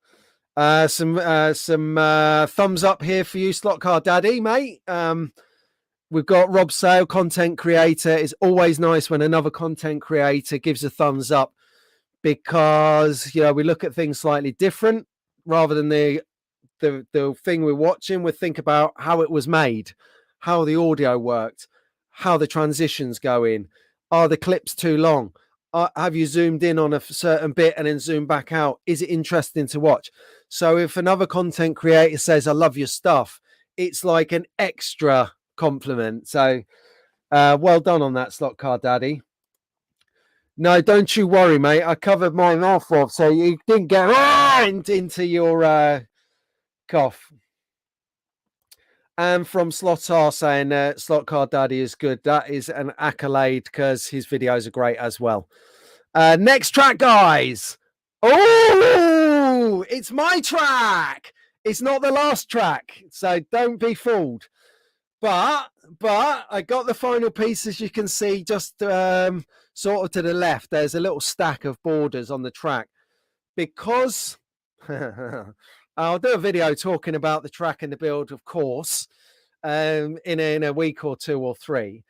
that. Some thumbs up here for you, Slot Car Daddy, mate. We've got Rob Sale, content creator. It's always nice when another content creator gives a thumbs up, because we look at things slightly different. Rather than the thing we're watching, we think about how it was made, how the audio worked, how the transitions go in. Are the clips too long? Have you zoomed in on a certain bit and then zoomed back out? Is it interesting to watch? So if another content creator says, I love your stuff, it's like an extra compliment. So well done on that, Slot Car Daddy. No, don't you worry, mate. I covered my mouth off so you didn't get into your kick off. And from Slotar saying Slot Car Daddy is good. That is an accolade because his videos are great as well. Next track, guys. Oh, it's my track. It's not the last track, so don't be fooled. But I got the final piece, as you can see, just sort of to the left. There's a little stack of borders on the track because I'll do a video talking about the track and the build, of course, in a week or two or three.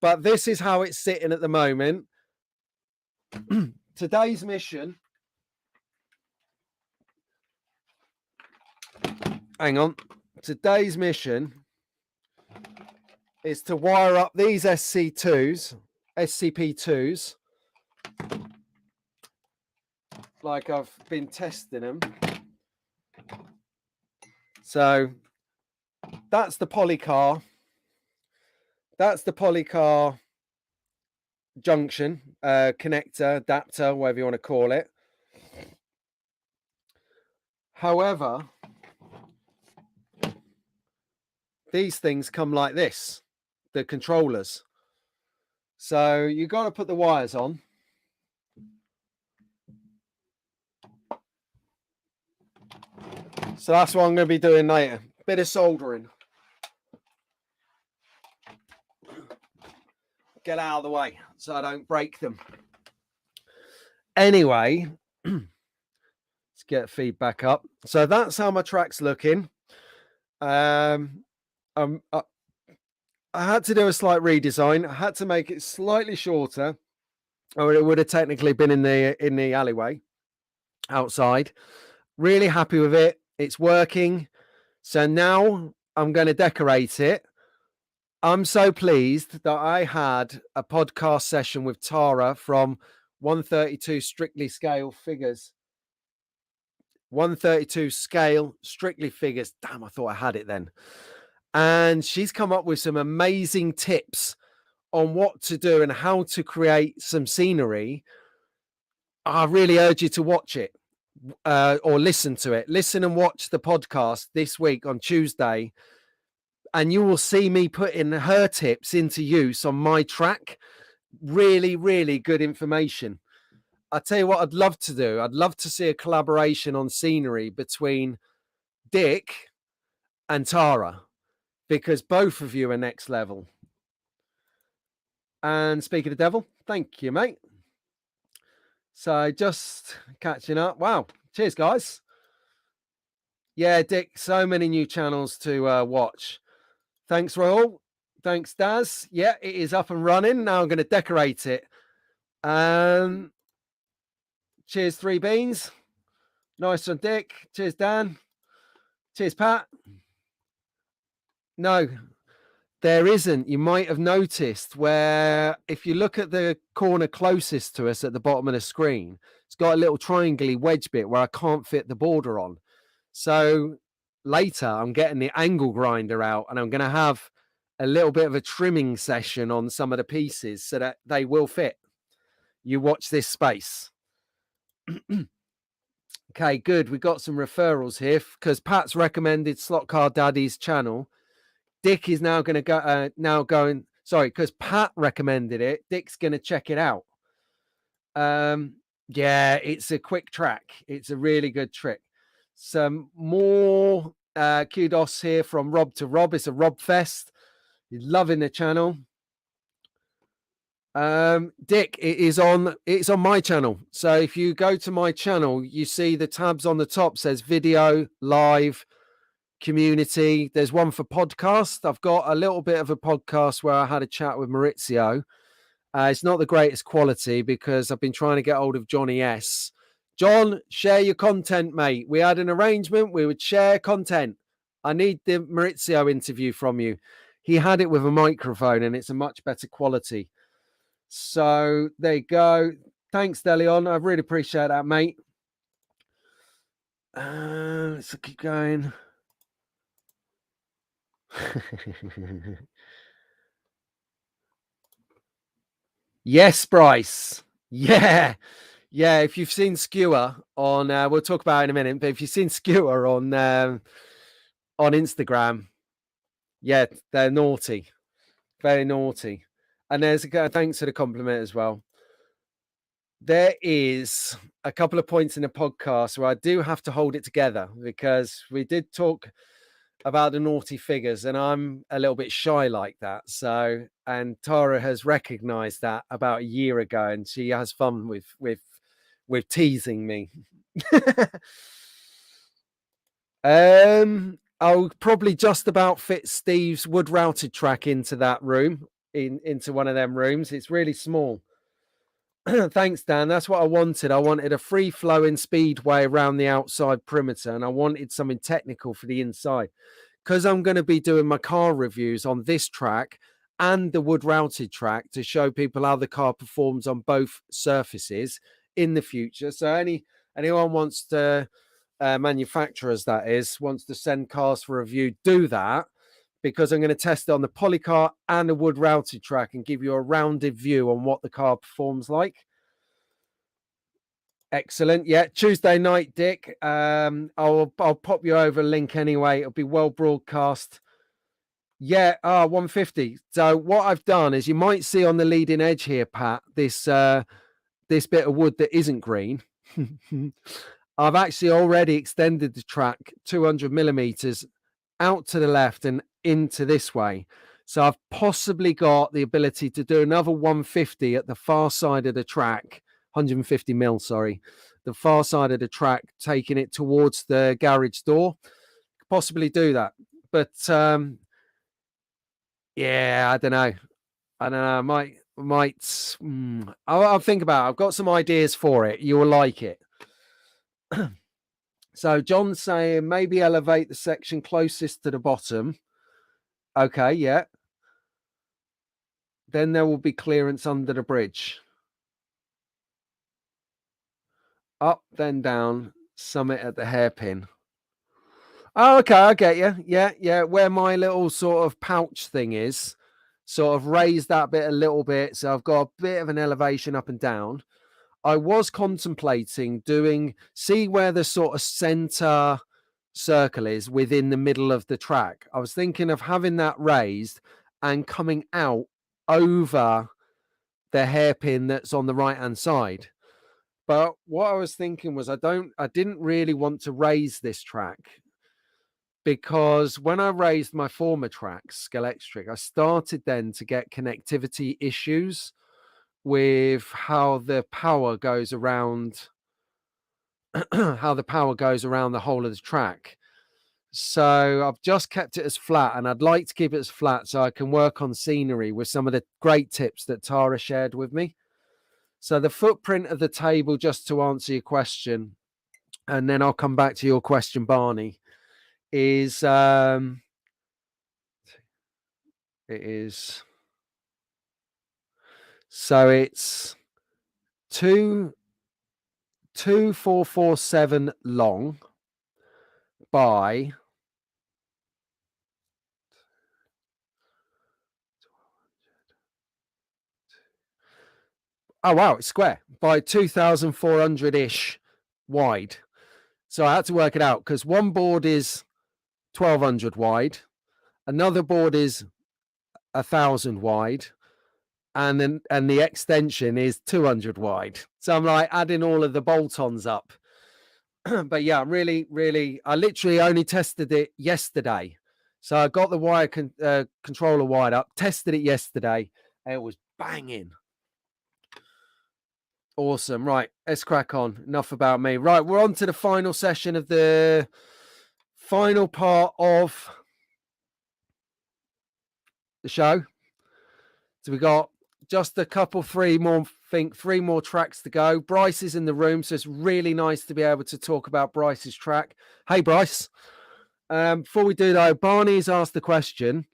But this is how it's sitting at the moment. Today's mission. Hang on. Today's mission is to wire up these SCP2s, like I've been testing them. So that's the polycar. That's the polycar junction, connector, adapter, whatever you want to call it. However, these things come like this, the controllers. So you got to put the wires on. So that's what I'm going to be doing later. Bit of soldering. Get out of the way so I don't break them. Anyway, let's get feedback up. So that's how my track's looking. I had to do a slight redesign. I had to make it slightly shorter, or it would have technically been in the alleyway outside. Really happy with it. It's working. So now I'm going to decorate it. I'm so pleased that I had a podcast session with Tara from 132 Strictly Scale Figures. 132 Scale Strictly Figures. Damn, I thought I had it then. And she's come up with some amazing tips on what to do and how to create some scenery. I really urge you to watch it or listen to it. Listen and watch the podcast this week on Tuesday. And you will see me putting her tips into use on my track. Really, really good information. I'll tell you what I'd love to do. I'd love to see a collaboration on scenery between Dick and Tara, because both of you are next level. And speaking of the devil, thank you, mate. So just catching up. Wow. Cheers, guys. Yeah, Dick, so many new channels to watch. Thanks, Rahul. Thanks, Daz. Yeah, it is up and running. Now I'm going to decorate it. Cheers, Three Beans. Nice one, Dick. Cheers, Dan. Cheers, Pat. No, there isn't. You might have noticed where if you look at the corner closest to us at the bottom of the screen, it's got a little triangle-y wedge bit where I can't fit the border on. So later I'm getting the angle grinder out and I'm going to have a little bit of a trimming session on some of the pieces so that they will fit. You watch this space. Okay, good. We got some referrals here because Pat's recommended Slot Car Daddy's channel. Dick is now going to go because Pat recommended it. Dick's going to check it out. Yeah, it's a quick track. It's a really good trick. Some more kudos here from Rob to Rob. It's a Rob Fest. He's loving the channel. Dick, it's on my channel. So if you go to my channel, you see the tabs on the top says video, live, community. There's one for podcast. I've got a little bit of a podcast where I had a chat with Maurizio. It's not the greatest quality because I've been trying to get hold of Johnny S. John, share your content, mate. We had an arrangement. We would share content. I need the Maurizio interview from you. He had it with a microphone and it's a much better quality. So there you go. Thanks, Delion. I really appreciate that, mate. Let's keep going. Yes, Bryce. Yeah. If you've seen Skewer on, we'll talk about it in a minute, but if you've seen Skewer on on Instagram. Yeah, they're naughty, very naughty. And there's thanks for the compliment as well. There is a couple of points in the podcast where I do have to hold it together because we did talk about the naughty figures, and I'm a little bit shy like that. So, and Tara has recognized that about a year ago, and she has fun with teasing me. I'll probably just about fit Steve's wood routed track into that room, into one of them rooms. It's really small. Thanks, Dan. That's what I wanted. I wanted a free flowing speedway around the outside perimeter, and I wanted something technical for the inside. Because I'm going to be doing my car reviews on this track and the wood routed track to show people how the car performs on both surfaces in the future. So anyone wants to, manufacturers that is, wants to send cars for review, do that, because I'm going to test it on the polycar and the wood routed track and give you a rounded view on what the car performs like. Excellent. Yeah, Tuesday night, Dick. I'll pop you over a link anyway. It'll be well broadcast. Yeah, 150. So what I've done is, you might see on the leading edge here, Pat, this bit of wood that isn't green. I've actually already extended the track 200 millimeters out to the left and into this way. So I've possibly got the ability to do another 150 at the far side of the track, 150 mil, sorry, the far side of the track, taking it towards the garage door. Possibly do that. But yeah, I don't know. I'll think about it. I've got some ideas for it. You will like it. So John's saying maybe elevate the section closest to the bottom. Okay, yeah. Then there will be clearance under the bridge. Up, then down, summit at the hairpin. Oh, okay, I get you. Yeah. Where my little sort of pouch thing is, sort of raise that bit a little bit. So I've got a bit of an elevation up and down. I was contemplating see where the sort of center circle is within the middle of the track. I was thinking of having that raised and coming out over the hairpin that's on the right hand side. But what I was thinking was I didn't really want to raise this track, because when I raised my former tracks, Scalextric, I started then to get connectivity issues with how the power goes around the whole of the track. So I've just kept it as flat, and I'd like to keep it as flat so I can work on scenery with some of the great tips that Tara shared with me. So the footprint of the table, just to answer your question, and then I'll come back to your question, Barney, is so it's 2.447 long by 2,400-ish wide. So I had to work it out, because one board is 1,200 wide, another board is 1,000 wide, and the extension is 200 wide. So I'm like adding all of the bolt-ons up. But yeah, I'm really, I literally only tested it yesterday. So I got the wire controller wired up, tested it yesterday, and it was banging. Awesome. Right, let's crack on. Enough about me. Right, we're on to the final session of the final part of the show. So we got just a couple, three more tracks to go. Bryce is in the room, so it's really nice to be able to talk about Bryce's track. Hey, Bryce. Before we do though, Barney's asked the question: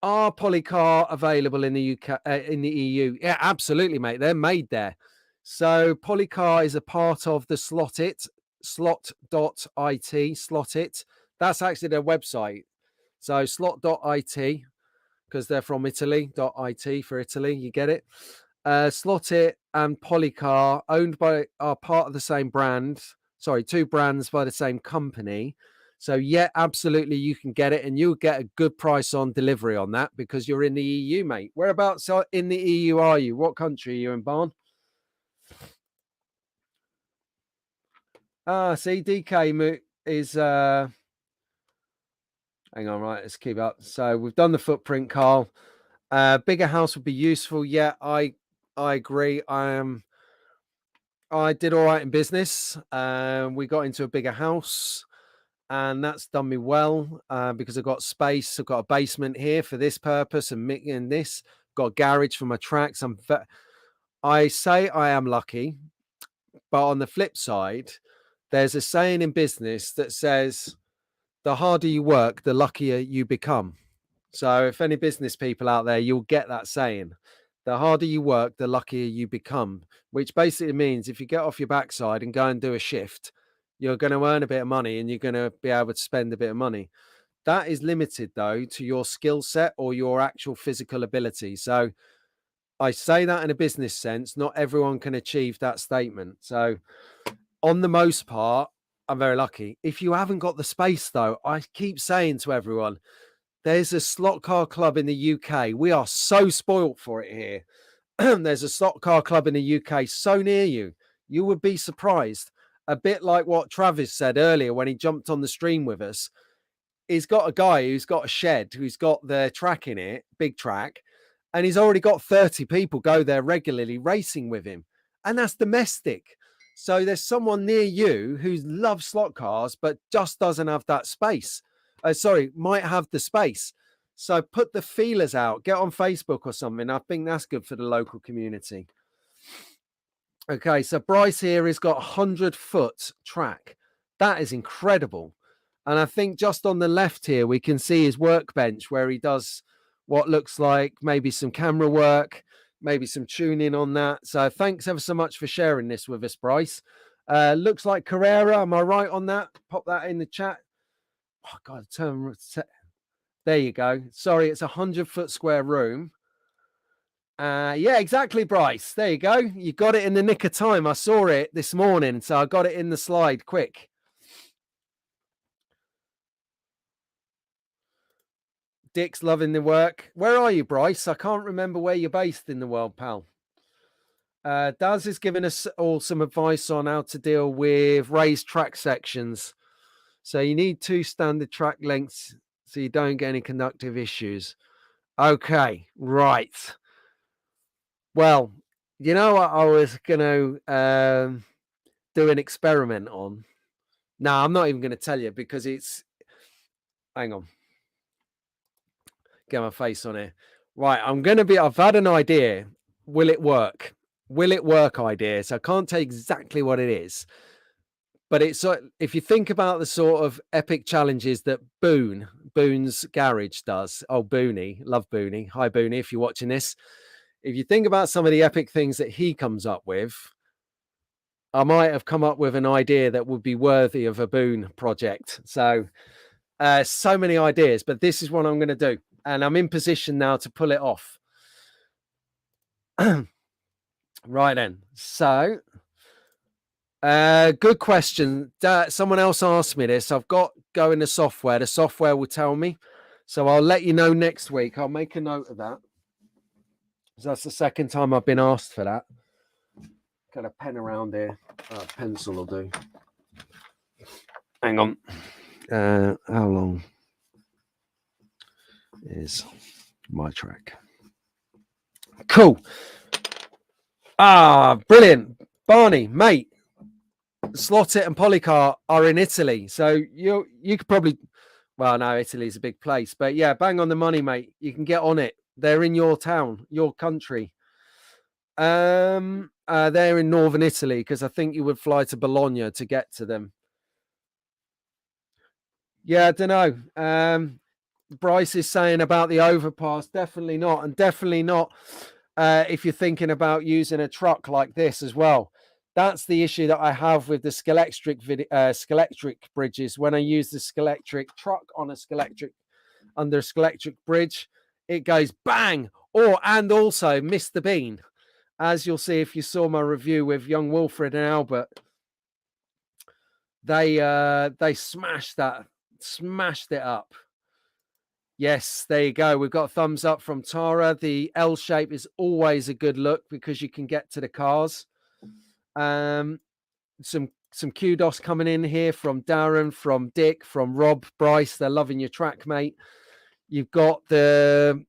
are polycar available in the UK, in the EU? Yeah, absolutely, mate. They're made there. So polycar is a part of the slot.it. That's actually their website. So slot.it, because they're from Italy, .it for Italy, you get it. Slot.it and Polycar are part of the same brand. Sorry, two brands by the same company. So yeah, absolutely, you can get it, and you'll get a good price on delivery on that because you're in the EU, mate. Whereabouts in the EU are you? What country are you in, Barn? See, DK is hang on, right, let's keep up. So we've done the footprint, Carl. Bigger house would be useful. Yeah, I agree. I did all right in business. We got into a bigger house, and that's done me well because I've got space. I've got a basement here for this purpose, and this got a garage for my tracks. I say I am lucky, but on the flip side, there's a saying in business that says, the harder you work, the luckier you become. So if any business people out there, you'll get that saying. The harder you work, the luckier you become, which basically means if you get off your backside and go and do a shift, you're going to earn a bit of money and you're going to be able to spend a bit of money. That is limited, though, to your skill set or your actual physical ability. So I say that in a business sense. Not everyone can achieve that statement. So on the most part, I'm very lucky. If you haven't got the space, though, I keep saying to everyone, there's a slot car club in the UK. We are so spoilt for it here. There's a slot car club in the UK so near you. You would be surprised. A bit like what Travis said earlier when he jumped on the stream with us. He's got a guy who's got a shed, who's got the track in it, big track, and he's already got 30 people go there regularly racing with him. And that's domestic. So there's someone near you who loves slot cars, but just doesn't have that space. Might have the space. So put the feelers out, get on Facebook or something. I think that's good for the local community. Okay, so Bryce here has got 100-foot track. That is incredible. And I think just on the left here, we can see his workbench where he does what looks like maybe some camera work, maybe some tuning on that. So thanks ever so much for sharing this with us, Bryce. Looks like Carrera. Am I right on that? Pop that in the chat. Oh, God, there you go. Sorry, it's a 100-foot square room. Yeah, exactly, Bryce. There you go. You got it in the nick of time. I saw it this morning, so I got it in the slide quick. Dick's loving the work. Where are you, Bryce? I can't remember where you're based in the world, pal. Daz is giving us all some advice on how to deal with raised track sections. So you need 2 standard track lengths so you don't get any conductive issues. Okay, right. Well, you know what I was going to do an experiment on? No, I'm not even going to tell you because it's... Hang on. Get my face on it. Right, I've had an idea. Will it work? Will it work idea? So I can't tell you exactly what it is. But it's if you think about the sort of epic challenges that Boone's Garage does. Oh, Booney. Love Booney. Hi, Booney, if you're watching this. If you think about some of the epic things that he comes up with, I might have come up with an idea that would be worthy of a Boone project. So, so many ideas, but this is what I'm going to do. And I'm in position now to pull it off. Right then. So, good question. Someone else asked me this. I've got go in the software. The software will tell me. So I'll let you know next week. I'll make a note of that. That's the second time I've been asked for that. Got a pen around here. Pencil will do. Hang on. How long is my track? Cool. Brilliant. Barney, mate. Slot It and Polycar are in Italy. So you could probably... Well, no, Italy's a big place. But yeah, bang on the money, mate. You can get on it. They're in your town, your country. They're in northern Italy because I think you would fly to Bologna to get to them. Yeah, I don't know. Bryce is saying about the overpass. Definitely not. And definitely not if you're thinking about using a truck like this as well. That's the issue that I have with the Scalextric bridges. When I use the Scalextric truck on a Scalextric under a Scalextric bridge, it goes bang. And also Mr. Bean, as you'll see if you saw my review with young Wilfred and Albert. They smashed that smashed it up. Yes, there you go. We've got a thumbs up from Tara. The L shape is always a good look because you can get to the cars. Some kudos coming in here from Darren, from Dick, from Rob, Bryce. They're loving your track, mate. You've got the...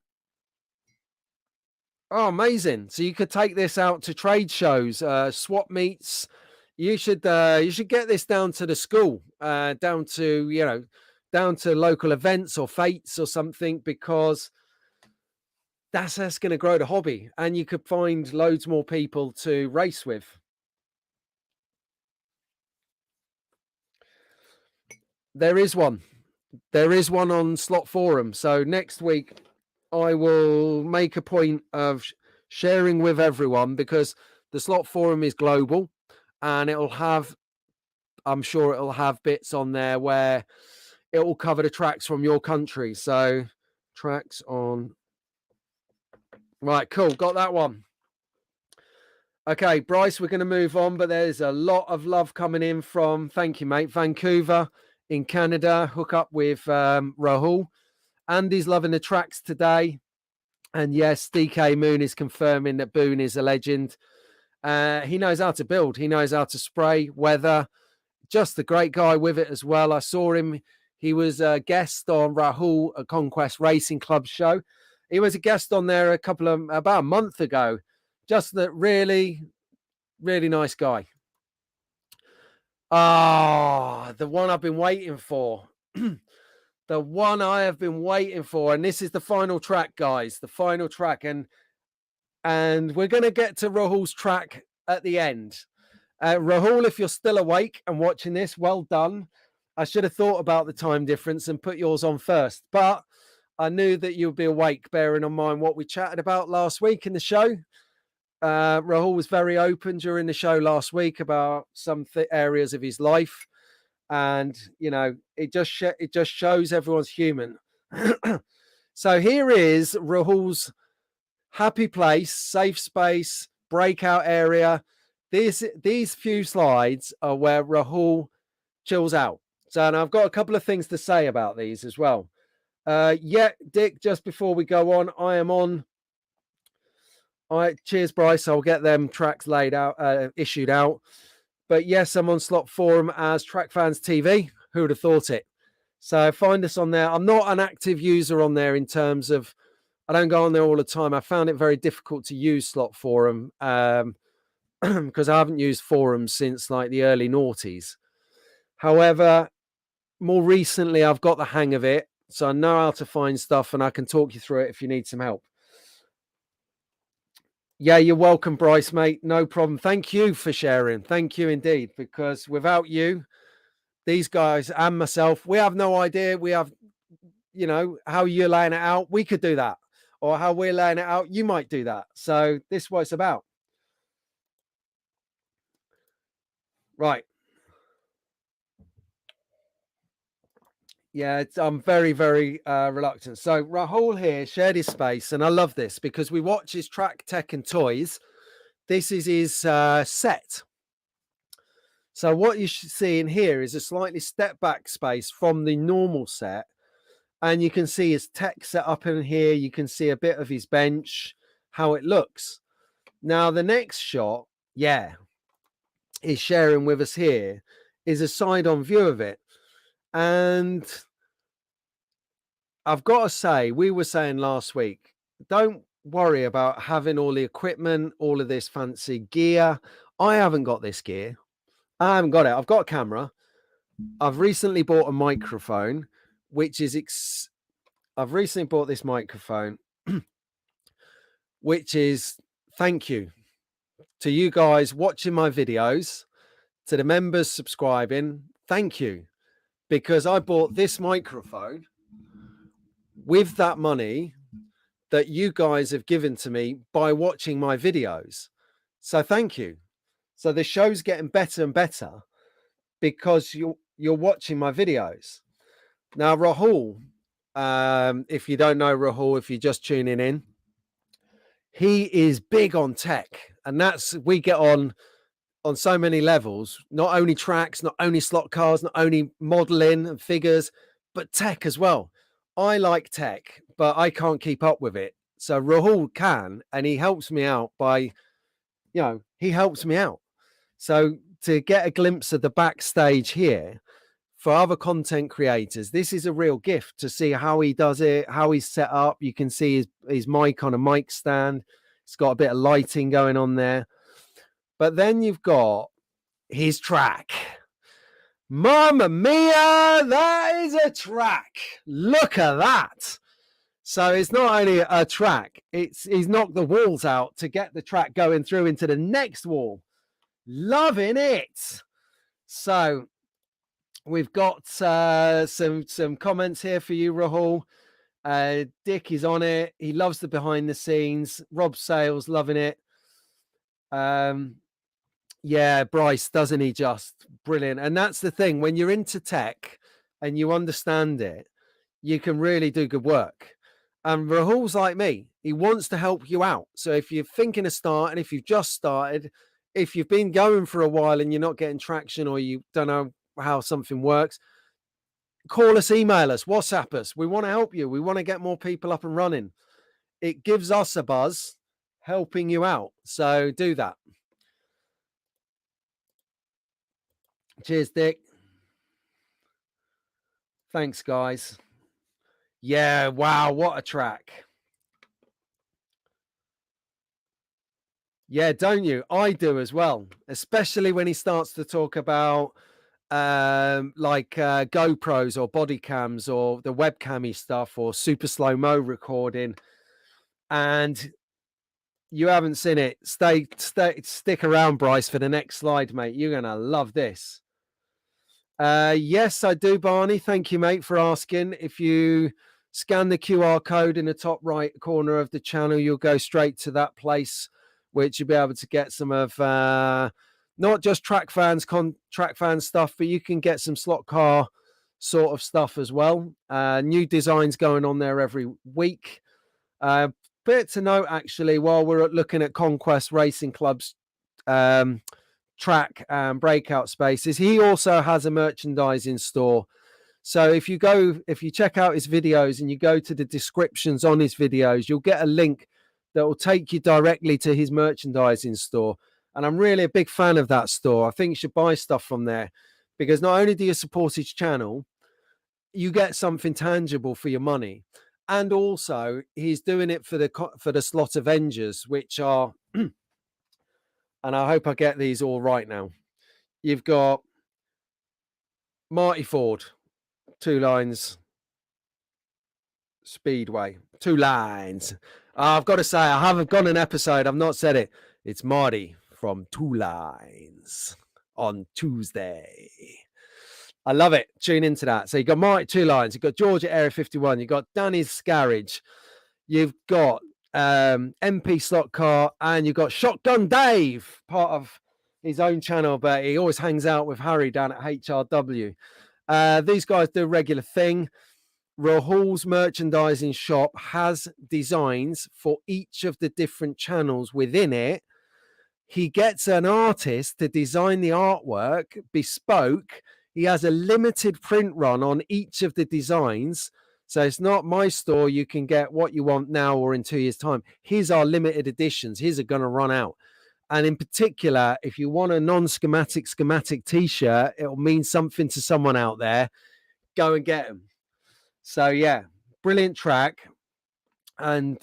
Oh, amazing. So you could take this out to trade shows, swap meets. You should get this down to the school, down to local events or fates or something, because that's going to grow the hobby, and you could find loads more people to race with. There is one on Slot Forum. So next week I will make a point of sharing with everyone, because the Slot Forum is global, and I'm sure it'll have bits on there where it will cover the tracks from your country. So tracks on. Right, cool. Got that one. Okay, Bryce, we're going to move on, but there's a lot of love coming in from, thank you, mate, Vancouver in Canada. Hook up with Rahul. Andy's loving the tracks today. And yes, DK Moon is confirming that Boone is a legend. He knows how to build. He knows how to spray, weather. Just a great guy with it as well. I saw him. He was a guest on Rahul, a Conquest Racing Club show. He was a guest on there about a month ago. Just that really, really nice guy. Ah, the one I've been waiting for. The one I have been waiting for. And this is the final track, guys. The final track. And we're going to get to Rahul's track at the end. Rahul, if you're still awake and watching this, well done. I should have thought about the time difference and put yours on first. But I knew that you'd be awake, bearing in mind what we chatted about last week in the show. Rahul was very open during the show last week about some areas of his life, and it just shows everyone's human. So here is Rahul's happy place, safe space, breakout area. These few slides are where Rahul chills out. So, and I've got a couple of things to say about these as well. Dick, just before we go on, I am on. All right, cheers, Bryce. I'll get them tracks laid out, issued out. But yes, I'm on Slot Forum as Track Fans TV. Who would have thought it? So find us on there. I'm not an active user on there in terms of, I don't go on there all the time. I found it very difficult to use Slot Forum because I haven't used forums since like the early noughties. However, more recently, I've got the hang of it. So I know how to find stuff, and I can talk you through it if you need some help. Yeah, you're welcome, Bryce, mate. No problem. Thank you for sharing. Thank you indeed, because without you, these guys and myself, we have no idea. We have, how you're laying it out. We could do that. Or how we're laying it out. You might do that. So this is what it's about. Right. Yeah, I'm very, very reluctant. So Rahul here shared his space, and I love this because we watch his track, tech, and toys. This is his set. So what you should see in here is a slightly step back space from the normal set, and you can see his tech set up in here. You can see a bit of his bench, how it looks. Now the next shot, is sharing with us here is a side-on view of it. And I've got to say, we were saying last week, don't worry about having all the equipment, all of this fancy gear. I haven't got this gear. I haven't got it. I've got a camera. I've recently bought a microphone, which is... I've recently bought this microphone, which is thank you to you guys watching my videos, to the members subscribing. Thank you. Because I bought this microphone with that money that you guys have given to me by watching my videos. So thank you. So the show's getting better and better because you're watching my videos. Now, Rahul, if you don't know Rahul, if you're just tuning in, he is big on tech. And we get on so many levels, not only tracks, not only slot cars, not only modeling and figures, but tech as well. I like tech, but I can't keep up with it. So Rahul can, and he helps me out by, he helps me out. So to get a glimpse of the backstage here for other content creators, this is a real gift to see how he does it, how he's set up. You can see his mic on a mic stand. It's got a bit of lighting going on there. But then you've got his track. Mamma mia, that is a track. Look at that. So it's not only a track, he's knocked the walls out to get the track going through into the next wall. Loving it. So we've got some comments here for you, Rahul. Dick is on it. He loves the behind the scenes. Rob Sales loving it. Yeah, Bryce, doesn't he just? Brilliant. And that's the thing. When you're into tech and you understand it, you can really do good work. And Rahul's like me. He wants to help you out. So if you're thinking of starting, if you've just started, if you've been going for a while and you're not getting traction or you don't know how something works, call us, email us, WhatsApp us. We want to help you. We want to get more people up and running. It gives us a buzz helping you out. So do that. Cheers, Dick. Thanks, guys. Yeah, wow, what a track. Yeah, don't you? I do as well, especially when he starts to talk about GoPros or body cams or the webcammy stuff or super slow-mo recording. And you haven't seen it. Stick around, Bryce, for the next slide, mate. You're going to love this. Yes, I do, Barney. Thank you, mate, for asking. If you scan the QR code in the top right corner of the channel, you'll go straight to that place, which you'll be able to get some of not just track fan stuff, but you can get some slot car sort of stuff as well. New designs going on there every week. Bit to note, actually, while we're looking at Conquest Racing Club's track and breakout spaces, he also has a merchandising store. So if you check out his videos and you go to the descriptions on his videos, you'll get a link that will take you directly to his merchandising store. And I'm really a big fan of that store. I think you should buy stuff from there, because not only do you support his channel, you get something tangible for your money. And also he's doing it for the Slot Avengers, which are and I hope I get these all right now. You've got Marty Ford, 2 Lines Speedway, 2 Lines. I've got to say, I haven't got an episode. I've not said it. It's Marty from 2 Lines on Tuesday. I love it. Tune into that. So you've got Marty, 2 Lines. You've got George at Area 51. You've got Danny's Garage. You've got MP Slot Car, and you've got Shotgun Dave, part of his own channel, but he always hangs out with Harry down at HRW. These guys do a regular thing. Rahul's merchandising shop has designs for each of the different channels within it. He gets an artist to design the artwork, bespoke. He has a limited print run on each of the designs. So it's not my store. You can get what you want now or in 2 years' time. His are limited editions. His are going to run out. And in particular, if you want a non-schematic t-shirt, it'll mean something to someone out there. Go and get them. So yeah, brilliant track. And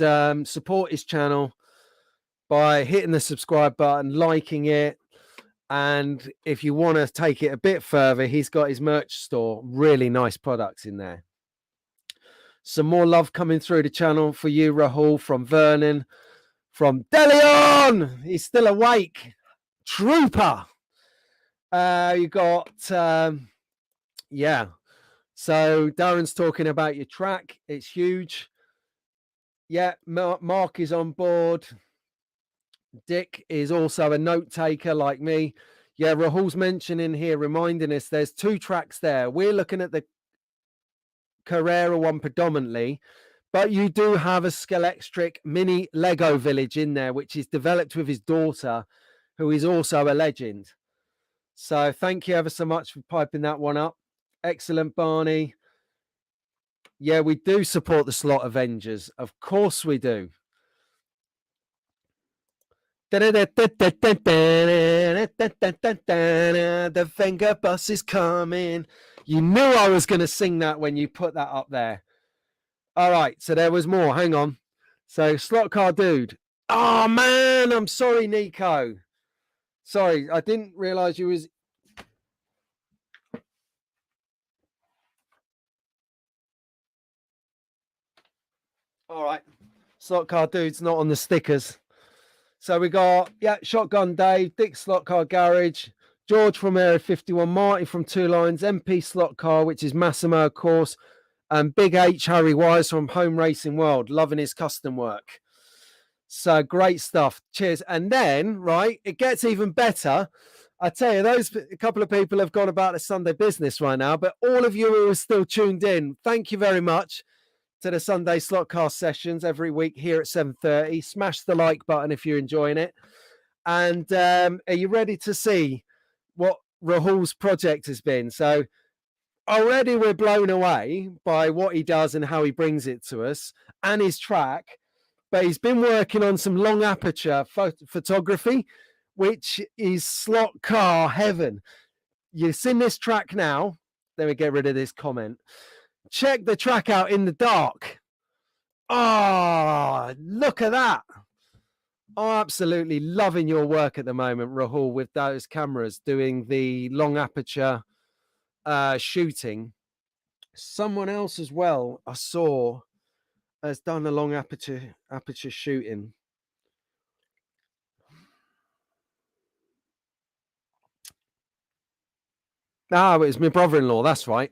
support his channel by hitting the subscribe button, liking it. And if you want to take it a bit further, he's got his merch store. Really nice products in there. Some more love coming through the channel for you, Rahul, from Vernon, from Deleon. He's still awake. Trooper. You got, yeah. So Darren's talking about your track. It's huge. Yeah, Mark is on board. Dick is also a note taker like me. Yeah, Rahul's mentioning here, reminding us there's 2 tracks there. We're looking at the Carrera one predominantly, but you do have a Scalextric mini Lego village in there, which is developed with his daughter, who is also a legend. So thank you ever so much for piping that one up. Excellent, Barney. Yeah, we do support the Slot Avengers. Of course we do. The Venga bus is coming. You knew I was going to sing that when you put that up there. All right, so there was more. Hang on. So Slot Car Dude. Oh, man, I'm sorry, Nico. Sorry, I didn't realize you was... All right. Slot Car Dude's not on the stickers. So we got, Shotgun Dave, Dick Slot Car Garage, George from Area 51, Marty from Two Lines, MP Slot Car, which is Massimo, of course, and Big H, Harry Wise from Home Racing World, loving his custom work. So great stuff. Cheers. And then, right, it gets even better. I tell you, those a couple of people have gone about the Sunday business right now, but all of you who are still tuned in, thank you very much to the Sunday Slotcast sessions every week here at 7:30. Smash the like button if you're enjoying it. And are you ready to see what Rahul's project has been? So already we're blown away by what he does and how he brings it to us and his track. But he's been working on some long aperture photography, which is slot car heaven. You've seen this track now. Let me get rid of this comment. Check the track out in the dark. Oh, look at that. I'm absolutely loving your work at the moment, Rahul, with those cameras doing the long aperture shooting. Someone else as well I saw has done a long aperture shooting. It was my brother-in-law. That's right.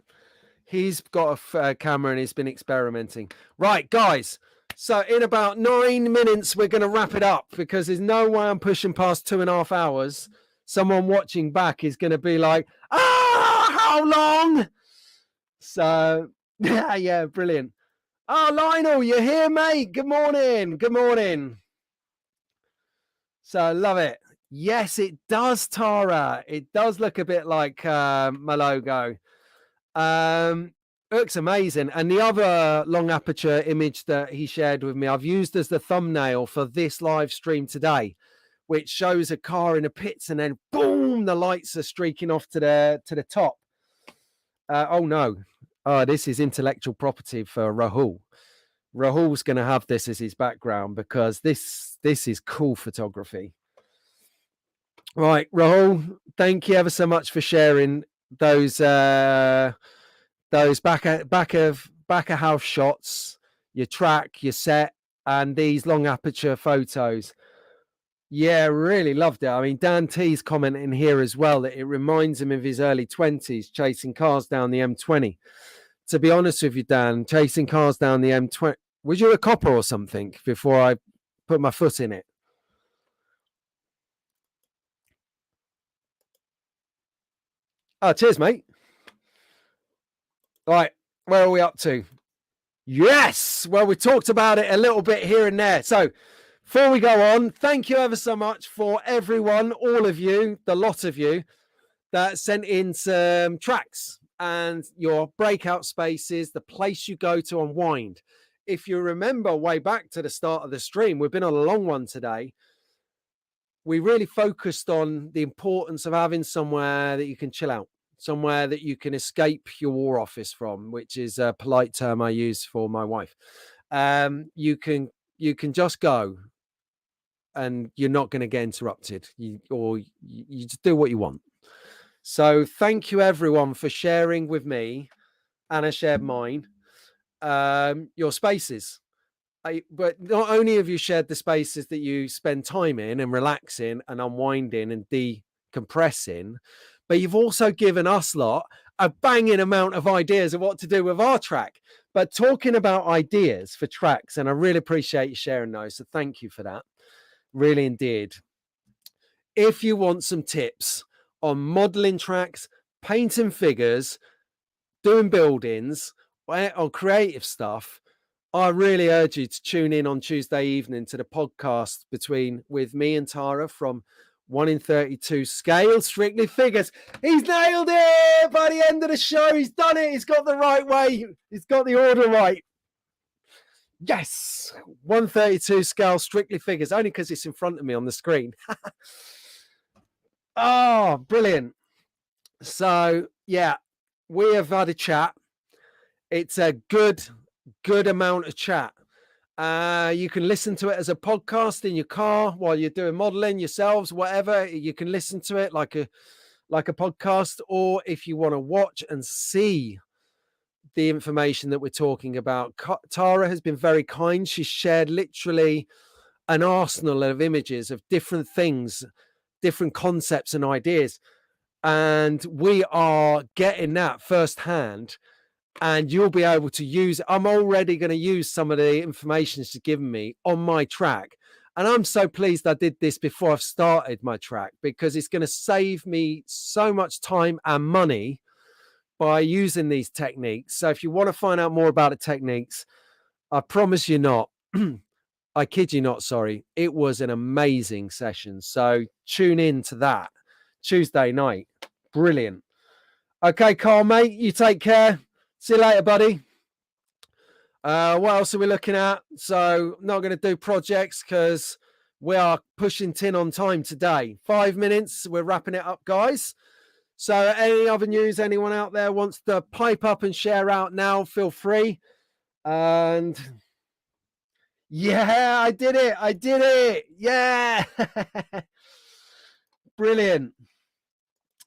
He's got a camera and he's been experimenting. Right, guys. So in about 9 minutes, we're going to wrap it up because there's no way I'm pushing past 2.5 hours. Someone watching back is going to be like, how long? So, yeah, brilliant. Oh, Lionel, you're here, mate. Good morning. Good morning. So I love it. Yes, it does, Tara. It does look a bit like my logo. Looks amazing. And the other long aperture image that he shared with me, I've used as the thumbnail for this live stream today, which shows a car in the pits and then boom, the lights are streaking off to the top. Oh no. Oh, this is intellectual property for Rahul. Rahul's going to have this as his background because this is cool photography. Right, Rahul, thank you ever so much for sharing those back of house shots, your track, your set, and these long aperture photos. Yeah, really loved it. I mean, Dan T's commenting here as well that it reminds him of his early 20s chasing cars down the M20. To be honest with you, Dan, chasing cars down the M20, was you a copper or something before I put my foot in it? Oh, cheers, mate. All right, where are we up to? Yes, well, we talked about it a little bit here and there. So before we go on, thank you ever so much for everyone, all of you, the lot of you that sent in some tracks and your breakout spaces, the place you go to unwind. If you remember way back to the start of the stream, we've been on a long one today. We really focused on the importance of having somewhere that you can chill out, somewhere that you can escape your war office from, which is a polite term I use for my wife. You can just go and you're not going to get interrupted. You just do what you want. So thank you everyone for sharing with me, and I shared mine, your spaces. But not only have you shared the spaces that you spend time in and relaxing and unwinding and decompressing, but you've also given us lot a banging amount of ideas of what to do with our track. But talking about ideas for tracks, and I really appreciate you sharing those. So thank you for that. Really indeed. If you want some tips on modeling tracks, painting figures, doing buildings, or creative stuff, I really urge you to tune in on Tuesday evening to the podcast with me and Tara from 1 in 32 scale, strictly figures. He's nailed it by the end of the show. He's done it. He's got the right way. He's got the order right. Yes, 132 scale, strictly figures, only because it's in front of me on the screen. Oh, brilliant. So, yeah, we have had a chat. It's a good amount of chat. You can listen to it as a podcast in your car while you're doing modeling yourselves, whatever. You can listen to it like a podcast, or if you want to watch and see the information that we're talking about. Tara has been very kind. She's shared literally an arsenal of images of different things, different concepts and ideas. And we are getting that firsthand. And you'll be able to use, I'm already going to use some of the information she's given me on my track. And I'm so pleased I did this before I've started my track, because it's going to save me so much time and money by using these techniques. So if you want to find out more about the techniques, I promise you not, I kid you not, sorry, it was an amazing session. So tune in to that Tuesday night. Brilliant. Okay, Carl, mate, you take care. See you later, buddy. What else are we looking at? So not going to do projects because we are pushing tin on time today. 5 minutes. We're wrapping it up, guys. So any other news anyone out there wants to pipe up and share out now, feel free. And yeah, I did it. I did it. Yeah. Brilliant.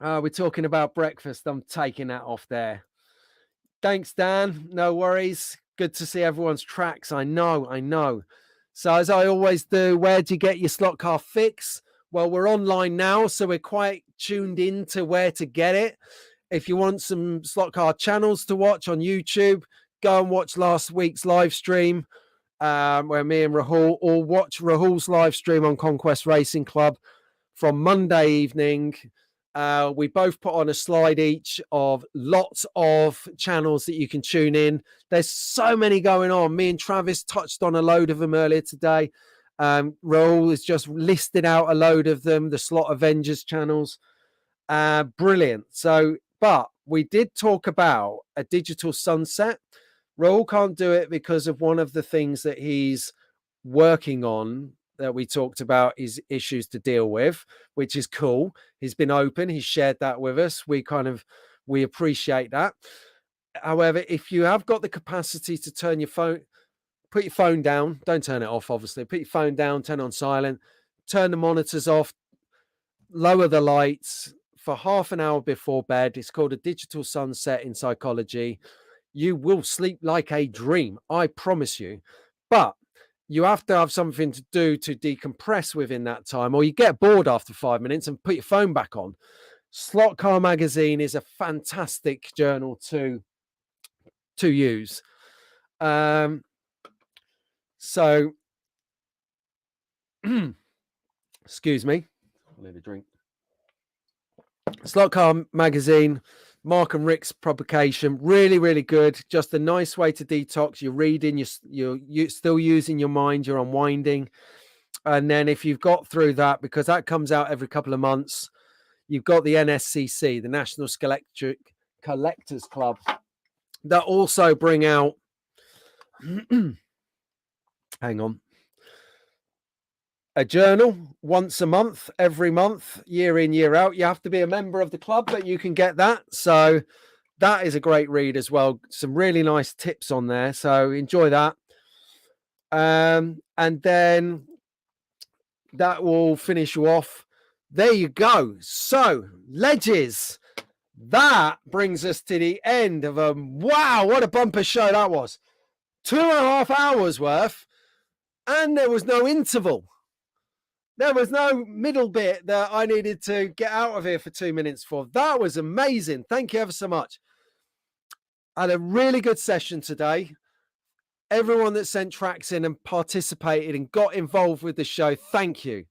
We're talking about breakfast. I'm taking that off there. Thanks, Dan. No worries. Good to see everyone's tracks. I know. So as I always do, where do you get your slot car fix? Well, we're online now, so we're quite tuned in to where to get it. If you want some slot car channels to watch on YouTube, go and watch last week's live stream where me and Rahul, or watch Rahul's live stream on Conquest Racing Club from Monday evening. We both put on a slide each of lots of channels that you can tune in. There's so many going on. Me and Travis touched on a load of them earlier today. Rahul has just listed out a load of them, the Slot Avengers channels. Brilliant. So, but we did talk about a digital sunset. Rahul can't do it because of one of the things that he's working on that we talked about is issues to deal with, which is cool. He's been open. He's shared that with us. We appreciate that. However, if you have got the capacity to turn your phone, put your phone down, don't turn it off, obviously. Put your phone down, turn on silent, turn the monitors off, lower the lights for half an hour before bed. It's called a digital sunset in psychology. You will sleep like a dream, I promise you. But you have to have something to do to decompress within that time, or you get bored after 5 minutes and put your phone back on. Slot Car Magazine is a fantastic journal to use. So, excuse me, I'll need a drink. Slot Car Magazine, Mark and Rick's publication, really, really good. Just a nice way to detox. You're reading, you're still using your mind, you're unwinding. And then if you've got through that, because that comes out every couple of months, you've got the NSCC, the National Scalextric Collectors Club, that also bring out, hang on, a journal once a month, every month, year in, year out. You have to be a member of the club, but you can get that. So that is a great read as well. Some really nice tips on there. So enjoy that. And then that will finish you off. There you go. So, Ledges, that brings us to the end of a, wow, what a bumper show that was. 2.5 hours worth. And there was no interval. There was no middle bit that I needed to get out of here for 2 minutes for. That was amazing. Thank you ever so much. I had a really good session today. Everyone that sent tracks in and participated and got involved with the show, thank you.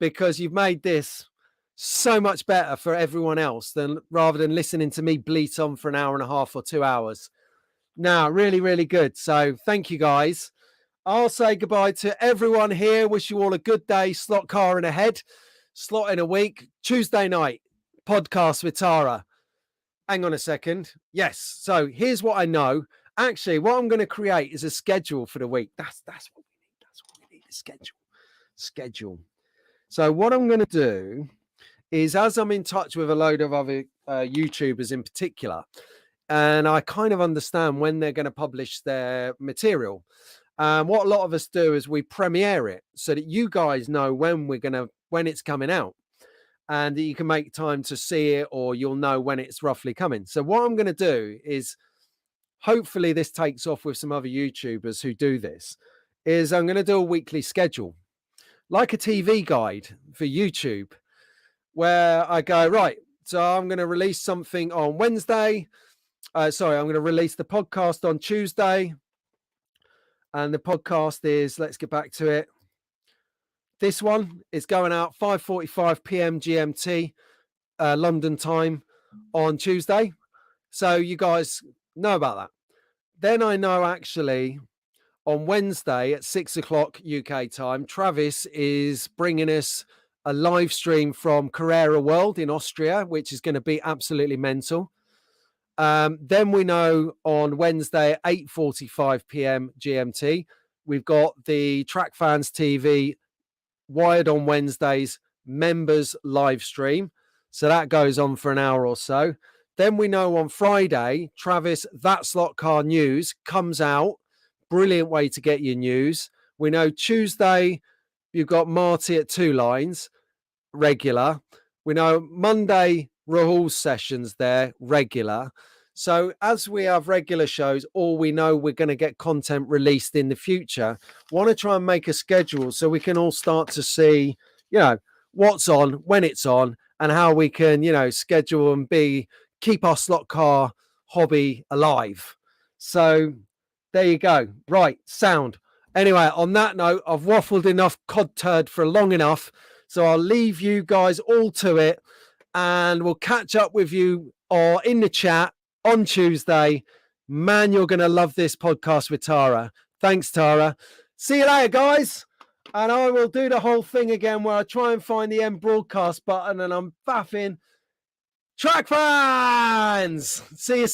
Because you've made this so much better for everyone else rather than listening to me bleat on for an hour and a half or 2 hours. No, really, really good. So thank you, guys. I'll say goodbye to everyone here. Wish you all a good day, slot car and ahead. slot in a week, Tuesday night, podcast with Tara. Hang on a second. Yes. So here's what I know. Actually, what I'm going to create is a schedule for the week. That's what we need. That's what we need. A schedule. So what I'm going to do is, as I'm in touch with a load of other YouTubers in particular, and I kind of understand when they're going to publish their material. What a lot of us do is we premiere it so that you guys know when it's coming out, and that you can make time to see it, or you'll know when it's roughly coming. So what I'm going to do is, hopefully this takes off with some other YouTubers who do this, is I'm going to do a weekly schedule, like a TV guide for YouTube, where I go, right, so I'm going to release something on Wednesday. I'm going to release the podcast on Tuesday. And the podcast is, let's get back to it. This one is going out 5:45 p.m. GMT, London time on Tuesday. So you guys know about that. Then I know actually on Wednesday at 6 o'clock UK time, Travis is bringing us a live stream from Carrera World in Austria, which is going to be absolutely mental. Then we know on Wednesday at 8:45 p.m. GMT, we've got the Track Fans TV Wired on Wednesdays members live stream. So that goes on for an hour or so. Then we know on Friday, Travis, That Slot Car News comes out. Brilliant way to get your news. We know Tuesday, you've got Marty at Two Lines, regular. We know Monday, Rahul's sessions there, regular. So as we have regular shows, or we know we're going to get content released in the future, want to try and make a schedule so we can all start to see, what's on, when it's on, and how we can, schedule and keep our slot car hobby alive. So there you go. Right, sound. Anyway, on that note, I've waffled enough cod turd for long enough. So I'll leave you guys all to it, and we'll catch up with you or in the chat on Tuesday. Man, you're going to love this podcast with Tara. Thanks, Tara. See you later, guys. And I will do the whole thing again where I try and find the end broadcast button and I'm faffing. Track Fans! See you